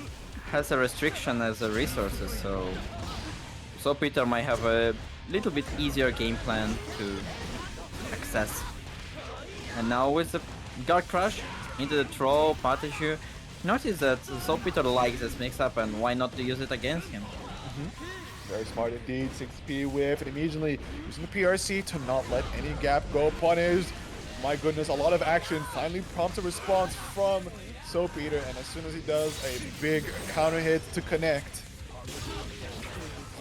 has a restriction as a resources, so Peter might have a little bit easier game plan to access. And now with the Guard Crush into the throw, PataChu, notice that Peter likes this mix-up and why not to use it against him. Very smart indeed. 6P whiff and immediately using the PRC to not let any gap go punished. My goodness, a lot of action. Finally prompts a response from Soap Eater, and as soon as he does, a big counter hit to connect.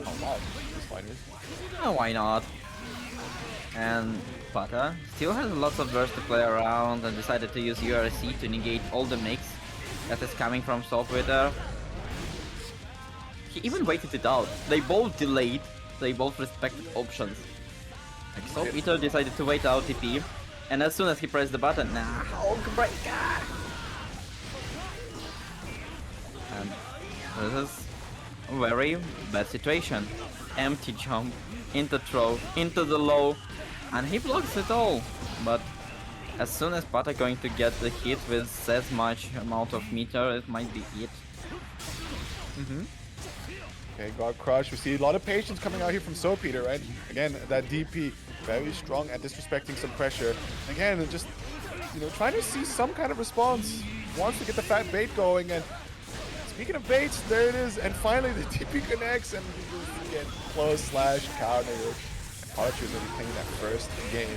Oh wow, this fighters. Oh, why not? And Pata still has lots of burst to play around and decided to use URC to negate all the mix that is coming from Soap Eater. He even waited it out. They both delayed, they both respected options. Like Soap Eater decided to wait out TP, and as soon as he pressed the button, nah, Hulk Breaker! And this is a very bad situation. Empty jump, into throw, into the low, and he blocks it all. But as soon as Pata going to get the hit with that much amount of meter, it might be it. Okay, Guard Crush. We see a lot of patience coming out here from Soap Eater, right? Again, that DP, very strong at disrespecting some pressure. Again, just, you know, trying to see some kind of response. Wants to get the fat bait going, and speaking of baits, there it is. And finally, the DP connects, and we just get close slash counter. PataChu is going to be playing that first game.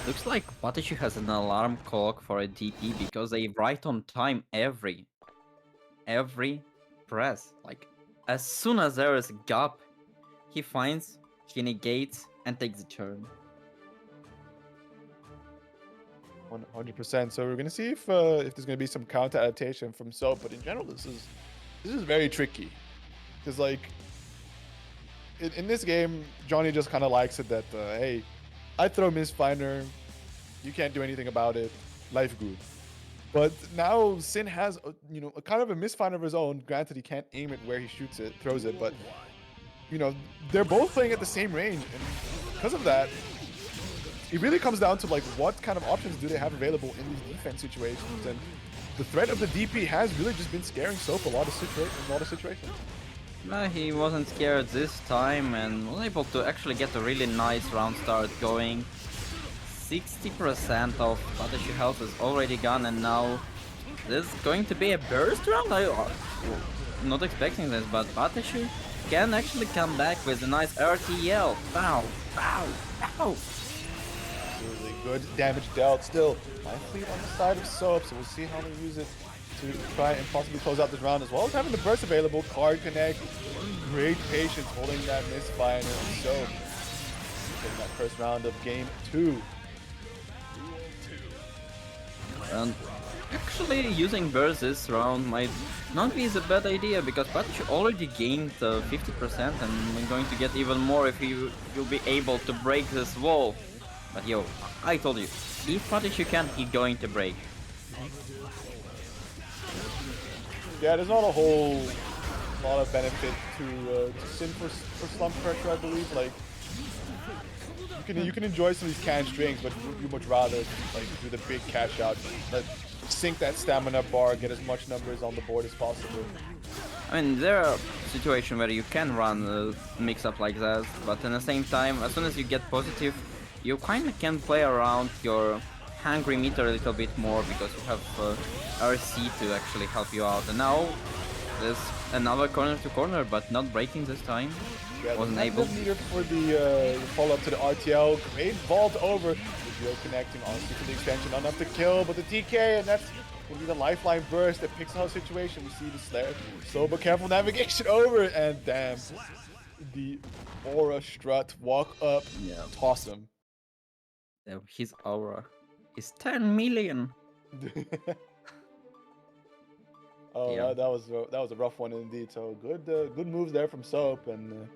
Looks like PataChu has an alarm clock for a DP because they write on time every press. Like, as soon as there is a gap, he finds, he negates, and takes the turn. 100%. So we're gonna see if there's gonna be some counter adaptation from Soap, but in general, this is very tricky because like in this game, Johnny just kind of likes it that hey, I throw Misfinder, you can't do anything about it, life good. But now Sin has you know, a kind of a Misfinder of his own. Granted, he can't aim it where he shoots it, throws it, but you know, they're both playing at the same range, and because of that, it really comes down to like what kind of options do they have available in these defense situations, and the threat of the DP has really just been scaring Soap in a lot of situations. No, he wasn't scared this time and was able to actually get a really nice round start going. 60% of PataChu health is already gone, and now this is going to be a burst round? I not expecting this, but PataChu can actually come back with a nice RTL. Bow, bow, bow. Absolutely. Good damage dealt. Still, life lead on the side of Soap, so we'll see how they use it to try and possibly close out this round, as well as having the burst available. Card connect. Great patience holding that misfire. And Soap getting that first round of game 2. And actually using burst this round might not be a bad idea, because PataChu already gained 50% and we're going to get even more if you'll be able to break this wall. But yo, I told you, if PataChu can, he's going to break. Yeah, there's not a whole lot of benefit to Sin for slump pressure, I believe. Like, you can enjoy some of these canned strings, but you much rather like do the big cash out, sink that stamina bar, get as much numbers on the board as possible. I mean, there are situations where you can run a mix-up like that, but at the same time, as soon as you get positive, you kind of can play around your hungry meter a little bit more, because you have RC to actually help you out. And now there's another corner to corner, but not breaking this time. Yeah, wasn't able. Meter for the follow-up to the RTL. Great vault over. Resil connecting honestly to the extension. Not enough to kill, but the DK, and that's will be the lifeline burst that picks out the situation. We see the Slayer. So, but careful navigation over, and damn. The Aura strut, walk up, toss him. His aura is 10 million. Oh, Yeah. that was a rough one indeed. So good moves there from Soap, and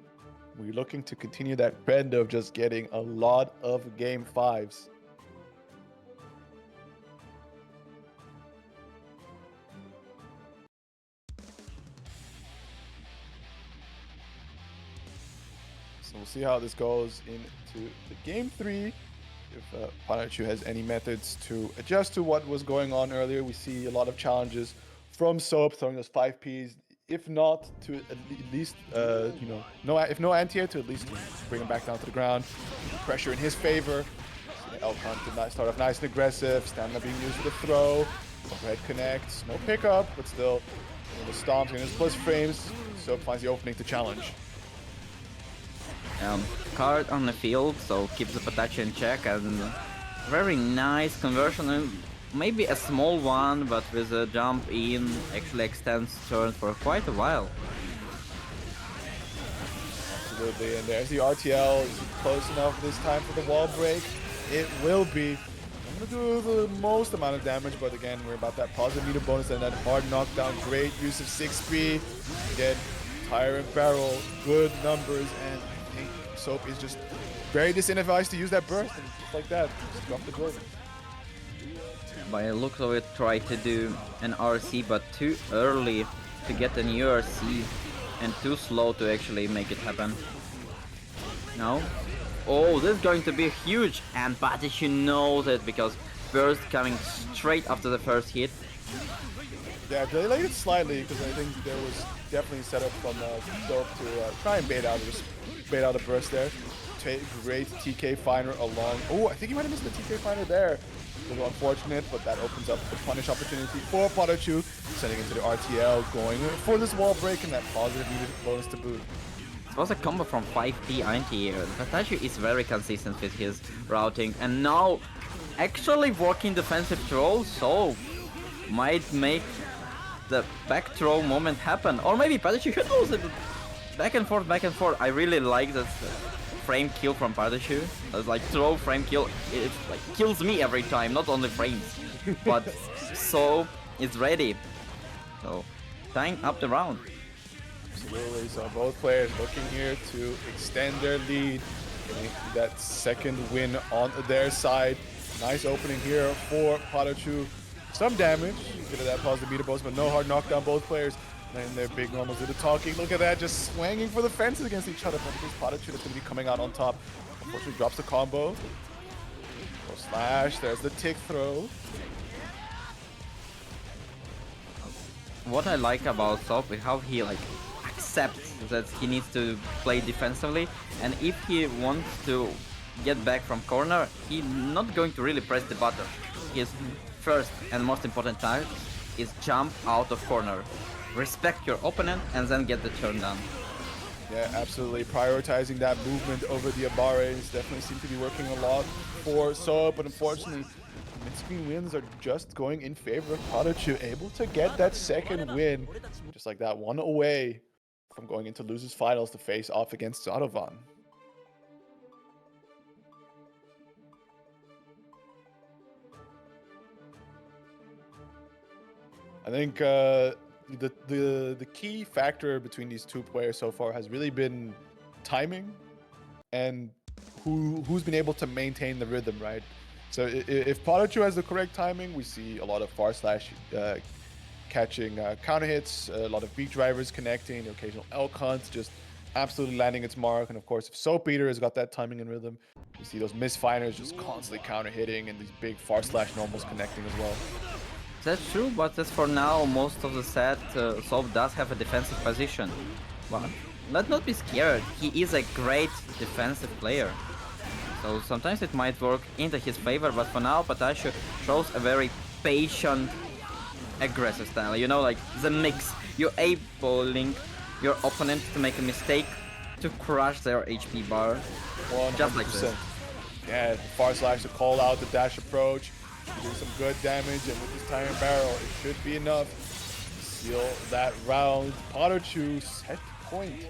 we're looking to continue that trend of just getting a lot of game 5s. So we'll see how this goes into the game 3. If PataChu has any methods to adjust to what was going on earlier. We see a lot of challenges from Soap throwing those 5Ps. If not, to at least, if no anti-air, to at least bring him back down to the ground. Pressure in his favor. So Elcon did not start off nice and aggressive. Stamina being used for the throw. Overhead connects. No pickup, but still, the stomps and his plus frames. Soap finds the opening to challenge. Card on the field, so keeps the PataChu in check, and very nice conversion, and maybe a small one, but with a jump in, actually extends turn for quite a while. Absolutely, and there's the RTL. Is it close enough this time for the wall break? It will be. I'm gonna do the most amount of damage, but again, we're about that positive meter bonus and that hard knockdown. Great use of 6B. Again, tire and barrel, good numbers, and I think Soap is just very disincentivized to use that burst, and just like that, just drop the Jordan. By the looks of it, try to do an RC, but too early to get a new RC, and too slow to actually make it happen. No? Oh, this is going to be huge, and PataChu knows it, because burst coming straight after the first hit. Yeah, they delayed it slightly because I think there was definitely set up from Soap to try and bait out a burst there. Great TK Finder along. Oh, I think he might have missed the TK Finder there. A little unfortunate, but that opens up the punish opportunity for PataChu, sending into the RTL, going for this wall break and that positive meter bonus to boot. It was a combo from 5P anti-air. PataChu is very consistent with his routing, and now actually working defensive throw, so might make the back throw moment happen. Or maybe PataChu, who knows it? Back and forth, back and forth. I really like this frame kill from PataChu. It's like throw, frame kill. It like kills me every time, not only frames. But so it's ready. So tying up the round. Absolutely. So both players looking here to extend their lead, getting that second win on their side. Nice opening here for PataChu. Some damage, get that positive meter bonus, but no hard knockdown. Both players and their big normals do the talking. Look at that, just swinging for the fences against each other. But it's PataChu that's going to be coming out on top. Unfortunately, drops the combo. Go slash, there's the tick throw. What I like about Soap is how he like accepts that he needs to play defensively, and if he wants to get back from corner, he's not going to really press the button. His first and most important task is jump out of corner. Respect your opponent and then get the turn done. Yeah, absolutely. Prioritizing that movement over the a.b.a definitely seems to be working a lot for So, but unfortunately, mid-screen wins are just going in favor of PataChu, able to get that second win, just like that, one away from going into losers finals to face off against Zato-VaN. I think the key factor between these two players so far has really been timing and who's been able to maintain the rhythm, right? So if PataChu has the correct timing, we see a lot of far slash catching counter hits, a lot of beat drivers connecting, the occasional elk hunts, just absolutely landing its mark. And of course, if Soap Eater has got that timing and rhythm, you see those misfinders just constantly counter hitting and these big far slash normals connecting as well. That's true, but as for now, most of the set, Soap does have a defensive position. But let's not be scared, he is a great defensive player. So sometimes it might work into his favor, but for now, PataChu shows a very patient, aggressive style. You know, like the mix. You're enabling your opponent to make a mistake to crush their HP bar. 100%. Just like this. Yeah, far slash to call out the dash approach, do some good damage, and with this tire and barrel, it should be enough to seal that round. PataChu set point.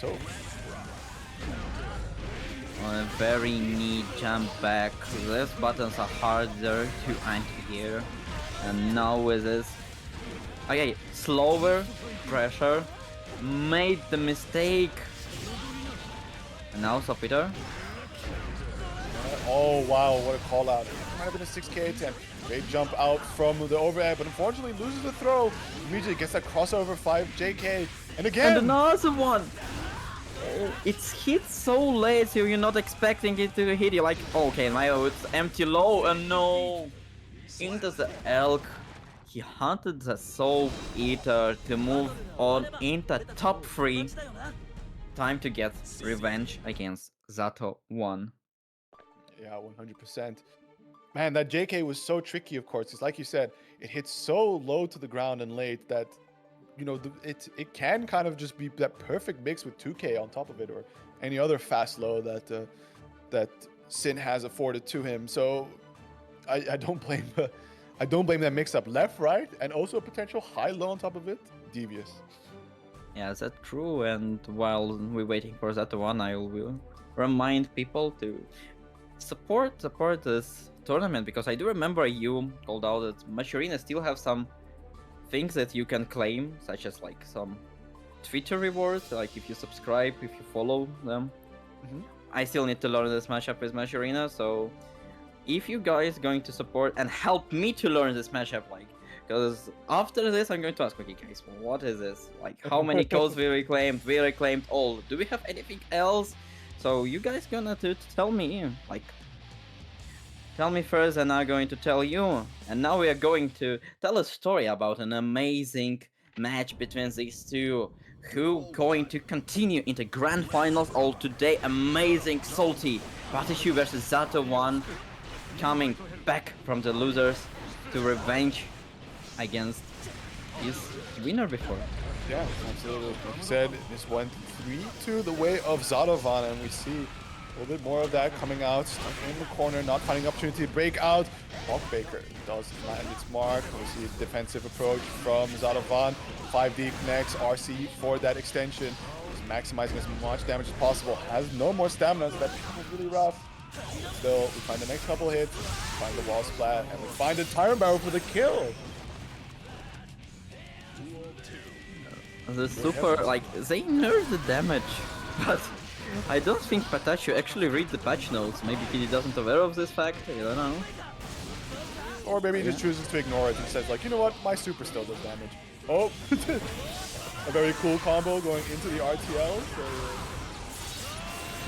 So On a very neat jump back. These buttons are harder to anti-here. And now with this, okay, slower pressure, made the mistake. And now Peter. oh wow, what a call out. It might have been a 6k attempt. Great jump out from the overhead, but unfortunately loses the throw. Immediately gets that crossover 5 JK. And again! And another one! It's hit so late, so you're not expecting it to hit you. Like, okay, now it's empty low, and no! Into the elk. He hunted the Soul Eater to move on into top 3. Time to get revenge against Zato-VaN. Yeah, 100%. Man, that JK was so tricky, of course. It's like you said, it hits so low to the ground and late that, you know, it can kind of just be that perfect mix with 2K on top of it, or any other fast low that that Sin has afforded to him. So I don't blame I don't blame that mix up left, right, and also a potential high low on top of it. Devious. Yeah, that's true. And while we're waiting for Zato-VaN, I will remind people to support this tournament, because I do remember you called out that Match Arena still have some things that you can claim, such as like some Twitter rewards, like if you subscribe, if you follow them. I still need to learn this matchup with Match Arena, so if you guys going to support and help me to learn this matchup, like, because after this I'm going to ask, okay guys, what is this? Like, how many codes we reclaimed? We reclaimed all. Do we have anything else? So you guys gonna to tell me, like, tell me first and I'm going to tell you. And now we are going to tell a story about an amazing match between these two, who going to continue into grand finals all today. Amazing Salty PataChu versus Zato-VaN, coming back from the losers to revenge against his winner before. Yeah, absolutely. Like you said, this went 3-2 the way of Zato-VaN, and we see a little bit more of that coming out. Stuck in the corner, not finding opportunity to break out. Baker does land its mark. We see a defensive approach from Zato-VaN. 5D connects RC for that extension. He's maximizing as much damage as possible. Has no more stamina, so that becomes really rough. Still, we find the next couple hits, find the wall splat, and we find a tire barrel for the kill. The super, like, they nerfed the damage, but I don't think PataChu actually read the patch notes. Maybe he doesn't aware of this fact, I don't know. Or maybe he just chooses to ignore it and says, like, you know what, my super still does damage. Oh, a very cool combo going into the RTL. So,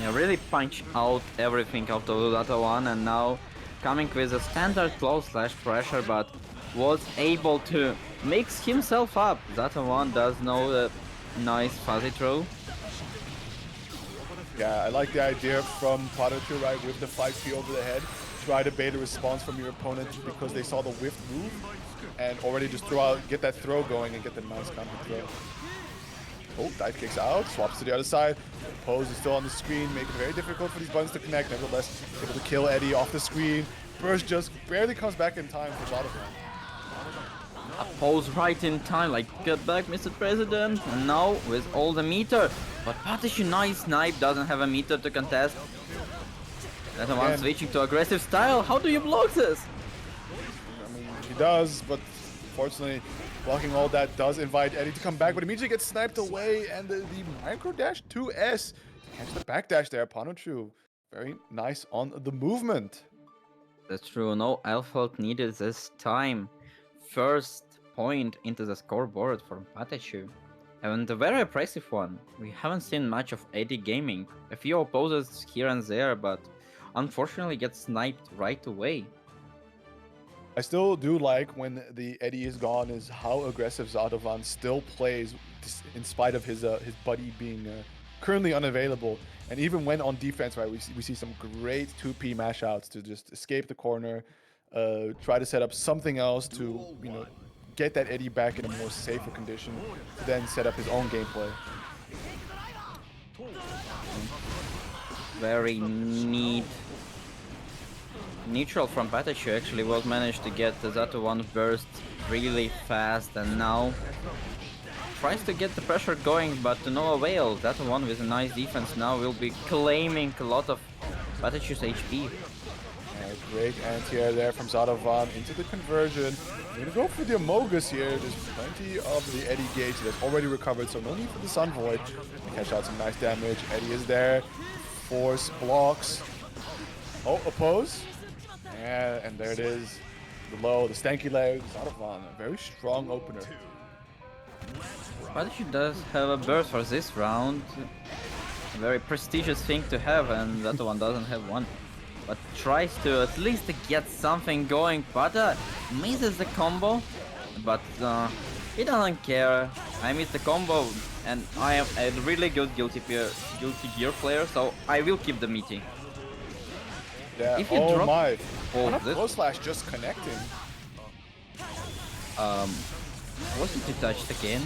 yeah, really punch out everything out of Zato-VaN, and now coming with a standard close slash pressure, but was able to mix himself up. Zato-VaN does know the nice fuzzy throw. yeah, I like the idea from PataChu, right, with the 5P over the head. Try to bait a response from your opponent because they saw the whiff move, and already just get that throw going and get the nice counter throw. Oh, dive kicks out, swaps to the other side. Pose is still on the screen, making it very difficult for these buttons to connect. Nevertheless, able to kill Eddie off the screen. Burst just barely comes back in time for Zato-VaN. Pose right in time, like, get back, Mr. President. And now with all the meter. But PataChu, nice snipe, doesn't have a meter to contest. Zato-VaN switching to aggressive style. How do you block this? I mean, he does, but fortunately, blocking all that does invite Eddie to come back, but immediately gets sniped away, and the micro dash 2S to catch the backdash there. PataChu, very nice on the movement. That's true, no alpha needed this time. First point into the scoreboard for PataChu. And a very impressive one. We haven't seen much of Eddie gaming. A few opposes here and there, but unfortunately gets sniped right away. I still do like when the Eddie is gone is how aggressive Zato-VaN still plays in spite of his buddy being currently unavailable. And even when on defense, right, we see some great 2P mash outs to just escape the corner, try to set up something else to, you know, get that Eddie back in a more safer condition to then set up his own gameplay. Very neat. Neutral from PataChu actually was managed to get the Zato-VaN burst really fast, and now tries to get the pressure going, but to no avail. Zato-VaN with a nice defense now will be claiming a lot of PataChu's HP. Great anti-air there from Zato-VaN into the conversion. We're gonna go for the Amogus here. There's plenty of the Eddie gauge that's already recovered, so no need for the Sun Void to catch out some nice damage. Eddie is there. Force blocks. Oh, oppose. Yeah, and there it is. The low, the stanky legs. Zato-VaN, a very strong opener. PataChu does have a burst for this round. A very prestigious thing to have, and Zato-VaN doesn't have one. But tries to at least get something going. Pata misses the combo, but he doesn't care. I missed the combo, and I am a really good guilty gear player, so I will keep the meeting. Yeah, If you oh drop... my. Oh, This Close Slash just connecting. Wasn't he touched again?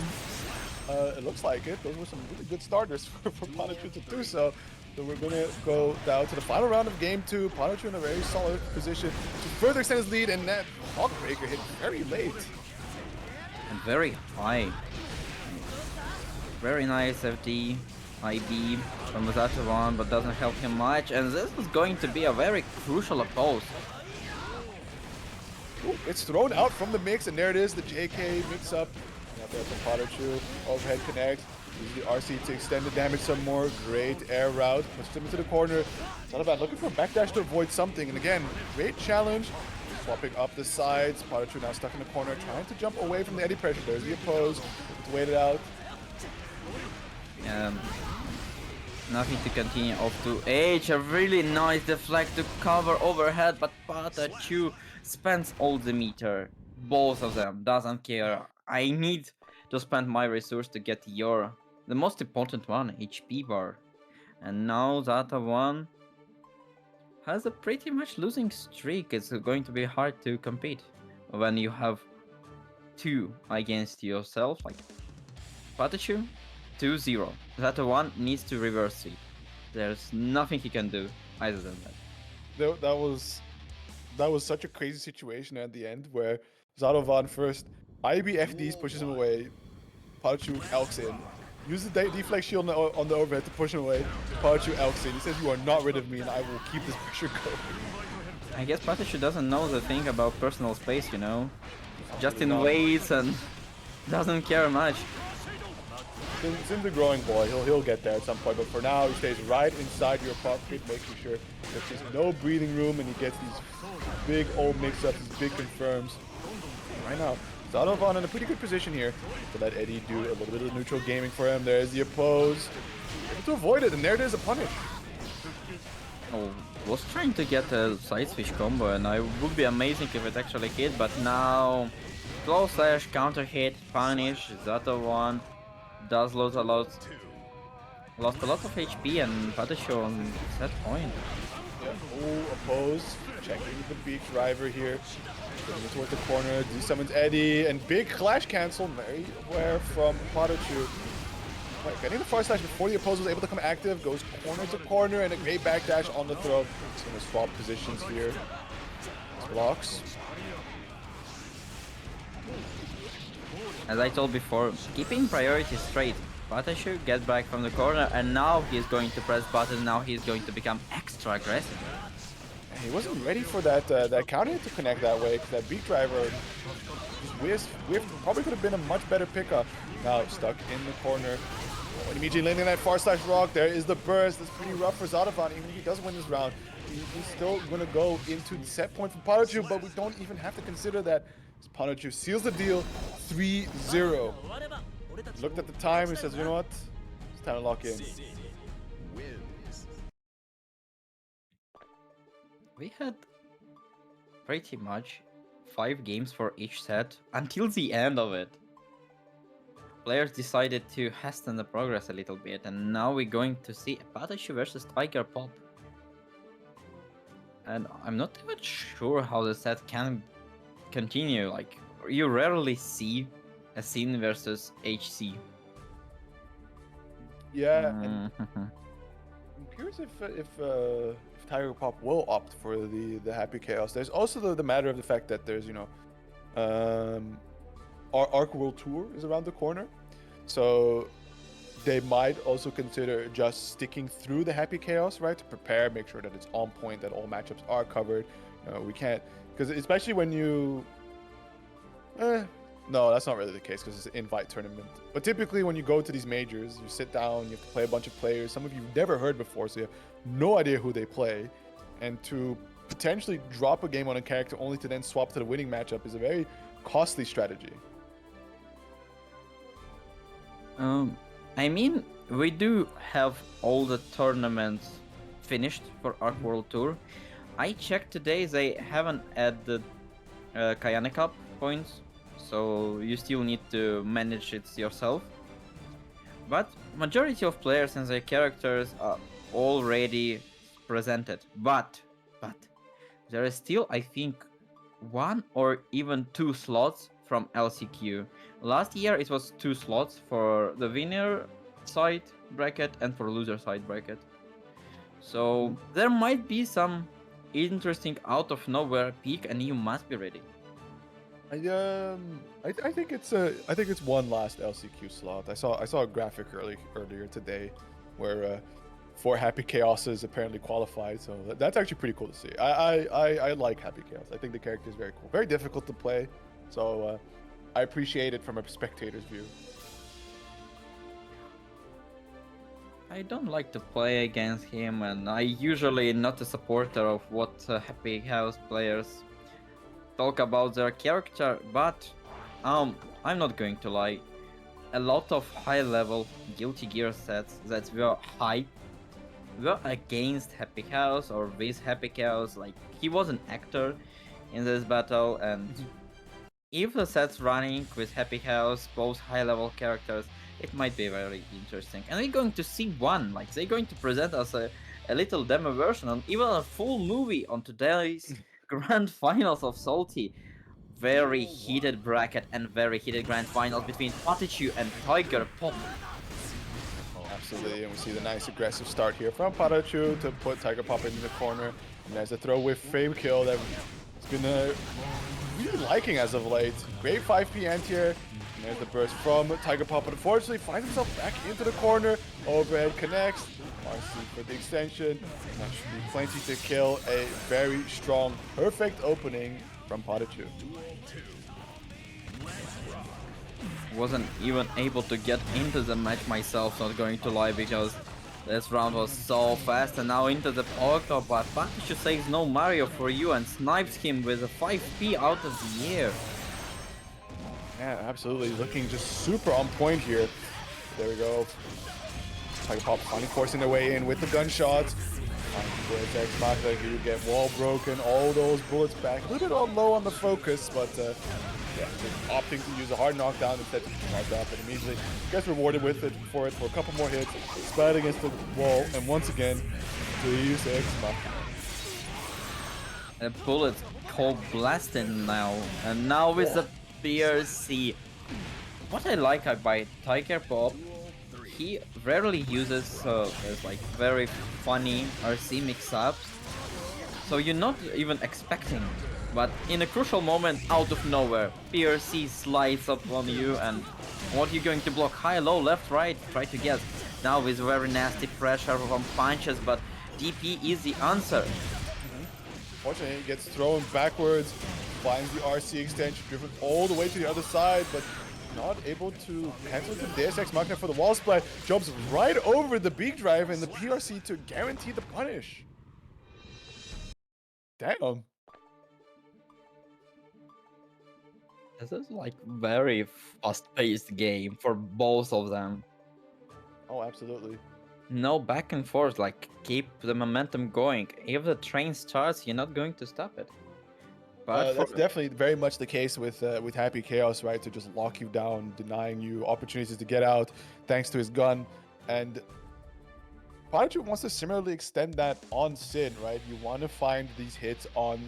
It looks like it. Those were some really good starters for PataChu to do so. So we're gonna go down to the final round of game 2. PataChu in a very solid position to further extend his lead, and that Hawkbreaker hit very late. And very high. Very nice FD, IB from Zato-VaN, but doesn't help him much. And this is going to be a very crucial oppose. Ooh, it's thrown out from the mix, and there it is, the JK mix-up. Out there from PataChu, overhead connect. Use the RC to extend the damage some more. Great air route. Puts him into the corner. Zato-VaN looking for a backdash to avoid something. And again, great challenge. Swapping up the sides. PataChu now stuck in the corner, trying to jump away from the Eddie pressure. There's the oppose. Let's wait it out. Nothing to continue off to H. A really nice deflect to cover overhead, but PataChu spends all the meter. Both of them. Doesn't care. I need to spend my resource to get the most important one, HP bar. And now Zato-VaN has a pretty much losing streak. It's going to be hard to compete when you have two against yourself, like PataChu, 2-0. Zato-VaN needs to reverse it. There's nothing he can do other than that. That was such a crazy situation at the end where Zato-VaN first IBFDs pushes him away. PataChu elks in. Uses the deflect shield on the overhead to push him away. PataChu elks in. He says, "You are not rid of me, and I will keep this pressure going." I guess PataChu doesn't know the thing about personal space, you know? Justin waits and doesn't care much. Since a growing boy, he'll get there at some point, but for now, he stays right inside your pocket, making sure that there's no breathing room, and he gets these big old mix-ups, these big confirms. Right now, Zato-VaN in a pretty good position here to let Eddie do a little bit of neutral gaming for him. There's the oppose. Able to avoid it, and there it is, a punish. Oh, was trying to get a side switch combo, and it would be amazing if it actually hit, but now close slash, counter hit, punish. Zato-VaN does lose a lot. Lost a lot of HP, and PataChu on that point. Yeah, full oppose. Checking the beak driver here. Going towards the corner, desummons Eddie, and big clash cancel. Very aware from PataChu. Right, getting the far slash before the opponent was able to come active, goes corner to corner, and a great backdash on the throw. He's going to swap positions here. Blocks. As I told before, keeping priority straight. PataChu gets back from the corner, and now he's going to press button. Now he's going to become extra aggressive. He wasn't ready for that that counter to connect that way, because that beat driver just probably could have been a much better pickup. Now stuck in the corner. When immediately landing that far slash rock, there is the burst. That's pretty rough for Zato-VaN. Even if he does win this round, he's still going to go into the set point from PataChu, but we don't even have to consider that. PataChu seals the deal 3-0. Looked at the time and says, you know what? It's time to lock in. We had pretty much 5 games for each set until the end of it. Players decided to hasten the progress a little bit, and now we're going to see a PataChu versus Tiger Pop. And I'm not even sure how the set can continue. Like, you rarely see a scene versus HC. Yeah, and I'm curious if Tiger Pop will opt for the Happy Chaos. There's also the matter of the fact that there's, you know, our Arc World Tour is around the corner, so they might also consider just sticking through the Happy Chaos, right, to prepare, make sure that it's on point, that all matchups are covered. We can't, because especially when you no, that's not really the case because it's an invite tournament. But typically when you go to these majors, you sit down, you have to play a bunch of players. Some of you have never heard before, so you have no idea who they play. And to potentially drop a game on a character only to then swap to the winning matchup is a very costly strategy. I mean, we do have all the tournaments finished for Arc World Tour. I checked today, they haven't added Kayane Cup points, so you still need to manage it yourself. But majority of players and their characters are already presented. But there is still, I think, 1 or even 2 slots from LCQ. Last year it was 2 slots for the winner side bracket and for loser side bracket. So there might be some interesting out of nowhere peak, and you must be ready. I think it's one last LCQ slot. I saw a graphic earlier today where 4 Happy Chaoses apparently qualified, so that's actually pretty cool to see. I like Happy Chaos. I think the character is very cool, very difficult to play, so I appreciate it from a spectator's view. I don't like to play against him, and I usually not a supporter of what Happy House players talk about their character, but I'm not going to lie. A lot of high-level Guilty Gear sets that were hype were against Happy House or with Happy House. Like, he was an actor in this battle, and if the set's running with Happy House, both high-level characters, it might be very interesting. And we're going to see one, like they're going to present us a little demo version and even a full movie on today's grand finals of Salty. Very heated bracket and very heated grand finals between PataChu and Tiger Pop. Absolutely, and we see the nice aggressive start here from PataChu to put Tiger Pop into the corner. And there's a throw with frame kill that he's been really liking as of late. Great 5p anti-air. And there's the burst from Tiger Pop, but unfortunately finds himself back into the corner. Overhead connects. Marcie for the extension. That should be plenty to kill. A very strong, perfect opening from PataChu. Wasn't even able to get into the match myself, not going to lie, because this round was so fast. And now into the auto, but PataChu says no Mario for you and snipes him with a 5p out of the air. Yeah, absolutely. Looking just super on point here. There we go. Tiger Pop finally forcing their way in with the gunshots. Here you get wall broken, all those bullets back. A little bit low on the focus, but yeah, just opting to use a hard knockdown instead of charge up, and immediately gets rewarded with it for a couple more hits. Splat against the wall, and once again, to use X Machina. A bullet cold blasting now, and now with the BRC. What I like about Tiger Pop, he rarely uses there's like very funny RC mix-ups, so you're not even expecting. But in a crucial moment, out of nowhere, PRC slides up on you, and what are you going to block? High, low, left, right? Try to guess. Now with very nasty pressure from punches, but DP is the answer. Fortunately, he gets thrown backwards, finds the RC extension, driven all the way to the other side, but not able to cancel the Deus Ex Machina for the wall splat. Jumps right over the beak drive and the PRC to guarantee the punish. Damn. This is like very fast-paced game for both of them. Oh, absolutely. No back and forth, like keep the momentum going. If the train starts, you're not going to stop it. But That's definitely very much the case with Happy Chaos, right? To just lock you down, denying you opportunities to get out, thanks to his gun. And PataChu wants to similarly extend that on Sin, right? You want to find these hits on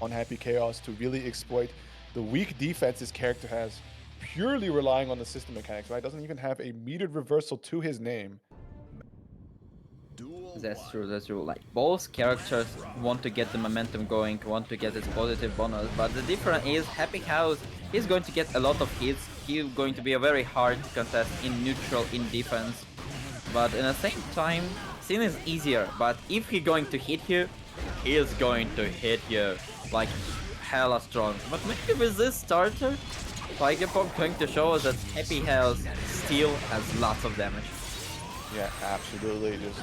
Happy Chaos to really exploit the weak defense this character has, purely relying on the system mechanics, right? Doesn't even have a metered reversal to his name. that's true, that's true. Like both characters want to get the momentum going, want to get this positive bonus, but the difference is Happy House is going to get a lot of hits. He's going to be a very hard contest in neutral, in defense. But at the same time, Sin is easier. But if he's going to hit you, he is going to hit you like hella strong. But maybe with this starter, Tiger Pop going to show us that Happy House still has lots of damage. Yeah, absolutely. Just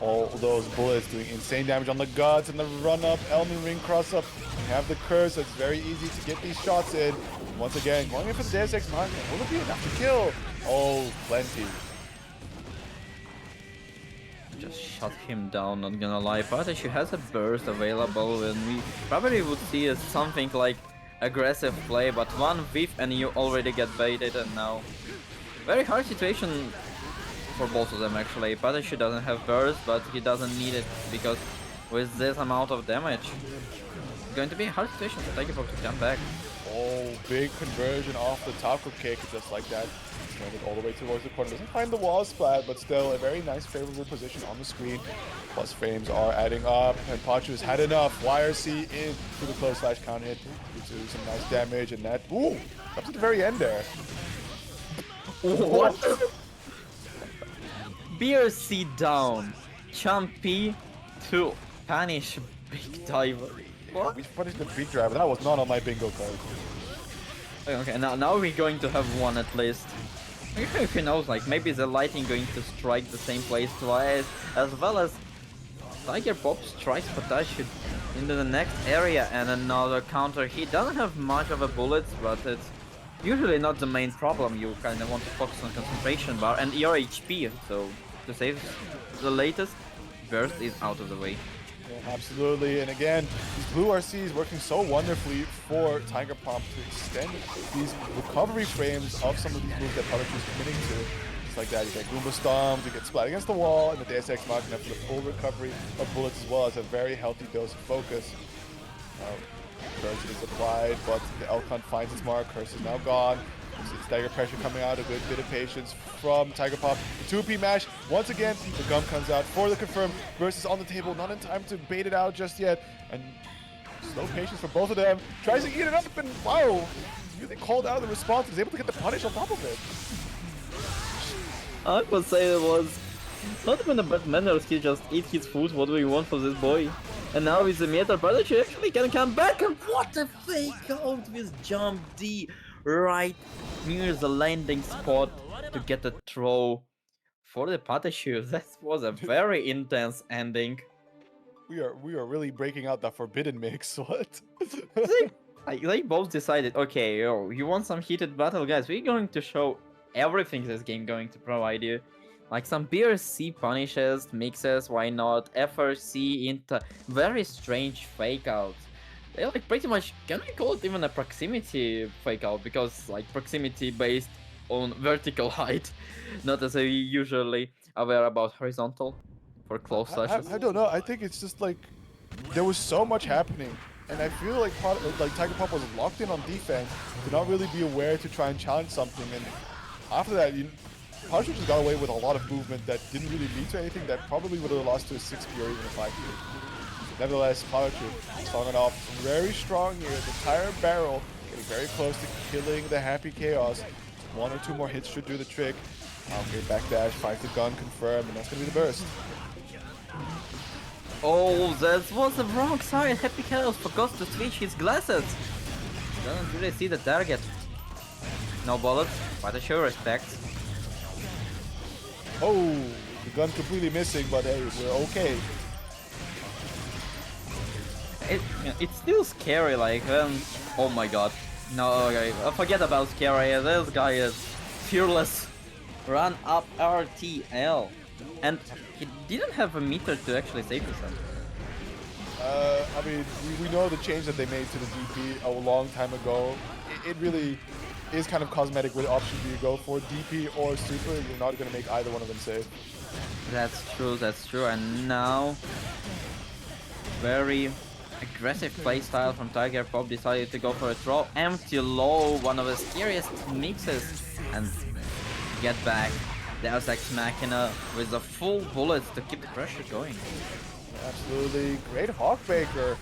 all those bullets doing insane damage on the guts and the run-up, Elden Ring cross-up. You have the curse, so it's very easy to get these shots in. Once again, going in for the Deus Ex Machina. Will it be enough to kill? Oh, plenty. Just shut him down, not gonna lie. PataChu has a burst available, and we probably would see something like aggressive play, but one whiff and you already get baited, and now very hard situation for both of them actually. PataChu doesn't have burst, but he doesn't need it, because with this amount of damage, it's going to be a hard situation for Tiger Pop to come back. Oh, big conversion off the taco kick, just like that. Landed all the way towards the corner. Doesn't find the wall splat, but still a very nice favorable position on the screen. Plus frames are adding up, and PataChu's had enough. YRC in to the close slash counter hit to do some nice damage, and that, ooh, up to the very end there. What? BRC down. Champy to punish Big Diver. What? We punished the big driver. That was not on my bingo card. Okay, now we're going to have one at least. Who knows, like maybe the lightning going to strike the same place twice, as well as Tiger Pop strikes PataChu into the next area and another counter. He doesn't have much of a bullets, but it's usually not the main problem. You kind of want to focus on concentration bar and your HP, so to save the latest, burst is out of the way. Yeah, absolutely, and again, these blue RCs working so wonderfully for Tiger Pop to extend these recovery frames of some of these moves that PataChu is committing to. Just like that, you get Goomba Stomp, you get Splat against the wall, and the Deus Ex Machina for the full recovery of bullets, as well as a very healthy dose of focus. Curse is applied, but the Elcon finds its mark. Curse is now gone. It's Stagger pressure coming out, a good bit of patience from Tiger Pop. The 2P mash, once again, the gum comes out for the confirm. Versus on the table, not in time to bait it out just yet. And slow patience for both of them. Tries to eat it up, and wow, really called out of the response. Is able to get the punish on top of it. I would say it was not even a bad manners, he just ate his food. What do we want from this boy? And now with the meter, PataChu actually can come back, and what a fake out with jump D right near the landing spot to get a throw for the PataChu. That was a very intense ending. We are really breaking out the forbidden mix. What? They both decided, okay, yo, you want some heated battle, guys? We're going to show everything this game going to provide you. Like some BRC punishes, mixes, why not? FRC into very strange fake outs. They like pretty much, can we call it even a proximity fake out? Because like proximity based on vertical height, not as I usually aware about horizontal for close slashes. I don't know. I think it's just like there was so much happening, and I feel like Tiger Pop was locked in on defense to not really be aware to try and challenge something. And after that, PataChu just got away with a lot of movement that didn't really lead to anything that probably would have lost to a 6P or even a 5P. Nevertheless, PataChu starting off very strong here. The entire barrel getting very close to killing the Happy Chaos. One or two more hits should do the trick. Okay, backdash, finds the gun confirmed, and that's gonna be the burst. Oh, that was the wrong side. Happy Chaos forgot to switch his glasses. Doesn't really see the target. No bullets. PataChu respects. Oh, the gun's completely missing, but hey, we're okay. It's still scary, like, oh my god. No, okay, forget about scary. This guy is fearless. Run up RTL. And he didn't have a meter to actually save himself. I mean, we know the change that they made to the DP a long time ago. It really is kind of cosmetic with option. Do you go for DP or super? You're not going to make either one of them safe. That's true. And now, very aggressive playstyle from Tiger Pop decided to go for a throw. Empty low, one of the scariest mixes. And get back. There's Ex Machina with the full bullets to keep the pressure going. Absolutely. Great Hawkbaker.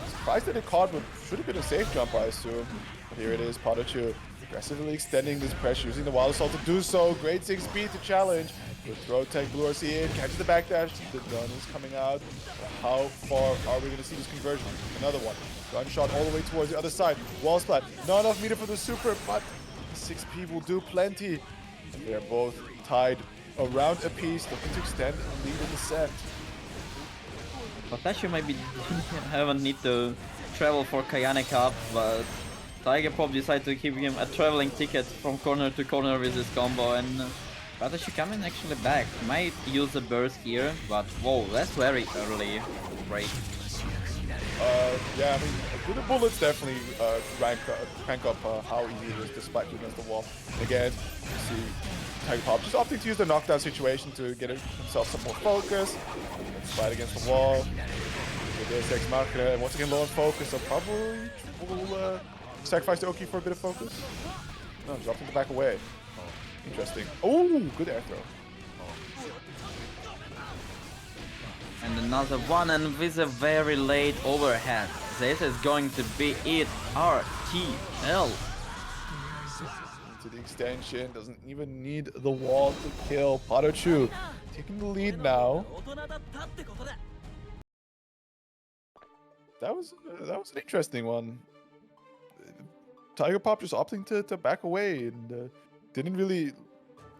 Surprised that it caught what should have been a safe jump, I assume. But here it is, PataChu aggressively extending this pressure, using the Wild Assault to do so. Great 6 speed to challenge. With throw tech, Blue RC in, catches the backdash. The gun is coming out. How far are we going to see this conversion? Another one. Gunshot all the way towards the other side. Wall splat. Not enough meter for the super, but the 6P will do plenty. They're both tied around a piece, looking to extend and lead in the set. PataChu maybe haven't need to travel for Kayane Cup, but Tiger Pop decided to give him a traveling ticket from corner to corner with this combo, and PataChu coming actually back. Might use the burst here, but whoa, that's very early break. Yeah, I mean, with the bullets definitely crank up how easy it is to spike against the wall. Again, you see Tiger Pop just opting to use the knockdown situation to get himself some more focus. Fight against the wall. With this Ex Machina, and once again low on focus, so probably will sacrifice the Oki for a bit of focus. No, drops him to back away. Interesting. Oh, good air throw. And another one, and with a very late overhead. This is going to be it. RTL. To the extension, doesn't even need the wall to kill. PataChu taking the lead now. That was an interesting one. Tiger Pop just opting to back away and didn't really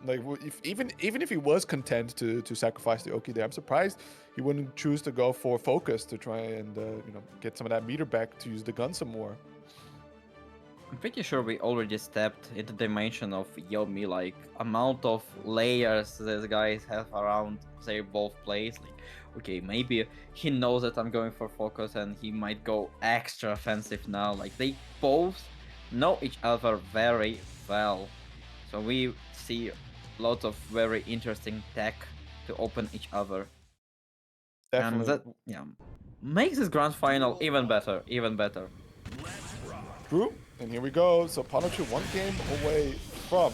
like even if he was content to sacrifice the Oki there. I'm surprised he wouldn't choose to go for focus to try and get some of that meter back to use the gun some more. I'm pretty sure we already stepped into the dimension of Yomi, like amount of layers these guys have around their both plays. Like, okay, maybe he knows that I'm going for focus and he might go extra offensive now. Like they both know each other very well. So we see lots of very interesting tech to open each other. Definitely. And that makes this grand final even better, True. And here we go. So PataChu one game away from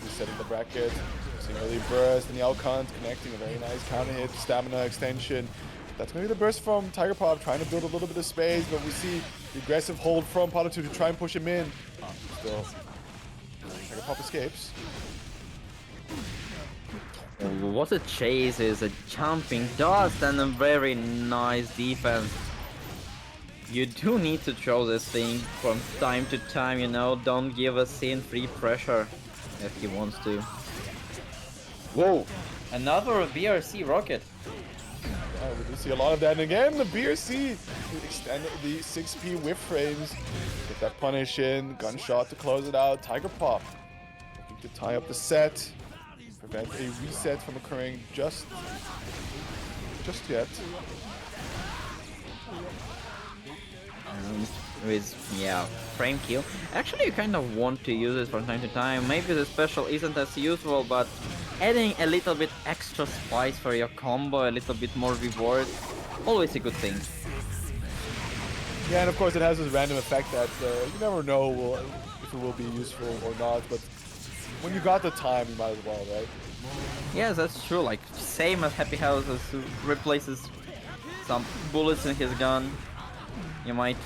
resetting the bracket. Seeing early burst and the outcount connecting a very nice counter hit, stamina extension. That's going to be the burst from Tiger Pop, trying to build a little bit of space, but we see the aggressive hold from PataChu to try and push him in. Still, Tiger Pop escapes. What a chase is, a jumping dust and a very nice defense. You do need to throw this thing from time to time, you know, don't give a scene free pressure if he wants to. Whoa, another BRC rocket. We do see a lot of that, and again, the BRC to extend the 6P whip frames. Get that punish in, gunshot to close it out. Tiger Pop looking to tie up the set, prevent a reset from occurring just yet. With frame kill. Actually, you kind of want to use it from time to time. Maybe the special isn't as useful, but adding a little bit extra spice for your combo, a little bit more reward, always a good thing. Yeah, and of course it has this random effect that you never know if it will be useful or not, but when you got the time, you might as well, right? Yes, that's true. Like same as Happy Houses, who replaces some bullets in his gun. You might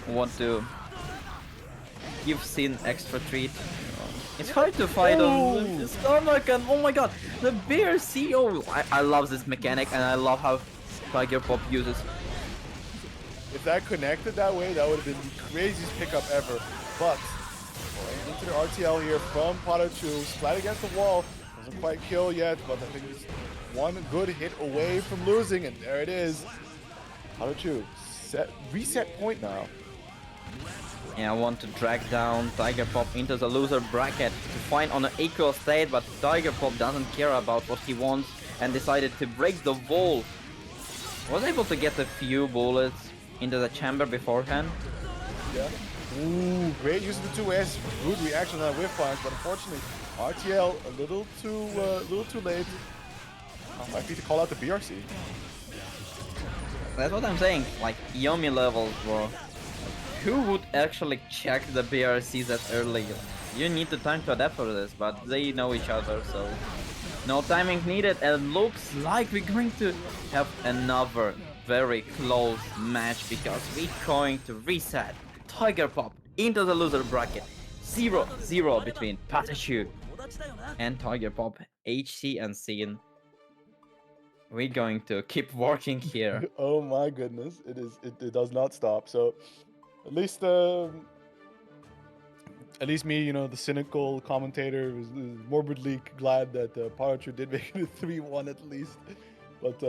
want to give Sin extra treat. It's hard to fight on his stomach, and oh my god, the bear CEO. I love this mechanic, and I love how Tiger Pop uses. If that connected that way, that would have been the craziest pickup ever. But going into the RTL here from PataChu, splat against the wall. Doesn't quite kill yet, but I think he's one good hit away from losing, and there it is. PataChu, reset point now. Yeah, I want to drag down Tiger Pop into the loser bracket to find on an equal state, but Tiger Pop doesn't care about what he wants and decided to break the wall. Was able to get a few bullets into the chamber beforehand. Yeah. Ooh, great use of the 2S. Good reaction on that whiff punch, but unfortunately, RTL a little too late. Might need to call out the BRC. That's what I'm saying. Like Yomi levels, bro. Who would actually check the BRC that early? You need the time to adapt for this, but they know each other, so no timing needed. And looks like we're going to have another very close match because we're going to reset Tiger Pop into the loser bracket. 0-0 between PataChu and Tiger Pop, HC and Sin. We're going to keep working here. Oh my goodness, it does not stop. So at least me, you know, the cynical commentator is morbidly glad that PataChu did make it a 3-1 at least. But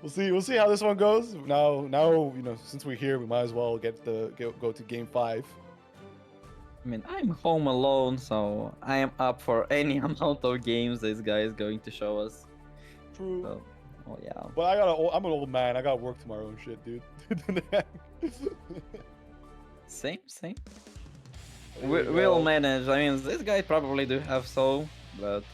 we'll see how this one goes. Now you know, since we're here, we might as well go to game 5. I mean, I'm home alone, so I am up for any amount of games this guy is going to show us. True. So, oh yeah. But I'm an old man. I got work tomorrow and shit, dude. Same. We'll manage. I mean, this guy probably do have soul, but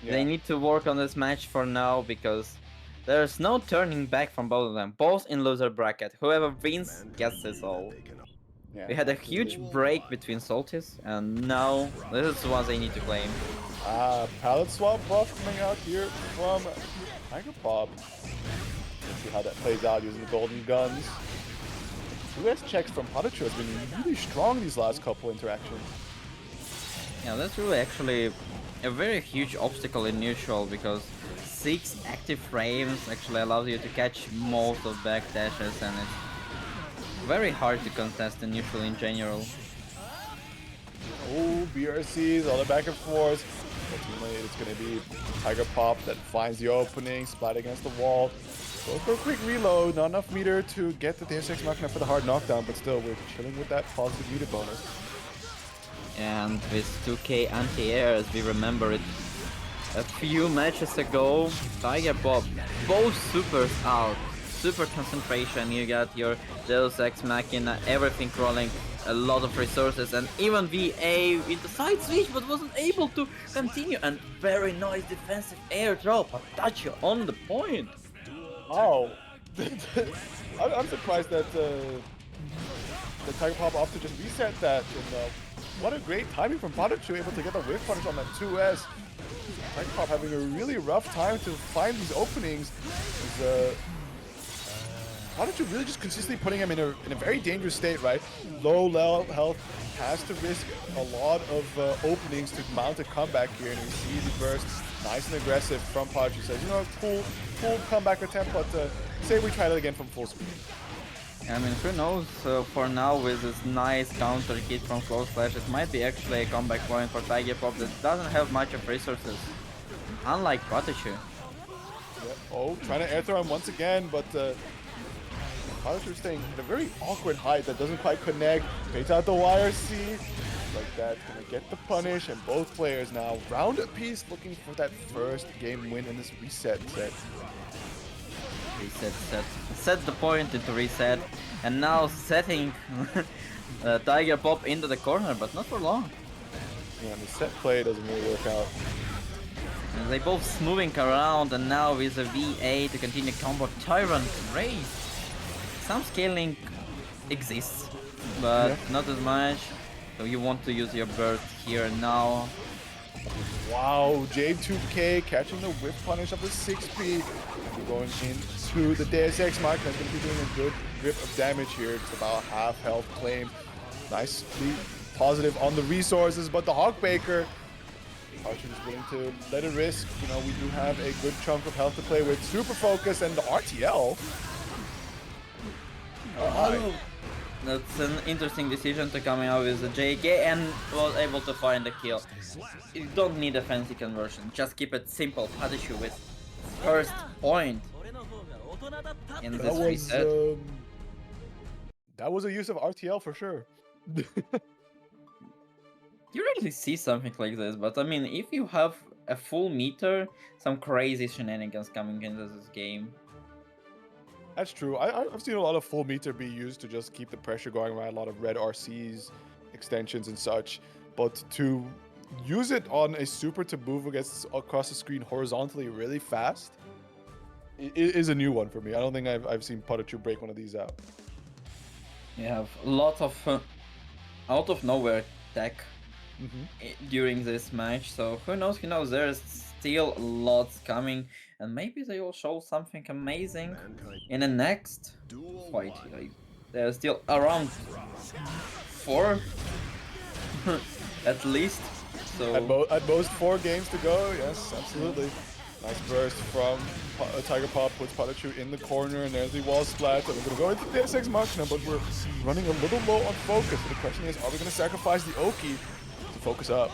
they need to work on this match for now because there's no turning back from both of them. Both in loser bracket. Whoever wins gets this all. Yeah, We had a huge break between Salties, and now this is the one they need to claim. Palette swap buff coming out here from Tiger Pop. Let's see how that plays out using the golden guns. 2S checks from PataChu has been really strong these last couple interactions. Yeah, that's really actually a very huge obstacle in neutral because 6 active frames actually allows you to catch most of back dashes, and it's very hard to contest in neutral in general. Oh, BRCs, all the back and forth. Ultimately, it's going to be Tiger Pop that finds the opening, splat against the wall. Go for a quick reload, not enough meter to get the NSxC Machina for the hard knockdown, but still, we're chilling with that positive meter bonus. And with 2k anti-air, as we remember it a few matches ago, Tiger Pop, both supers out. Super concentration, you got your Deus Ex Machina, everything crawling, a lot of resources, and even VA with the side switch but wasn't able to continue, and very nice defensive airdrop. PataChu on the point. Wow. I'm surprised that the Tiger Pop opted to just reset that, and what a great timing from PataChu, able to get the whiff punish on that 2S. Tiger Pop having a really rough time to find these openings. PataChu really just consistently putting him in a very dangerous state, right? Low health, has to risk a lot of openings to mount a comeback here, and we see the burst, nice and aggressive from PataChu. Says, you know, cool comeback attempt, but say we try that again from full speed. I mean, who knows, for now with this nice counter hit from close flash, it might be actually a comeback point for Tiger Pop that doesn't have much of resources, unlike PataChu. Yeah. Oh, trying to air throw him once again, but PataChu staying at a very awkward height that doesn't quite connect. Baits out the wire C. Like that, gonna get the punish, and both players now round apiece looking for that first game win in this reset set. Reset set the point into reset, and now setting Tiger Pop into the corner, but not for long. Yeah, the set play doesn't really work out. And they both smoothing around, and now with a VA to continue combo Tyrant Raise. Some scaling exists, but not as much. So you want to use your burst here and now. Wow, J2K catching the whip punish of the 6P. Going into the NSxC mark. That's going to be doing a good grip of damage here. It's about half health claim. Nicely positive on the resources, but the Hawkbaker, PataChu is willing to let it risk. You know, we do have a good chunk of health to play with. Super focus and the RTL. Oh, that's an interesting decision to come out with the JK and was able to find the kill. You don't need a fancy conversion, just keep it simple. PataChu with first point in this reset. That was a use of RTL for sure. You rarely see something like this, but I mean, if you have a full meter, some crazy shenanigans coming into this game. That's true. I've seen a lot of full meter be used to just keep the pressure going around, a lot of red RCs, extensions and such. But to use it on a super to move across the screen horizontally really fast is a new one for me. I don't think I've seen PataChu break one of these out. You have a lot of out of nowhere tech during this match, so who knows, there's still lots coming, and maybe they will show something amazing in the next fight. Like, there's still around 4 at least, so At most 4 games to go. Yes, absolutely. Nice burst from Tiger Pop, puts PataChu in the corner, and there's the wall splat. And we're going to go into the NSxC mark now, but we're running a little low on focus. So the question is, are we going to sacrifice the Oki to focus up?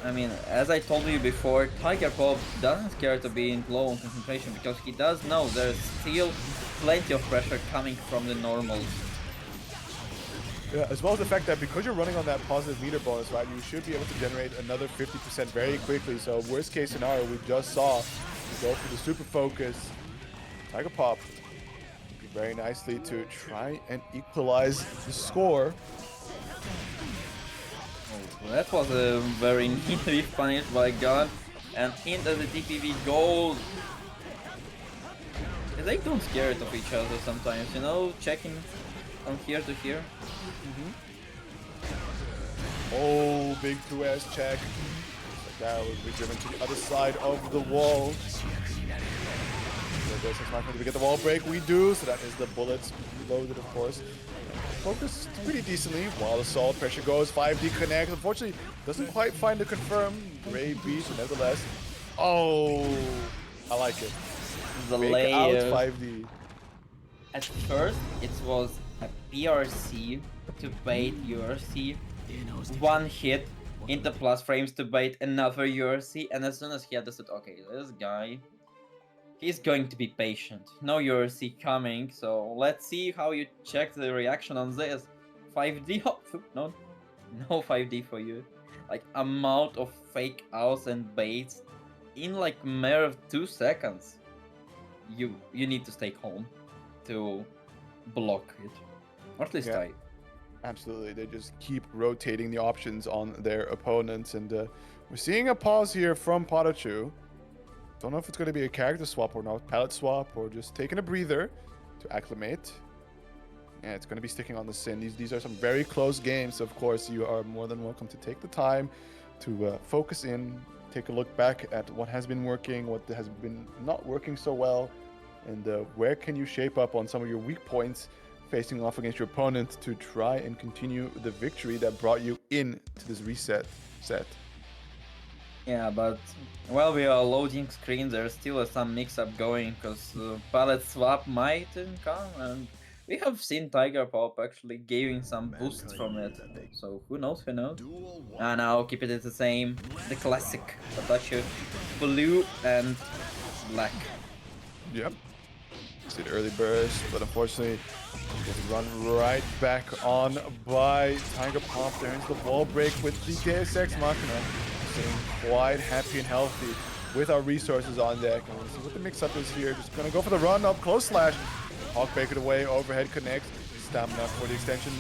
I mean, as I told you before, Tiger Pop doesn't care to be in low on concentration because he does know there's still plenty of pressure coming from the normals. Yeah, as well as the fact that because you're running on that positive meter bonus, right, you should be able to generate another 50% very quickly. So worst case scenario, we just saw, we go for the super focus. Tiger Pop very nicely to try and equalize the score. Oh, that was a very neatly punished by God, and into the TPV goal. They don't scare it of each other sometimes, checking from here to here. Oh, big 2S check. Like that would be driven to the other side of the wall. Do we get the wall break? We do, so that is the bullets loaded, of course. Focus pretty decently while Assault pressure goes. 5D connect. Unfortunately, doesn't quite find the confirm. Great beat, but nevertheless. Oh, I like it. The Make layer. out 5D. At first, it was a PRC to bait URC. One hit into plus frames to bait another URC, and as soon as he understood, okay, this guy, he's going to be patient. No URC coming, so let's see how you check the reaction on this. 5D, oh, no 5D for you. Like, amount of fake outs and baits in like mere of 2 seconds. You need to stay home to block it, or at least try. Absolutely, they just keep rotating the options on their opponents, and we're seeing a pause here from PataChu. Don't know if it's going to be a character swap or not, palette swap, or just taking a breather to acclimate. Yeah, it's going to be sticking on the Sin. These are some very close games, so of course you are more than welcome to take the time to focus in, take a look back at what has been working, what has been not working so well, and where can you shape up on some of your weak points facing off against your opponent to try and continue the victory that brought you into this reset set. Yeah, but while we are loading screen, there's still some mix-up going, because palette swap might come, and we have seen Tiger Pop actually giving some boosts from it, so who knows. And now keep it the same, the classic PataChu, blue and black. Yep. See the early burst, but unfortunately gets run right back on by Tiger Pop. There's the wall break with the NSxC Machina. Staying quite happy and healthy with our resources on deck. And we'll see what the mix-up is here. Just gonna go for the run up close slash. Hawkbaker away, overhead connects. Stamina for the extension.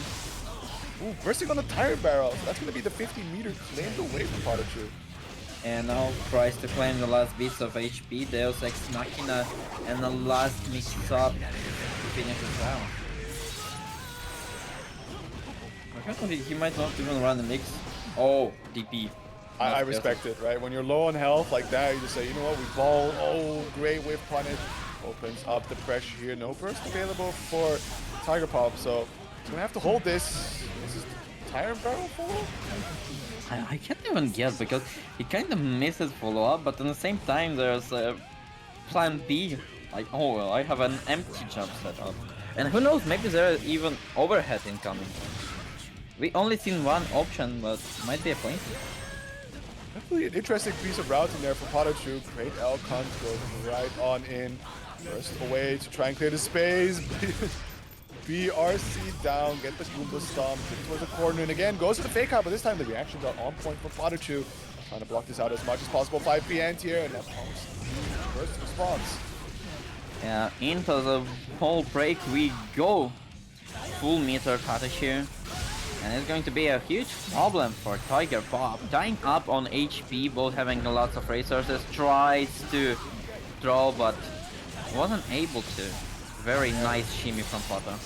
Ooh, bursting on the tire barrel. So that's gonna be the 50-meter claimed away from PataChu. And now tries to claim the last bits of HP, Deus Ex Machina, and the last mix-up to finish it round. I can't believe he might not even run the mix. Oh, DP. I respect it, right? When you're low on health like that, you just say, you know what, we ball. Oh, great whiff punish. Opens up the pressure here. No burst available for Tiger Pop, so he's gonna have to hold this. This is Tyrant Barrel follow? I can't even guess because he kind of misses follow-up, but at the same time there's a plan B. Like, oh well, I have an empty jump set up. And who knows, maybe there's even overhead incoming. We only seen one option, but might be a point. Definitely an interesting piece of routing there for PataChu. Great L cunt goes right on in. Burst away to try and clear the space. BRC down, get the Goomba stomp, towards the corner, and again goes to the fake out, but this time the reactions are on point for PataChu. Trying to block this out as much as possible. 5p anti-air, and that pumps first response. Yeah, into the whole break we go. Full meter PataChu. And it's going to be a huge problem for Tiger Pop. Dying up on HP, both having lots of resources, tries to throw but wasn't able to. Very nice shimmy from Pata.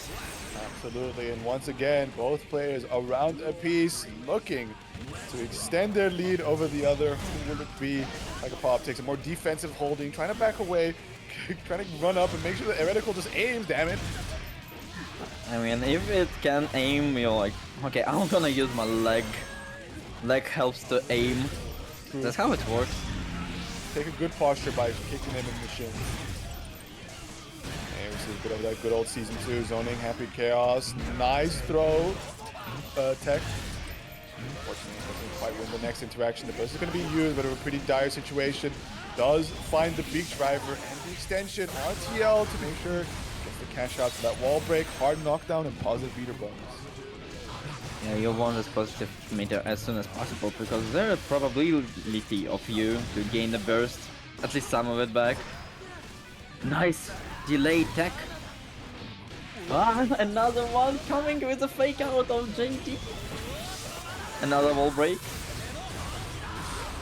Absolutely, and once again, both players around a piece, looking to extend their lead over the other. Who will it be? Tiger Pop takes a more defensive holding, trying to back away, trying to run up and make sure that Heretical just aims, damn it. I mean, if it can aim, you're like, okay, I'm gonna use my leg. Leg helps to aim. True. That's how it works. Take a good posture by kicking him in the shins. And we see a bit of that good old Season 2 zoning, Happy Chaos. Nice throw, tech. Unfortunately, doesn't quite win the next interaction. The burst is going to be used, but in a pretty dire situation. Does find the big driver and the extension, RTL, to make sure gets the cash out to that wall break, hard knockdown, and positive beater bonus. Yeah, you want this positive meter as soon as possible because there's a probability of you to gain the burst, at least some of it back. Nice delay tech. Ah, another one coming with a fake out of JT. Another wall break.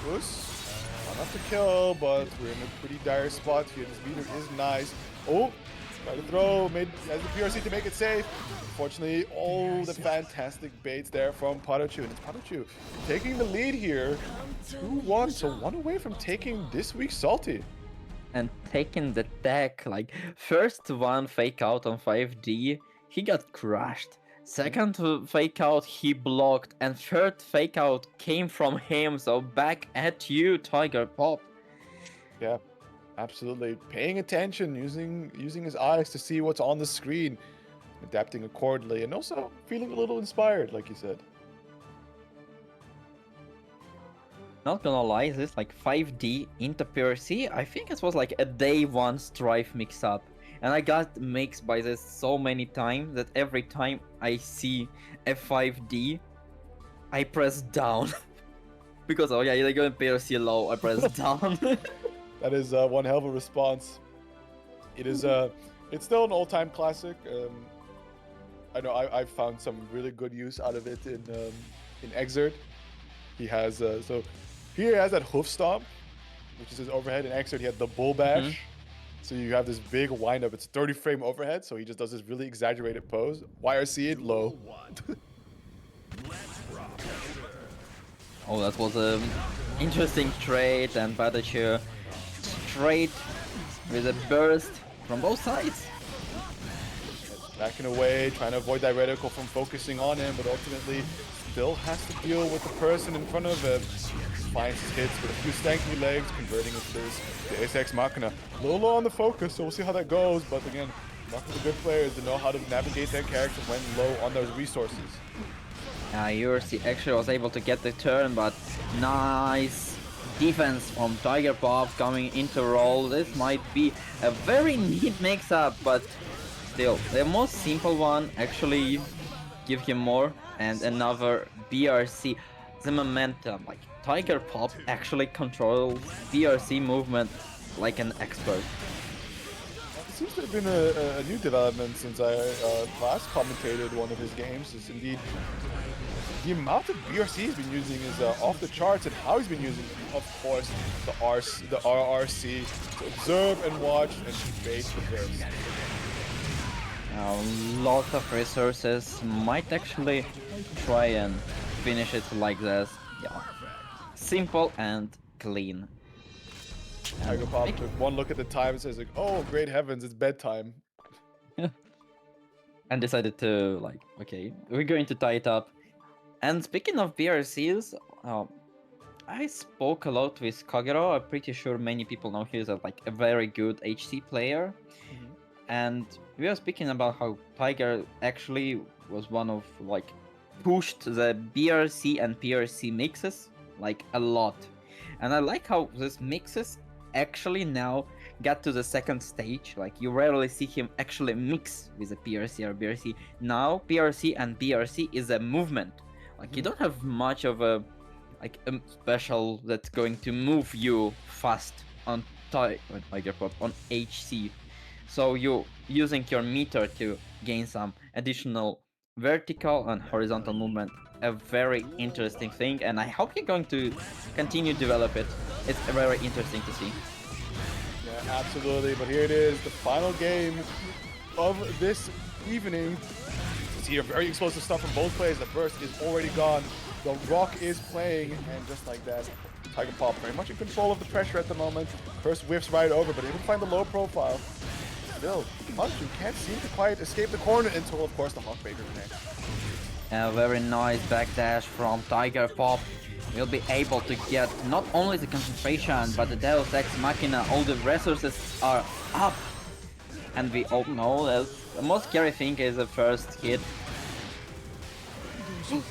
Puss, not enough to kill, but we're in a pretty dire spot here. This meter is nice. Oh, try to throw, made as the PRC to make it safe. Unfortunately, all the fantastic baits there from PataChu, and it's PataChu taking the lead here. 2-1, so one away from taking this week's Salty. And taking the tech, like first one fake out on 5D, he got crushed. Second fake out he blocked, and third fake out came from him, so back at you, Tiger Pop. Yeah, absolutely. Paying attention, using his eyes to see what's on the screen, adapting accordingly, and also feeling a little inspired, like you said. Not gonna lie, this like 5D into PRC, I think it was like a day one Strife mix up. And I got mixed by this so many times that every time I see a 5D, I press down. Because, oh yeah, they're going PRC low, I press down. That is one hell of a response. It is, it's still an all-time classic. I know I've found some really good use out of it in Xrd. He has, so here he has that hoof stomp, which is his overhead. In Xrd, he had the bull bash. So you have this big windup. It's 30 frame overhead, so he just does this really exaggerated pose. YRC it low. Oh, that was a interesting trade, and PataChu straight with a burst from both sides. Backing away, trying to avoid that reticle from focusing on him, but ultimately still has to deal with the person in front of him. Finds his hits with a few stanky legs, converting into this Deus Ex Machina. A little low on the focus, so we'll see how that goes. But again, Machina's good players to know how to navigate their character when low on those resources. URC actually was able to get the turn, but nice defense from Tiger Pop coming into roll. This might be a very neat mix-up, but still, the most simple one actually give him more, and another BRC. The momentum, like Tiger Pop actually controls BRC movement like an expert. It seems to have been a new development since I last commentated one of his games. Is indeed the amount of BRC he's been using is off the charts, and how he's been using, of course, the RRC to observe and watch and bait the burst. A lot of resources might actually try and finish it like this. Yeah. Simple and clean. Tiger Pop took one look at the time and says like, "Oh, great heavens, it's bedtime." And decided to like, okay, we're going to tie it up. And speaking of BRCs, I spoke a lot with Kagero. I'm pretty sure many people know he's like a very good HC player. And we were speaking about how Tiger actually was one of like pushed the BRC and PRC mixes like a lot. And I like how this mixes actually now got to the second stage. Like you rarely see him actually mix with a PRC or BRC. Now PRC and BRC is a movement. Like you don't have much of a special that's going to move you fast on Tiger Pop on HC. So you using your meter to gain some additional vertical and horizontal movement. A very interesting thing, and I hope you're going to continue to develop it. It's very interesting to see. Yeah, absolutely. But here it is, the final game of this evening. You see very explosive stuff from both players. The burst is already gone. The rock is playing, and just like that, Tiger Pop very much in control of the pressure at the moment. First whiffs right over, but able to find the low profile. Still, PataChu can't seem to quite escape the corner until, of course, the Hawkbreaker connects. A very nice backdash from Tiger Pop. Will be able to get not only the concentration, but the Deus Ex Machina. All the resources are up. And we all know that the most scary thing is the first hit.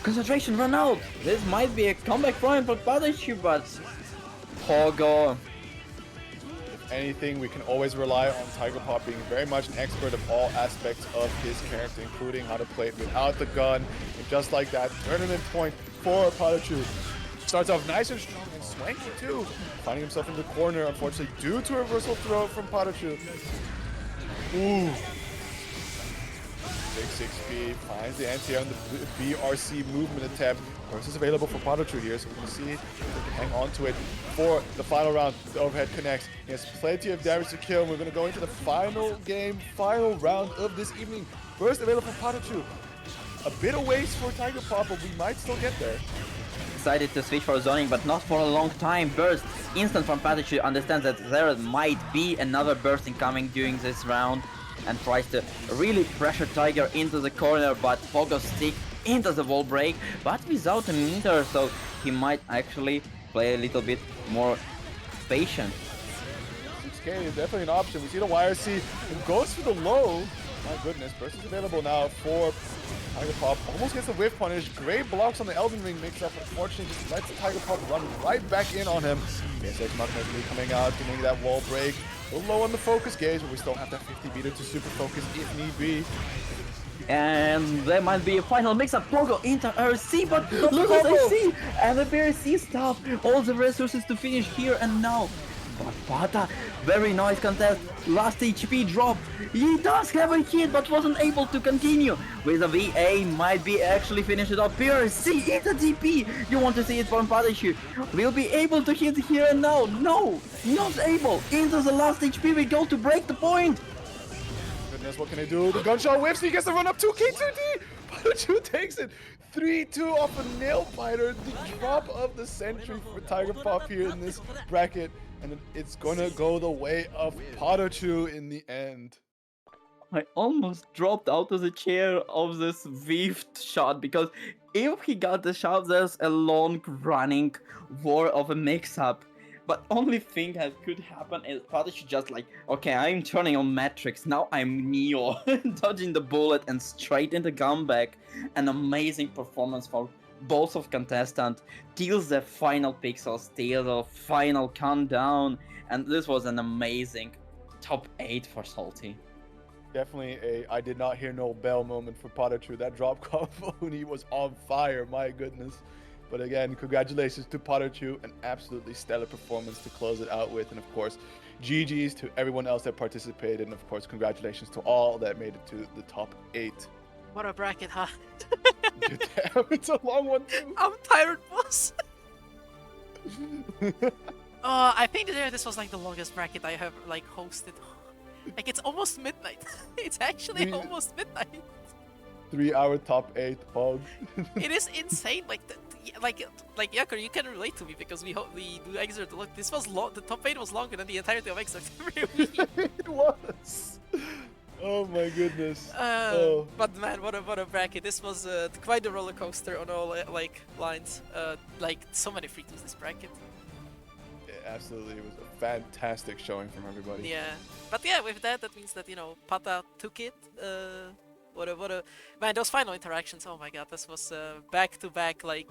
Concentration run out! This might be a comeback point for PataChu, but Pogo. If anything, we can always rely on Tiger Pop being very much an expert of all aspects of his character, including how to play it without the gun. And just like that, tournament point for PataChu. Starts off nice and strong and swanky too. Finding himself in the corner, unfortunately, due to a reversal throw from PataChu. Ooh. Big 6B finds the anti-air on the BRC movement attempt. Burst is available for PataChu here, so we're going to see if they can hang on to it for the final round. The overhead connects. He has plenty of damage to kill. We're going to go into the final game, final round of this evening. Burst available for PataChu. A bit of waste for Tiger Pop, but we might still get there. Decided to switch for zoning, but not for a long time. Burst instant from PataChu, understands that there might be another burst incoming during this round, and tries to really pressure Tiger into the corner, but Pogo stick into the wall break, but without a meter, so he might actually play a little bit more patient. 6K is definitely an option. We see the YRC and goes for the low. My goodness, burst is available now for Tiger Pop. Almost gets the whiff punish. Great blocks on the Elden Ring mix-up. Unfortunately, just lets Tiger Pop run right back in on him. Yes, Machina coming out, getting that wall break. A little low on the focus gauge, but we still have that 50 meter to super focus if need be. And there might be a final mix-up. Pogo into RC, but look at RC! And the BRC stop. All the resources to finish here and now. But Pata, very nice contest. Last HP drop. He does have a hit, but wasn't able to continue. With a VA, might be actually finish it off. BRC into DP. You want to see it from PataChu. Will be able to hit here and now. No, not able. Into the last HP we go to break the point. Goodness, what can he do? The gunshot whiffs. He gets to run up 2K2D. PataChu takes it. 3-2 off a nail biter. The drop of the century for Tiger Pop here in this bracket. And it's gonna go the way of PataChu in the end. I almost dropped out of the chair of this whiffed shot, because if he got the shot, there's a long running war of a mix-up. But only thing that could happen is PataChu just like, okay, I'm turning on Matrix, now I'm Neo, dodging the bullet and straight into comeback. An amazing performance for both of contestants, steals the final pixel, steals the final countdown, and this was an amazing top 8 for Salty. Definitely a I did not hear no bell moment for PataChu. That drop combo, he was on fire, my goodness. But again, congratulations to PataChu, an absolutely stellar performance to close it out with. And of course, GG's to everyone else that participated. And of course, congratulations to all that made it to the top 8. What a bracket, huh? Damn, it's a long one too. I'm tired, boss. I think that this was like the longest bracket I have like hosted. Like it's almost midnight. It's actually almost midnight. 3-hour top 8 pog. It is insane. Like like Yakor, you can relate to me because we do Xrd. Look, this was the top 8 was longer than the entirety of Xrd every week. It was. Oh my goodness. Oh. But man, what a bracket! This was quite a roller coaster on all like lines. Like so many free twos this bracket. Yeah, absolutely, it was a fantastic showing from everybody. Yeah, but yeah, with that means that Pata took it. What a man! Those final interactions. Oh my god, this was back to back like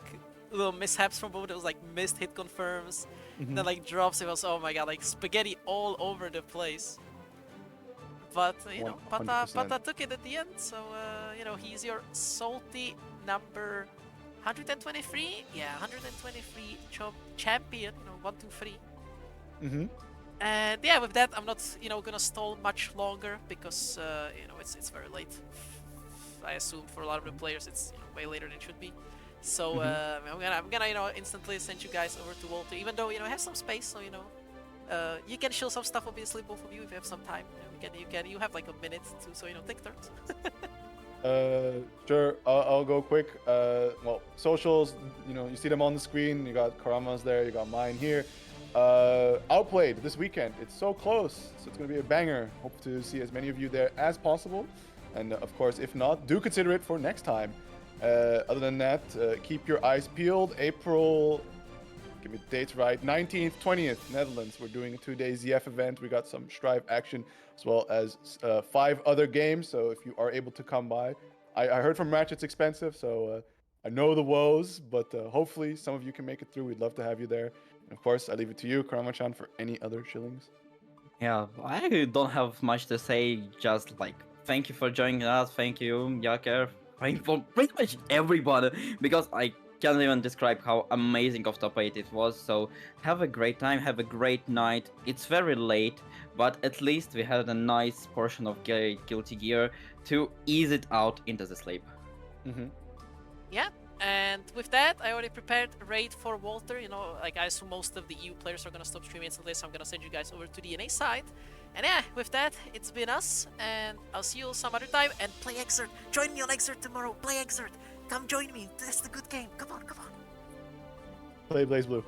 little mishaps from both. It was like missed hit confirms, then like drops. It was oh my god, like spaghetti all over the place. But Pata took it at the end, so he's your salty number 123. Yeah, 123 champion. 1, 2, 3. And yeah, with that, I'm not gonna stall much longer because it's very late. I assume for a lot of the players it's way later than it should be. So I'm gonna instantly send you guys over to Walter, even though I have some space, so you can show some stuff, obviously, both of you, if you have some time. You have like a minute to, so take turns. Sure, I'll go quick. Well, socials, you see them on the screen. You got Karama's there, you got mine here. Outplayed this weekend. It's so close, so it's gonna be a banger. Hope to see as many of you there as possible. And of course, if not, do consider it for next time. Other than that, keep your eyes peeled. April, give me the dates right, 19th, 20th, Netherlands. We're doing a 2-day ZF event. We got some Strive action as well as 5 other games. So if you are able to come by, I heard from Match it's expensive, so I know the woes, but hopefully some of you can make it through. We'd love to have you there. And of course, I leave it to you, Karama-chan, for any other shillings. Yeah, I don't have much to say. Just like thank you for joining us. Thank you, Yaker. Thank you for pretty much everybody, because I can't even describe how amazing of top 8 it was. So have a great time, have a great night. It's very late, but at least we had a nice portion of Guilty Gear to ease it out into the sleep. Yeah, and with that, I already prepared a raid for Walter. Like I assume most of the EU players are gonna stop streaming instantly, so I'm gonna send you guys over to the NA side. And yeah, with that, it's been us, and I'll see you some other time. And play Xrd. Join me on Xrd tomorrow. Play Xrd. Come join me. That's the good game. Come on, come on. Play Blazblue.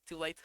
Too late.